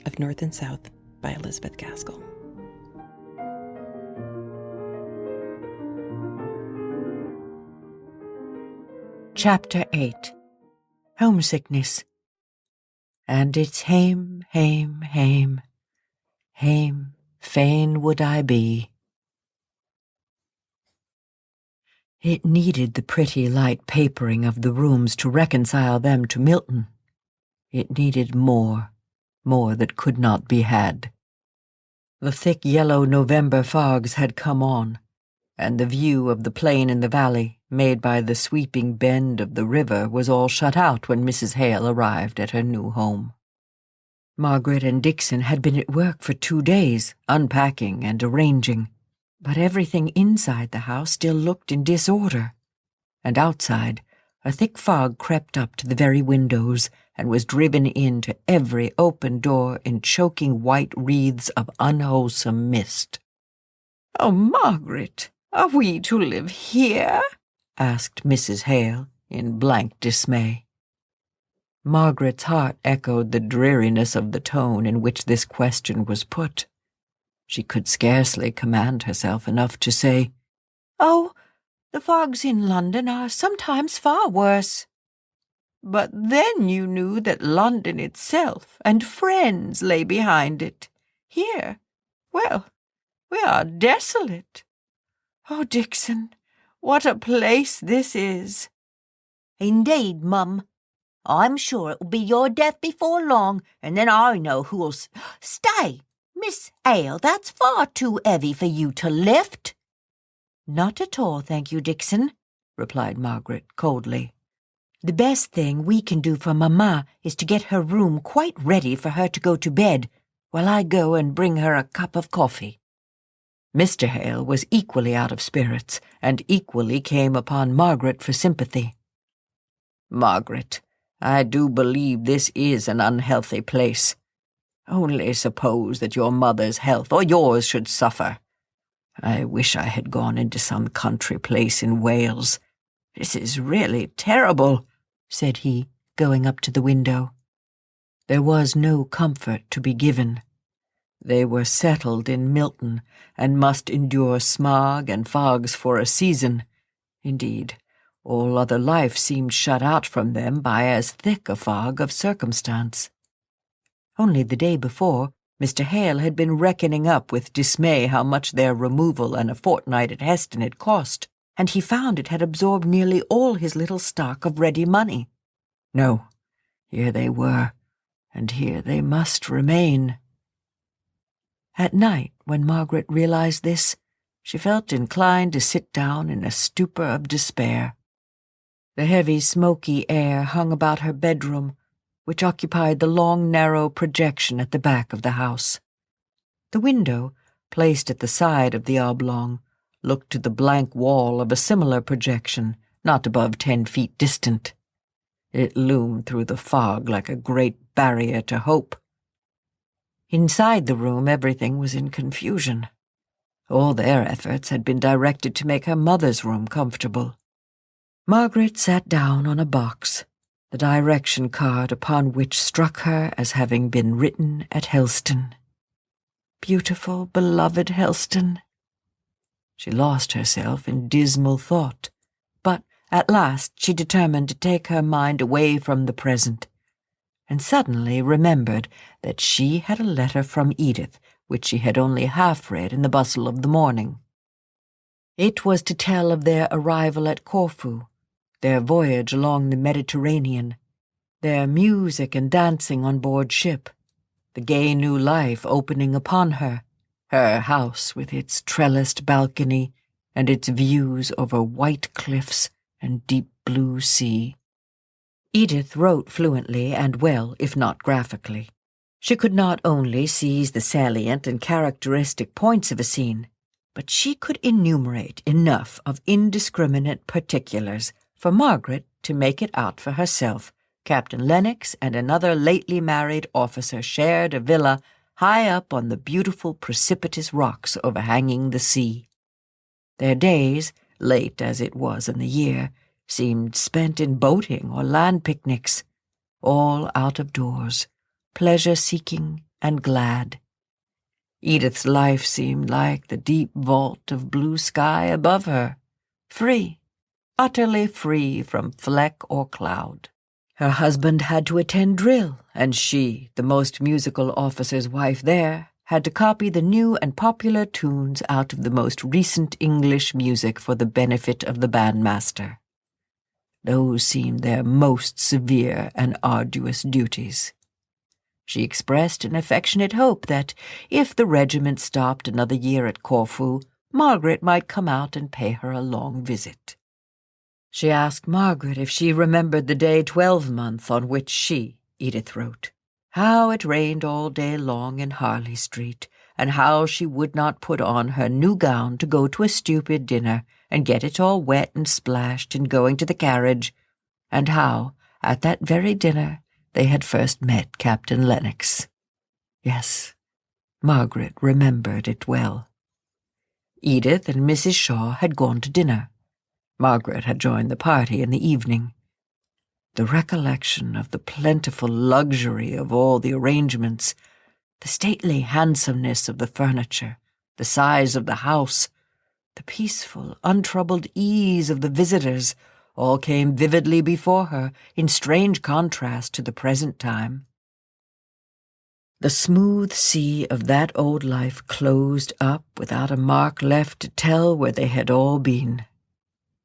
A: of North and South by Elizabeth Gaskell.
C: Chapter 8. Homesickness. And it's hame, hame, hame, hame, fain would I be. It needed the pretty light papering of the rooms to reconcile them to Milton. It needed more that could not be had. The thick yellow November fogs had come on, and the view of the plain in the valley, made by the sweeping bend of the river, was all shut out when Mrs. Hale arrived at her new home. Margaret and Dixon had been at work for 2 days, unpacking and arranging, but everything inside the house still looked in disorder, and outside, a thick fog crept up to the very windows and was driven into every open door in choking white wreaths of unwholesome mist.
D: "Oh, Margaret, are we to live here?"
C: asked Mrs. Hale in blank dismay. Margaret's heart echoed the dreariness of the tone in which this question was put. She could scarcely command herself enough to say,
D: "Oh, the fogs in London are sometimes far worse." But then you knew that London itself and friends lay behind it. Here, well, we are desolate. Oh, Dixon, what a place this is."
E: "Indeed, Mum. I'm sure it will be your death before long, and then I know who'll Stay! Miss Hale, that's far too heavy for you to lift."
C: "Not at all, thank you, Dixon," replied Margaret coldly. "The best thing we can do for Mamma is to get her room quite ready for her to go to bed, while I go and bring her a cup of coffee." Mr. Hale was equally out of spirits, and equally came upon Margaret for sympathy. "Margaret, I do believe this is an unhealthy place. Only suppose that your mother's health or yours should suffer. I wish I had gone into some country place in Wales. This is really terrible," said he, going up to the window. There was no comfort to be given. They were settled in Milton, and must endure smog and fogs for a season. Indeed, all other life seemed shut out from them by as thick a fog of circumstance. Only the day before, Mr. Hale had been reckoning up with dismay how much their removal and a fortnight at Heston had cost, and he found it had absorbed nearly all his little stock of ready money. No, here they were, and here they must remain. At night, when Margaret realized this, she felt inclined to sit down in a stupor of despair. The heavy, smoky air hung about her bedroom, which occupied the long, narrow projection at the back of the house. The window, placed at the side of the oblong, looked to the blank wall of a similar projection, not above 10 feet distant. It loomed through the fog like a great barrier to hope. Inside the room, everything was in confusion. All their efforts had been directed to make her mother's room comfortable. Margaret sat down on a box, the direction card upon which struck her as having been written at Helston. Beautiful, beloved Helston. She lost herself in dismal thought, but at last she determined to take her mind away from the present, and suddenly remembered that she had a letter from Edith which she had only half read in the bustle of the morning. It was to tell of their arrival at Corfu, their voyage along the Mediterranean, their music and dancing on board ship, the gay new life opening upon her, her house with its trellised balcony and its views over white cliffs and deep blue sea. Edith wrote fluently and well, if not graphically. She could not only seize the salient and characteristic points of a scene, but she could enumerate enough of indiscriminate particulars for Margaret to make it out for herself. Captain Lennox and another lately married officer shared a villa high up on the beautiful precipitous rocks overhanging the sea. Their days, late as it was in the year, seemed spent in boating or land picnics, all out of doors, pleasure-seeking and glad. Edith's life seemed like the deep vault of blue sky above her, free, utterly free from fleck or cloud. Her husband had to attend drill, and she, the most musical officer's wife there, had to copy the new and popular tunes out of the most recent English music for the benefit of the bandmaster. Those seemed their most severe and arduous duties. She expressed an affectionate hope that, if the regiment stopped another year at Corfu, Margaret might come out and pay her a long visit. She asked Margaret if she remembered the day 12-month on which she, Edith wrote, how it rained all day long in Harley Street, and how she would not put on her new gown to go to a stupid dinner and get it all wet and splashed in going to the carriage, and how, at that very dinner, they had first met Captain Lennox. Yes, Margaret remembered it well. Edith and Mrs. Shaw had gone to dinner. Margaret had joined the party in the evening. The recollection of the plentiful luxury of all the arrangements, the stately handsomeness of the furniture, the size of the house, the peaceful, untroubled ease of the visitors, all came vividly before her, in strange contrast to the present time. The smooth sea of that old life closed up without a mark left to tell where they had all been.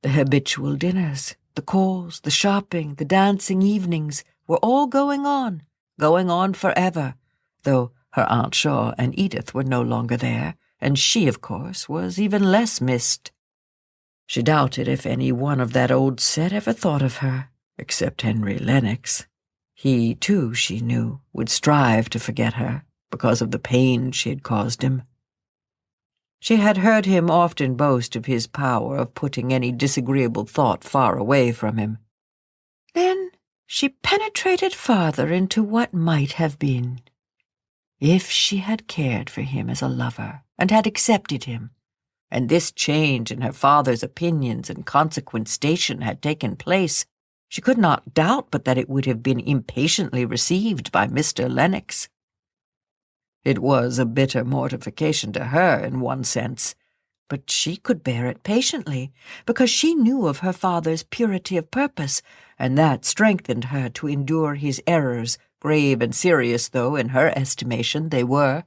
C: The habitual dinners, the calls, the shopping, the dancing evenings were all going on forever, though her Aunt Shaw and Edith were no longer there, and she, of course, was even less missed. She doubted if any one of that old set ever thought of her, except Henry Lennox. He, too, she knew, would strive to forget her because of the pain she had caused him. She had heard him often boast of his power of putting any disagreeable thought far away from him. Then she penetrated farther into what might have been. If she had cared for him as a lover and had accepted him, and this change in her father's opinions and consequent station had taken place, she could not doubt but that it would have been impatiently received by Mr. Lennox. It was a bitter mortification to her in one sense, but she could bear it patiently, because she knew of her father's purity of purpose, and that strengthened her to endure his errors, grave and serious though, in her estimation, they were.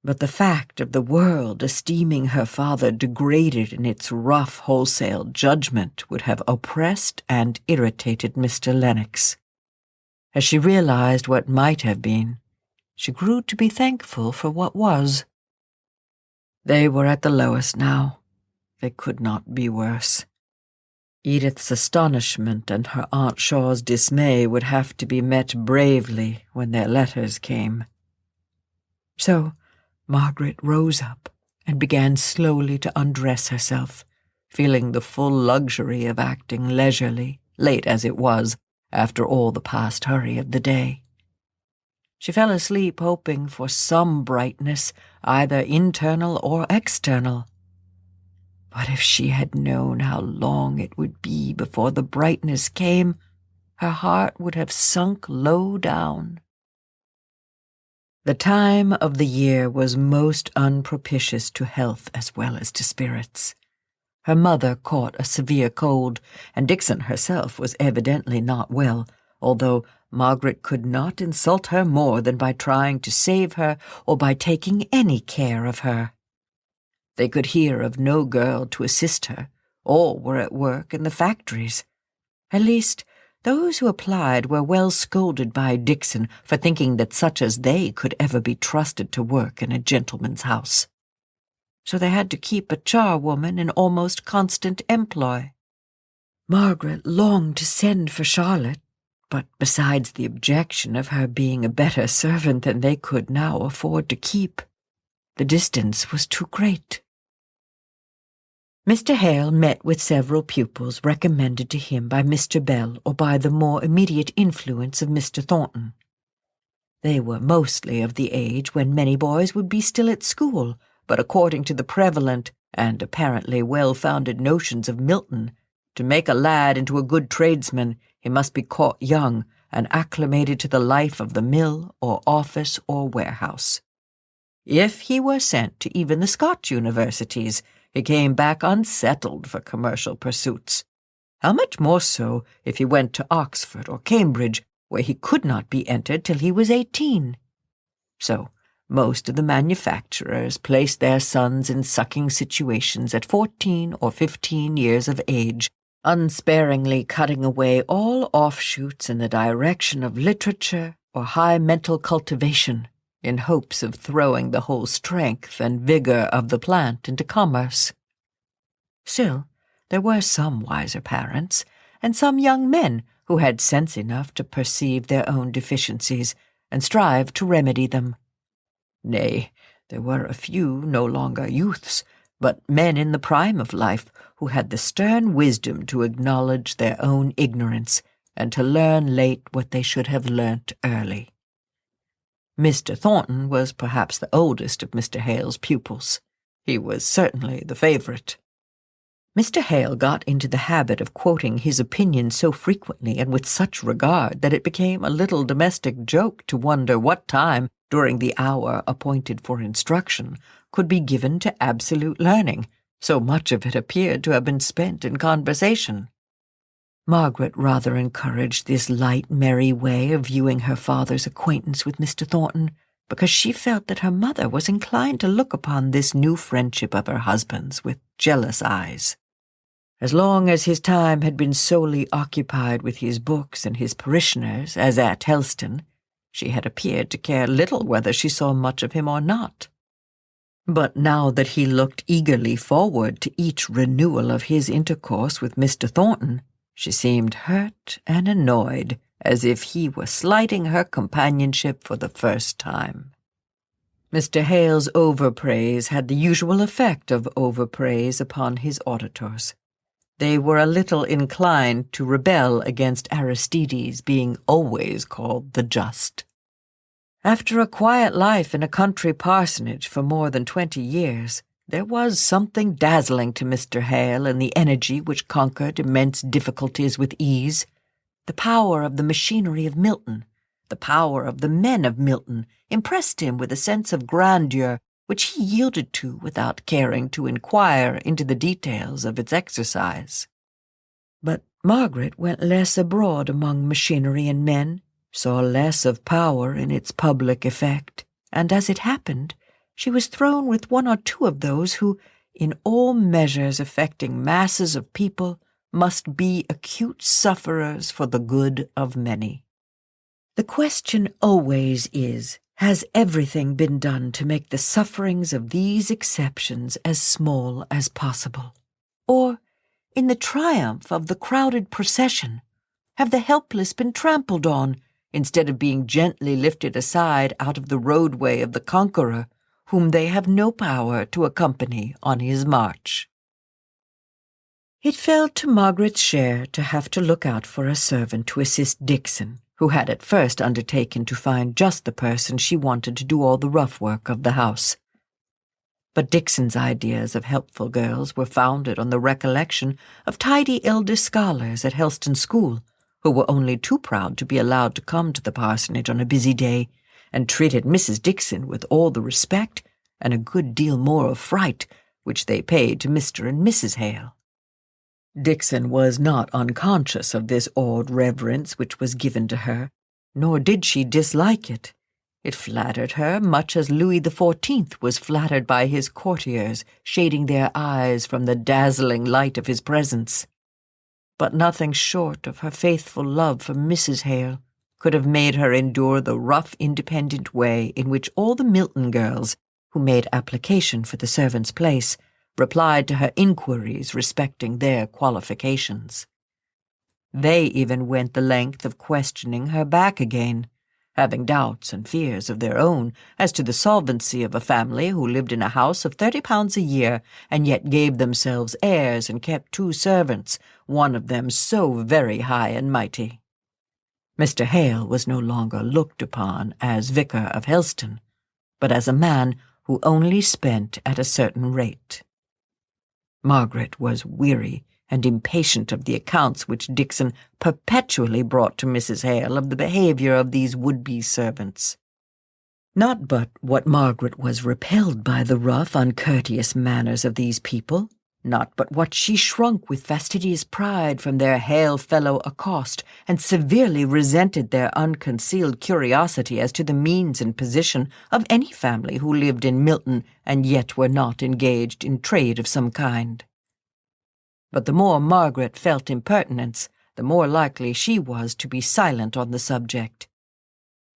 C: But the fact of the world esteeming her father degraded in its rough wholesale judgment would have oppressed and irritated Mr. Lennox. As she realized what might have been, she grew to be thankful for what was. They were at the lowest now. They could not be worse.
B: Edith's astonishment and her Aunt Shaw's dismay would have to be met bravely when their letters came. So Margaret rose up and began slowly to undress herself, feeling the full luxury of acting leisurely, late as it was, after all the past hurry of the day. She fell asleep hoping for some brightness, either internal or external. But if she had known how long it would be before the brightness came, her heart would have sunk low down. The time of the year was most unpropitious to health as well as to spirits. Her mother caught a severe cold, and Dixon herself was evidently not well, although Margaret could not insult her more than by trying to save her or by taking any care of her. They could hear of no girl to assist her. All were at work in the factories. At least, those who applied were well scolded by Dixon for thinking that such as they could ever be trusted to work in a gentleman's house. So they had to keep a charwoman in almost constant employ. Margaret longed to send for Charlotte, but besides the objection of her being a better servant than they could now afford to keep, the distance was too great. Mr. Hale met with several pupils recommended to him by Mr. Bell or by the more immediate influence of Mr. Thornton. They were mostly of the age when many boys would be still at school, but according to the prevalent and apparently well-founded notions of Milton, to make a lad into a good tradesman, he must be caught young and acclimated to the life of the mill or office or warehouse. If he were sent to even the Scotch universities, he came back unsettled for commercial pursuits. How much more so if he went to Oxford or Cambridge, where he could not be entered till he was 18. So most of the manufacturers placed their sons in sucking situations at 14 or 15 years of age, unsparingly cutting away all offshoots in the direction of literature or high mental cultivation, in hopes of throwing the whole strength and vigor of the plant into commerce. Still, there were some wiser parents, and some young men who had sense enough to perceive their own deficiencies and strive to remedy them. Nay, there were a few no longer youths, but men in the prime of life who had the stern wisdom to acknowledge their own ignorance and to learn late what they should have learnt early. Mr. Thornton was perhaps the oldest of Mr. Hale's pupils. He was certainly the favourite. Mr. Hale got into the habit of quoting his opinion so frequently and with such regard that it became a little domestic joke to wonder what time, during the hour appointed for instruction, could be given to absolute learning. So much of it appeared to have been spent in conversation. Margaret rather encouraged this light, merry way of viewing her father's acquaintance with Mr. Thornton, because she felt that her mother was inclined to look upon this new friendship of her husband's with jealous eyes. As long as his time had been solely occupied with his books and his parishioners, as at Helston, she had appeared to care little whether she saw much of him or not. But now that he looked eagerly forward to each renewal of his intercourse with Mr. Thornton, she seemed hurt and annoyed, as if he were slighting her companionship for the first time. Mr. Hale's overpraise had the usual effect of overpraise upon his auditors. They were a little inclined to rebel against Aristides being always called the just. After a quiet life in a country parsonage for more than 20 years, there was something dazzling to Mr. Hale in the energy which conquered immense difficulties with ease. The power of the machinery of Milton, the power of the men of Milton, impressed him with a sense of grandeur which he yielded to without caring to inquire into the details of its exercise. But Margaret went less abroad among machinery and men, saw less of power in its public effect, and as it happened, she was thrown with one or two of those who, in all measures affecting masses of people, must be acute sufferers for the good of many. The question always is, has everything been done to make the sufferings of these exceptions as small as possible? Or
C: in the triumph of the crowded procession, have the helpless been trampled on, instead of being gently lifted aside out of the roadway of the conqueror, whom they have no power to accompany on his march. It fell to Margaret's share to have to look out for a servant to assist Dixon, who had at first undertaken to find just the person she wanted to do all the rough work of the house. But Dixon's ideas of helpful girls were founded on the recollection of tidy elder scholars at Helston School, who were only too proud to be allowed to come to the parsonage on a busy day, and treated Mrs. Dixon with all the respect and a good deal more of fright which they paid to Mr. and Mrs. Hale. Dixon was not unconscious of this awed reverence which was given to her, nor did she dislike it. It flattered her much as Louis XIV was flattered by his courtiers, shading their eyes from the dazzling light of his presence. But nothing short of her faithful love for Mrs. Hale could have made her endure the rough, independent way in which all the Milton girls, who made application for the servant's place, replied to her inquiries respecting their qualifications. They even went the length of questioning her back again, having doubts and fears of their own as to the solvency of a family who lived in a house of £30 a year and yet gave themselves airs and kept 2 servants, one of them so very high and mighty. Mr. Hale was no longer looked upon as vicar of Helston, but as a man who only spent at a certain rate. Margaret was weary and impatient of the accounts which Dixon perpetually brought to Mrs. Hale of the behavior of these would-be servants. Not but what Margaret was repelled by the rough, uncourteous manners of these people, not but what she shrunk with fastidious pride from their hail-fellow accost, and severely resented their unconcealed curiosity as to the means and position of any family who lived in Milton and yet were not engaged in trade of some kind. But the more Margaret felt impertinence, the more likely she was to be silent on the subject.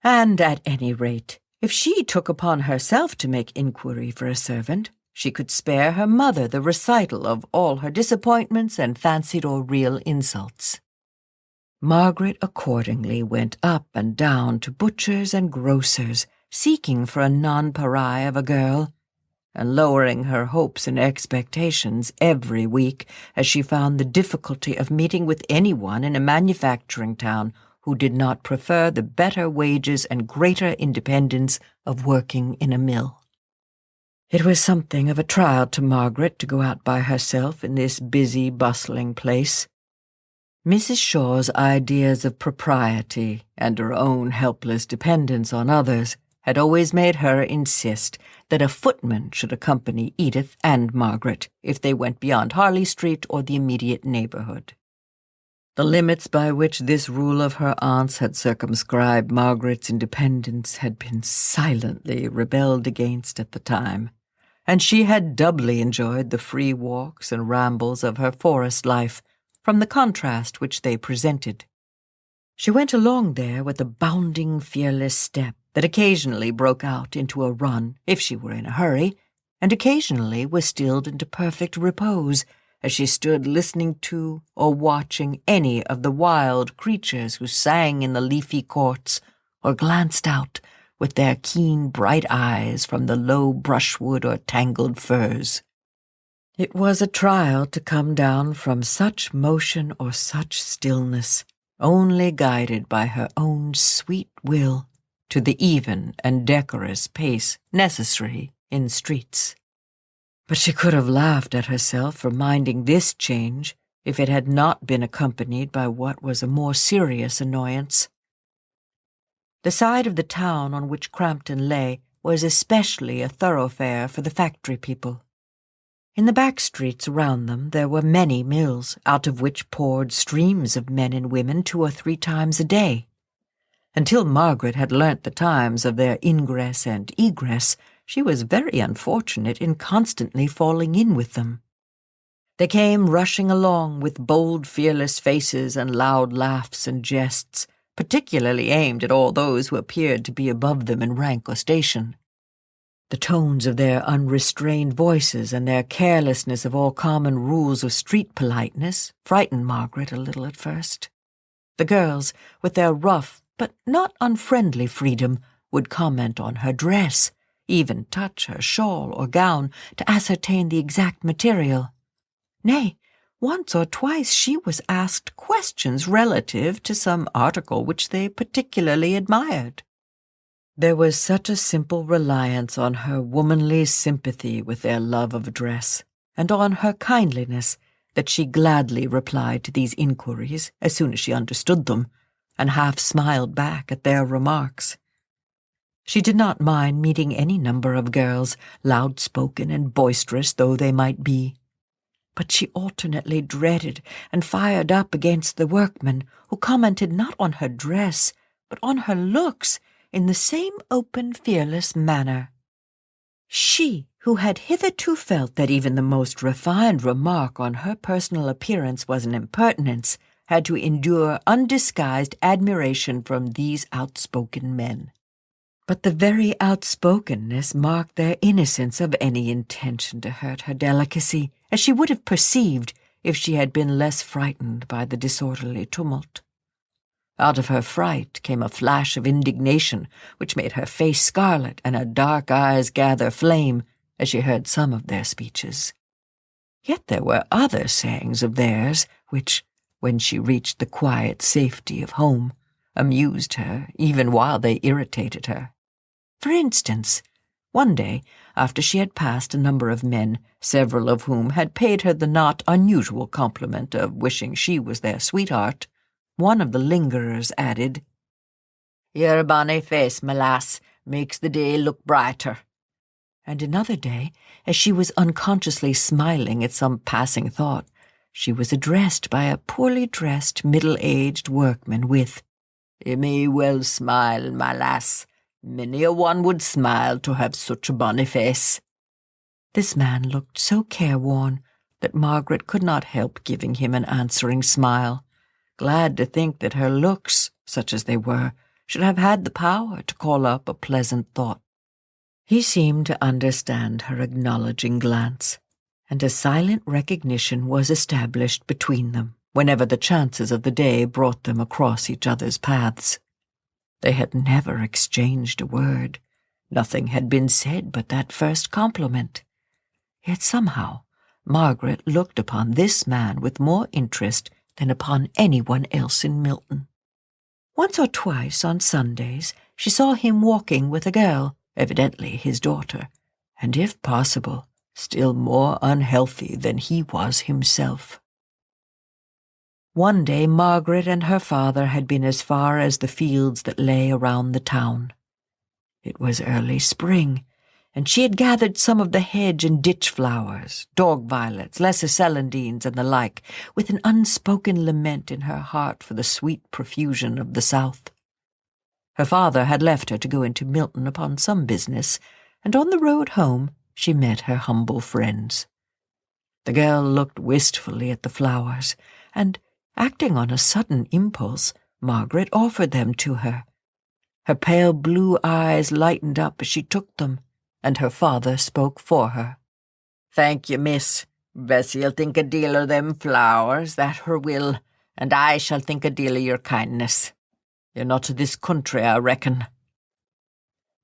C: And at any rate, if she took upon herself to make inquiry for a servant, she could spare her mother the recital of all her disappointments and fancied or real insults. Margaret accordingly went up and down to butchers and grocers, seeking for a nonpareil of a girl, and lowering her hopes and expectations every week as she found the difficulty of meeting with anyone in a manufacturing town who did not prefer the better wages and greater independence of working in a mill. It was something of a trial to Margaret to go out by herself in this busy, bustling place. Mrs. Shaw's ideas of propriety and her own helpless dependence on others had always made her insist that a footman should accompany Edith and Margaret if they went beyond Harley Street or the immediate neighborhood. The limits by which this rule of her aunt's had circumscribed Margaret's independence had been silently rebelled against at the time, and she had doubly enjoyed the free walks and rambles of her forest life from the contrast which they presented. She went along there with a bounding, fearless step that occasionally broke out into a run if she were in a hurry, and occasionally was stilled into perfect repose as she stood listening to or watching any of the wild creatures who sang in the leafy courts or glanced out with their keen, bright eyes from the low brushwood or tangled furze. It was a trial to come down from such motion or such stillness, only guided by her own sweet will, to the even and decorous pace necessary in streets. But she could have laughed at herself for minding this change if it had not been accompanied by what was a more serious annoyance. The side of the town on which Crampton lay was especially a thoroughfare for the factory people. In the back streets around them there were many mills, out of which poured streams of men and women 2 or 3 times a day. Until Margaret had learnt the times of their ingress and egress, she was very unfortunate in constantly falling in with them. They came rushing along with bold, fearless faces and loud laughs and jests, particularly aimed at all those who appeared to be above them in rank or station.
B: The tones of their unrestrained voices and their carelessness of all common rules of street politeness frightened Margaret a little at first. The girls, with their rough but not unfriendly freedom, would comment on her dress, even touch her shawl or gown to ascertain the exact material. Nay, once or twice she was asked questions relative to some article which they particularly admired. There was such a simple reliance on her womanly sympathy with their love of dress, and on her kindliness, that she gladly replied to these inquiries as soon as she understood them, and half smiled back at their remarks. She did not mind meeting any number of girls, loud-spoken and boisterous though they might be. But she alternately dreaded and fired up against the workmen who commented not on her dress, but on her looks, in the same open, fearless manner. She, who had hitherto felt that even the most refined remark on her personal appearance was an impertinence, had to endure undisguised admiration from these outspoken men. But the very outspokenness marked their innocence of any intention to hurt her delicacy, as she would have perceived if she had been less frightened by the disorderly tumult. Out of her fright came a flash of indignation, which made her face scarlet and her dark eyes gather flame as she heard some of their speeches. Yet there were other sayings of theirs which, when she reached the quiet safety of home, amused her even while they irritated her. For instance, one day, after she had passed a number of men, several of whom had paid her the not unusual compliment of wishing she was their sweetheart, one of the lingerers added, "Your bonny face, my lass, makes the day look brighter." And another day, as she was unconsciously smiling at some passing thought, she was addressed by a poorly dressed, middle-aged workman with, "You may well smile, my lass. Many a one would smile to have such a bonny face." This man looked so careworn that Margaret could not help giving him an answering smile, glad to think that her looks, such as they were, should have had the power to call up a pleasant thought. He seemed to understand her acknowledging glance, and a silent recognition was established between them whenever the chances of the day brought them across each other's paths. They had never exchanged a word. Nothing had been said but that first compliment. Yet somehow Margaret looked upon this man with more interest than upon anyone else in Milton. Once or twice on Sundays she saw him walking with a girl, evidently his daughter, and if possible, still more unhealthy than he was himself. One day Margaret and her father had been as far as the fields that lay around the town. It was early spring, and she had gathered some of the hedge and ditch flowers, dog violets, lesser celandines, and the like, with an unspoken lament in her heart for the sweet profusion of the south. Her father had left her to go into Milton upon some business, and on the road home she met her humble friends. The girl looked wistfully at the flowers, and, acting on a sudden impulse, Margaret offered them to her. Her pale blue eyes lightened up as she took them, and her father spoke for her. "Thank you, miss. Bessie'll think a deal o' them flowers, that her will, and I shall think a deal o' your kindness. You're not of this country, I reckon."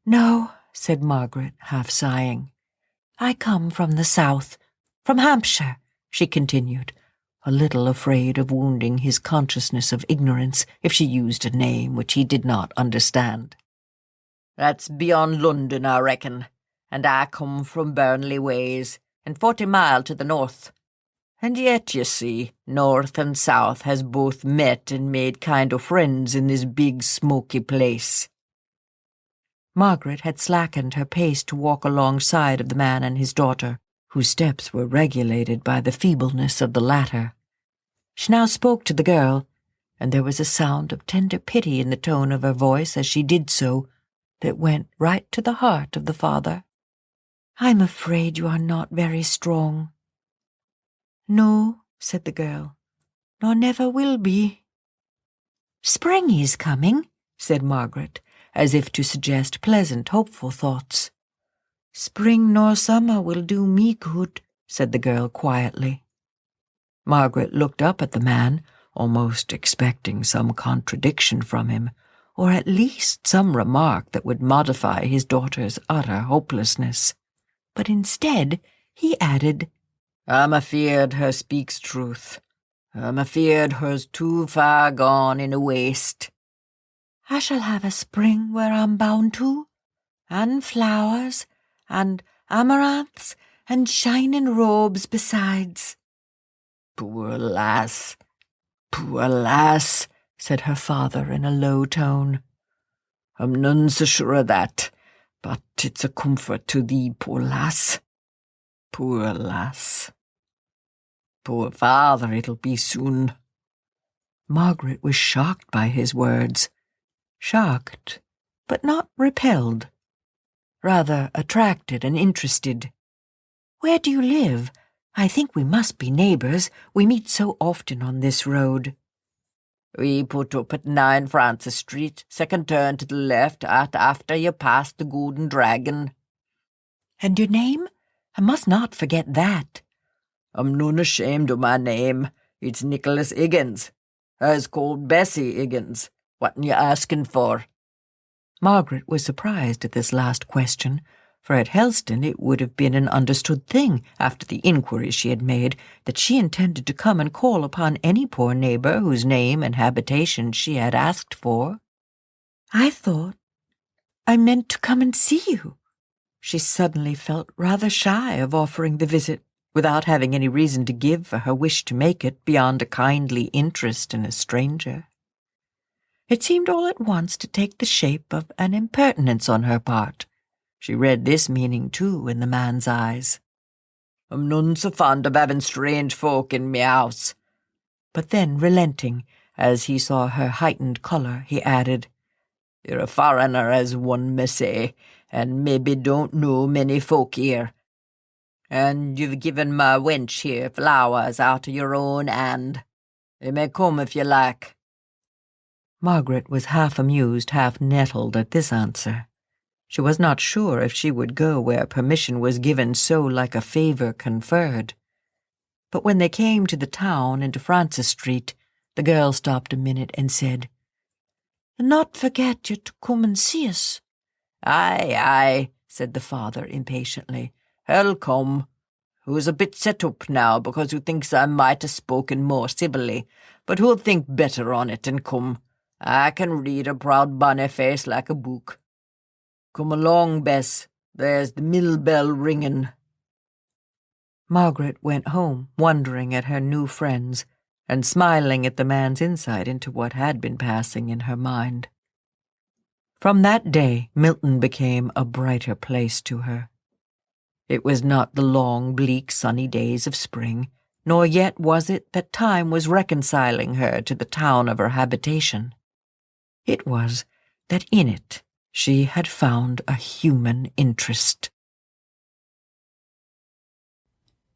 B: "No," said Margaret, half sighing. "I come from the south, from Hampshire," she continued, a little afraid of wounding his consciousness of ignorance if she used a name which he did not understand. "That's beyond London, I reckon, and I come from Burnley ways, and 40 mile to the north. And yet, you see, north and south has both met and made kind of friends in this big smoky place." Margaret had slackened her pace to walk alongside of the man and his daughter, whose steps were regulated by the feebleness of the latter. She now spoke to the girl, and there was a sound of tender pity in the tone of her voice as she did so that went right to the heart of the father. "I'm afraid you are not very strong." "No," said the girl, "nor never will be." "Spring is coming," said Margaret, as if to suggest pleasant, hopeful thoughts.
C: Spring nor summer will do me good, said the girl quietly. Margaret looked up at the man, almost expecting some contradiction from him, or at least some remark that would modify his daughter's utter hopelessness. But instead, he added, I'm afeard her speaks truth. I'm afeard her's too far gone in a waste. I shall have a spring where I'm bound to, and flowers, and amaranths, and shining robes besides. Poor lass, said her father in a low tone. I'm none so sure of that, but it's a comfort to thee, poor lass. Poor lass. Poor father, it'll be soon. Margaret was shocked by his words. Shocked, but not repelled. Rather attracted and interested. Where do you live? I think we must be neighbours. We meet so often on this road. We put up at 9 Francis Street, second turn to the left, after you pass the Golden Dragon. And your name? I must not forget that. I'm none ashamed of my name. It's Nicholas Higgins. I's called Bessie Higgins. What'n you asking for? Margaret was surprised at this last question, for at Helston it would have been an understood thing, after the inquiries she had made, that she intended to come and call upon any poor neighbour whose name and habitation she had asked for. I meant to come and see you. She suddenly felt rather shy of offering the visit, without having any reason to give for her wish to make it beyond a kindly interest in a stranger. It seemed all at once to take the shape of an impertinence on her part. She read this meaning, too, in the man's eyes. I'm none so fond of having strange folk in me house. But then, relenting, as he saw her heightened colour, he added, You're a foreigner, as one may say, and maybe don't know many folk here. And you've given my wench here flowers out of your own hand. You may come if you like. Margaret was half amused, half nettled at this answer. She was not sure if she would go where permission was given so like a favour conferred. But when they came to the town and to Francis Street, the girl stopped a minute and said, Not forget you to come and see us. Aye, said the father impatiently. I'll come. Who's a bit set up now because who thinks I might have spoken more civilly, but who'll think better on it and come. I can read a proud bonny face like a book. Come along, Bess. There's the mill bell ringing. Margaret went home, wondering at her new friends, and smiling at the man's insight into what had been passing in her mind. From that day, Milton became a brighter place to her. It was not the long, bleak, sunny days of spring, nor yet was it that time was reconciling her to the town of her habitation. It was that in it she had found a human interest.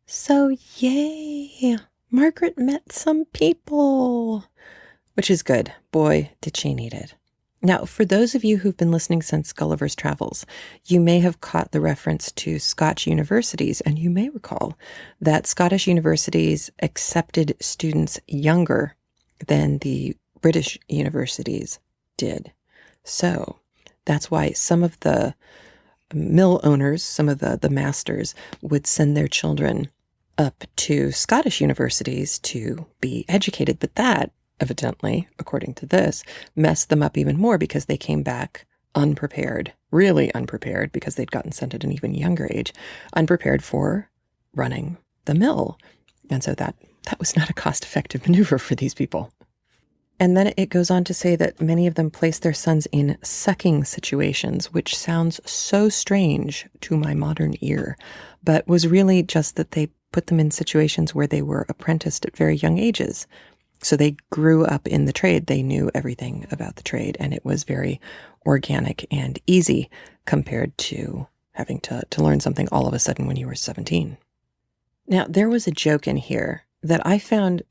A: So, yay! Margaret met some people, which is good. Boy, did she need it. Now, for those of you who've been listening since Gulliver's Travels, you may have caught the reference to Scotch universities, and you may recall that Scottish universities accepted students younger than the British universities did. So that's why some of the mill owners, some of the masters, would send their children up to Scottish universities to be educated. But that, evidently, according to this, messed them up even more because they came back unprepared, really unprepared, because they'd gotten sent at an even younger age, unprepared for running the mill. And so that was not a cost-effective maneuver for these people. And then it goes on to say that many of them placed their sons in sucking situations, which sounds so strange to my modern ear, but was really just that they put them in situations where they were apprenticed at very young ages. So they grew up in the trade. They knew everything about the trade, and it was very organic and easy compared to having to learn something all of a sudden when you were 17. Now, there was a joke in here that I found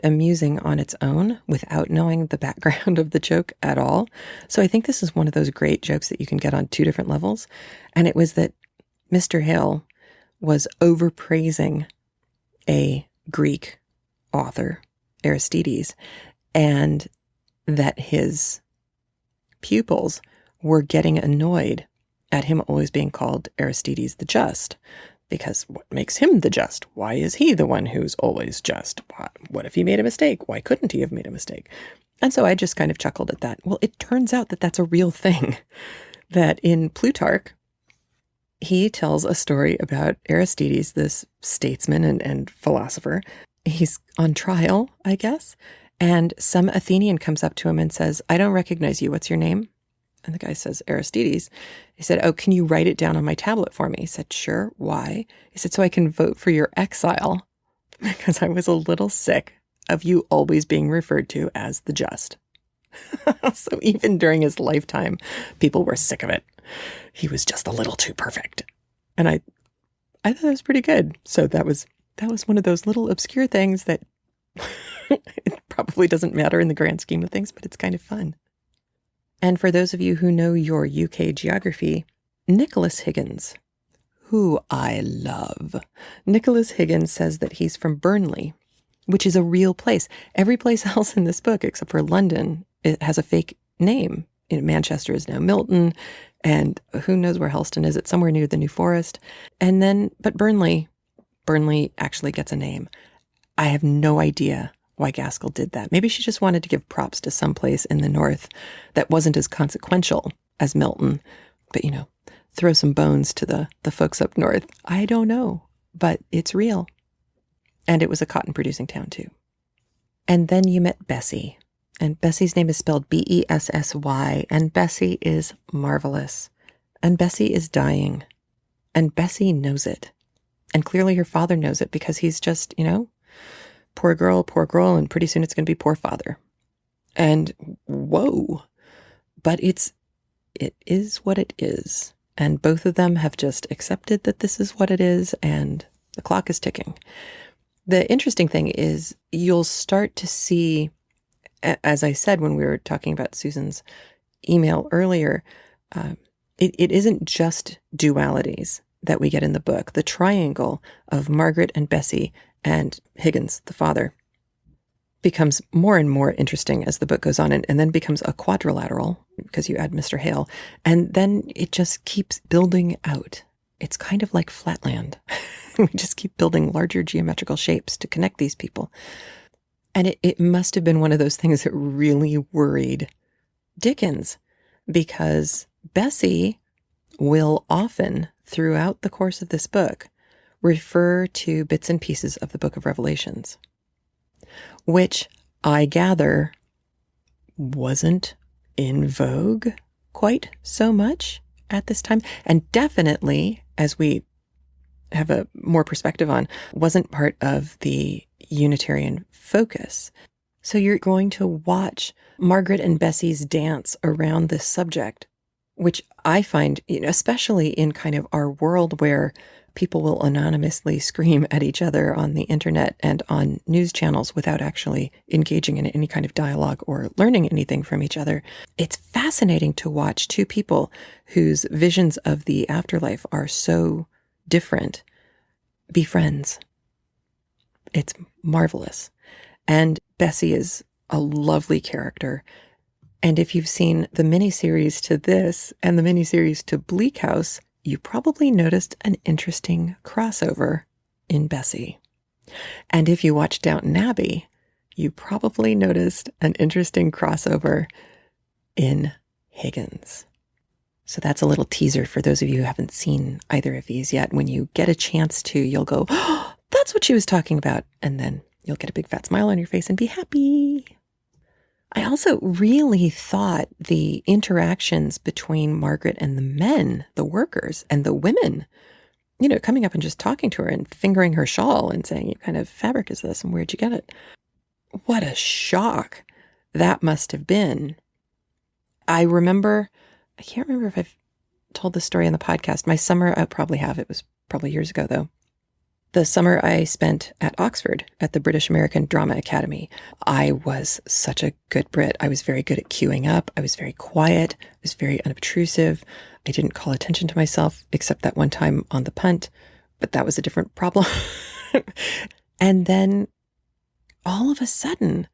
A: amusing on its own without knowing the background of the joke at all. So I think this is one of those great jokes that you can get on two different levels. And it was that Mr. Hale was overpraising a Greek author, Aristides, and that his pupils were getting annoyed at him always being called Aristides the Just, because what makes him the just? Why is he the one who's always just? What if he made a mistake? Why couldn't he have made a mistake? And so I just kind of chuckled at that. Well, it turns out that that's a real thing, that in Plutarch, he tells a story about Aristides, this statesman and philosopher. He's on trial, I guess, and some Athenian comes up to him and says, "I don't recognize you. What's your name?" And the guy says, "Aristides." He said, "Oh, can you write it down on my tablet for me?" He said, "Sure. Why?" He said, "So I can vote for your exile, because I was a little sick of you always being referred to as the just." So even during his lifetime, people were sick of it. He was just a little too perfect. And I thought it was pretty good. So that was one of those little obscure things that it probably doesn't matter in the grand scheme of things, but it's kind of fun. And for those of you who know your UK geography, Nicholas Higgins, who I love. Nicholas Higgins says that he's from Burnley, which is a real place. Every place else in this book, except for London, it has a fake name. Manchester is now Milton, and who knows where Helston is. It's somewhere near the New Forest. And then, but Burnley actually gets a name. I have no idea why Gaskell did that. Maybe she just wanted to give props to some place in the north that wasn't as consequential as Milton. But, throw some bones to the folks up north. I don't know, but it's real. And it was a cotton-producing town, too. And then you met Bessie. And Bessie's name is spelled Bessy, and Bessie is marvelous. And Bessie is dying. And Bessie knows it. And clearly her father knows it, because he's just, poor girl, and pretty soon it's going to be poor father. And whoa. But it is what it is. And both of them have just accepted that this is what it is, and the clock is ticking. The interesting thing is you'll start to see, as I said when we were talking about Susan's email earlier, it isn't just dualities that we get in the book. The triangle of Margaret and Bessie and Higgins, the father, becomes more and more interesting as the book goes on, and then becomes a quadrilateral because you add Mr. Hale, and then it just keeps building out. It's kind of like Flatland. We just keep building larger geometrical shapes to connect these people. And it must have been one of those things that really worried Dickens, because Bessie will often, throughout the course of this book, refer to bits and pieces of the Book of Revelations, which I gather wasn't in vogue quite so much at this time, and definitely, as we have a more perspective on, wasn't part of the Unitarian focus. So you're going to watch Margaret and Bessie's dance around this subject, which I find, especially in kind of our world where people will anonymously scream at each other on the internet and on news channels without actually engaging in any kind of dialogue or learning anything from each other. It's fascinating to watch two people whose visions of the afterlife are so different be friends. It's marvelous. And Bessie is a lovely character. And if you've seen the miniseries to this and the miniseries to Bleak House, you probably noticed an interesting crossover in Bessie. And if you watched Downton Abbey, you probably noticed an interesting crossover in Higgins. So that's a little teaser for those of you who haven't seen either of these yet. When you get a chance to, you'll go, "Oh, that's what she was talking about." And then you'll get a big fat smile on your face and be happy. I also really thought the interactions between Margaret and the men, the workers, and the women, coming up and just talking to her and fingering her shawl and saying, "What kind of fabric is this and where'd you get it?" What a shock that must have been. I can't remember if I've told this story on the podcast. My summer, I probably have. It was probably years ago, though. The summer I spent at Oxford at the British American Drama Academy, I was such a good Brit. I was very good at queuing up. I was very quiet. I was very unobtrusive. I didn't call attention to myself except that one time on the punt, but that was a different problem. And then all of a sudden,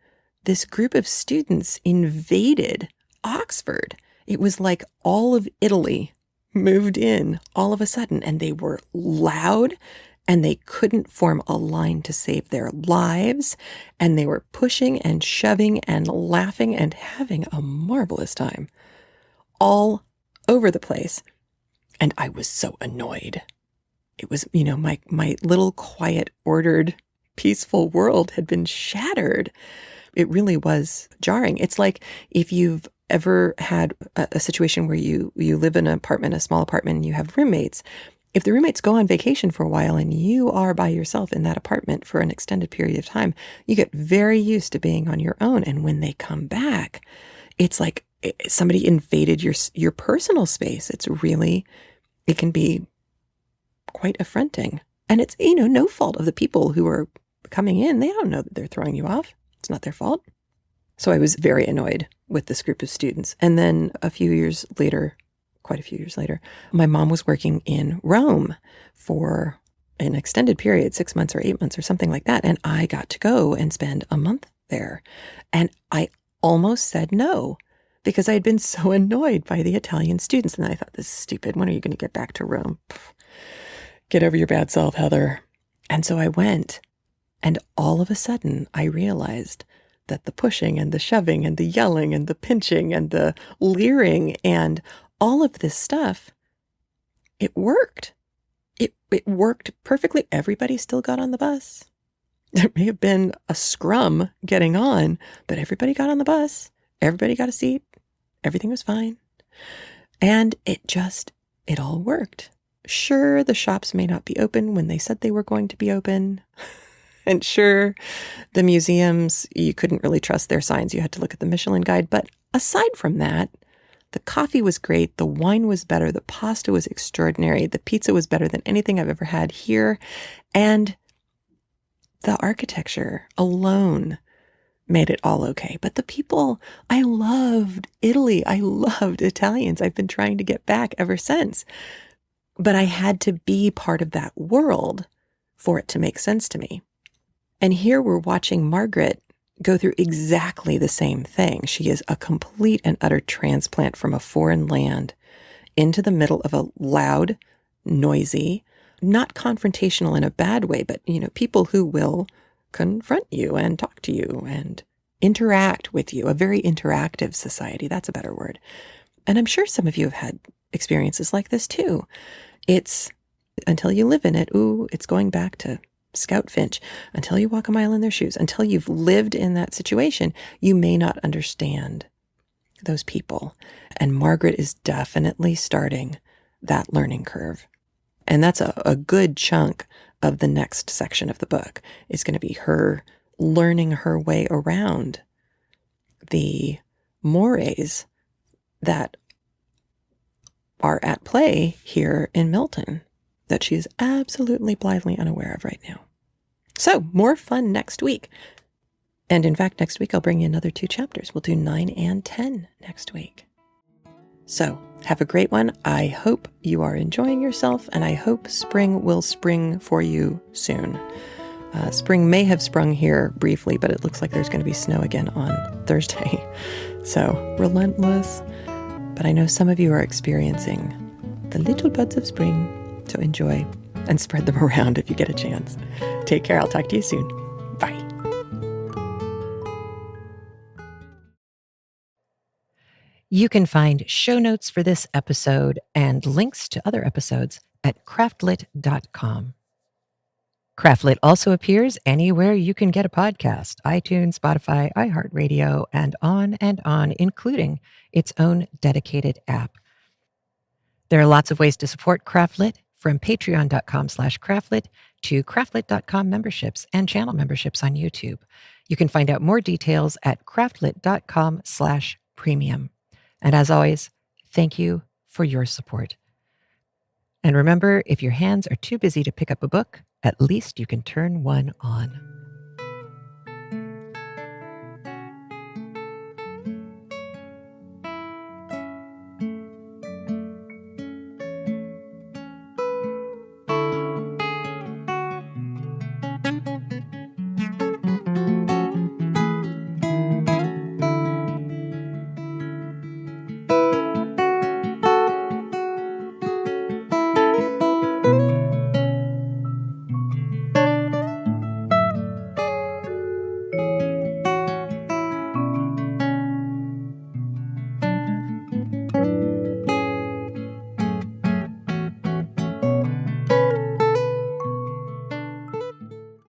A: this group of students invaded Oxford. It was like all of Italy moved in all of a sudden, and they were loud, and they couldn't form a line to save their lives, and they were pushing and shoving and laughing and having a marvelous time all over the place. And I was so annoyed. It was, my little quiet, ordered, peaceful world had been shattered. It really was jarring. It's like if you've ever had a situation where you live in an apartment, a small apartment, and you have roommates. If the roommates go on vacation for a while and you are by yourself in that apartment for an extended period of time, you get very used to being on your own. And when they come back, it's like somebody invaded your personal space. It can be quite affronting. And it's, no fault of the people who are coming in. They don't know that they're throwing you off. It's not their fault. So I was very annoyed with this group of students. And then quite a few years later, my mom was working in Rome for an extended period, 6 months or 8 months or something like that. And I got to go and spend a month there. And I almost said no because I had been so annoyed by the Italian students. And I thought, this is stupid. When are you going to get back to Rome? Get over your bad self, Heather. And so I went. And all of a sudden, I realized that the pushing and the shoving and the yelling and the pinching and the leering and all of this stuff, it worked. It worked perfectly. Everybody still got on the bus. There may have been a scrum getting on, but everybody got on the bus. Everybody got a seat. Everything was fine. And it all worked. Sure, the shops may not be open when they said they were going to be open. And sure, the museums, you couldn't really trust their signs. You had to look at the Michelin guide. But aside from that, the coffee was great. The wine was better. The pasta was extraordinary. The pizza was better than anything I've ever had here. And the architecture alone made it all okay. But the people, I loved Italy. I loved Italians. I've been trying to get back ever since. But I had to be part of that world for it to make sense to me. And here we're watching Margaret go through exactly the same thing. She is a complete and utter transplant from a foreign land into the middle of a loud, noisy, not confrontational in a bad way, but, people who will confront you and talk to you and interact with you. A very interactive society. That's a better word. And I'm sure some of you have had experiences like this too. It's until you live in it. Ooh, it's going back to Scout Finch. Until you walk a mile in their shoes, until you've lived in that situation, you may not understand those people. And Margaret is definitely starting that learning curve. And that's a good chunk of the next section of the book is going to be her learning her way around the mores that are at play here in Milton that she is absolutely blithely unaware of right now. So, more fun next week. And in fact, next week I'll bring you another 2 chapters. We'll do 9 and 10 next week. So, have a great one. I hope you are enjoying yourself, and I hope spring will spring for you soon. Spring may have sprung here briefly, but it looks like there's going to be snow again on Thursday. So, relentless. But I know some of you are experiencing the little buds of spring. So enjoy and spread them around if you get a chance. Take care. I'll talk to you soon. Bye.
F: You can find show notes for this episode and links to other episodes at craftlit.com. CraftLit also appears anywhere you can get a podcast: iTunes, Spotify, iHeartRadio, and on, including its own dedicated app. There are lots of ways to support CraftLit, from patreon.com/craftlit to craftlit.com memberships and channel memberships on YouTube. You can find out more details at craftlit.com/premium. And as always, thank you for your support. And remember, if your hands are too busy to pick up a book, At least you can turn one on.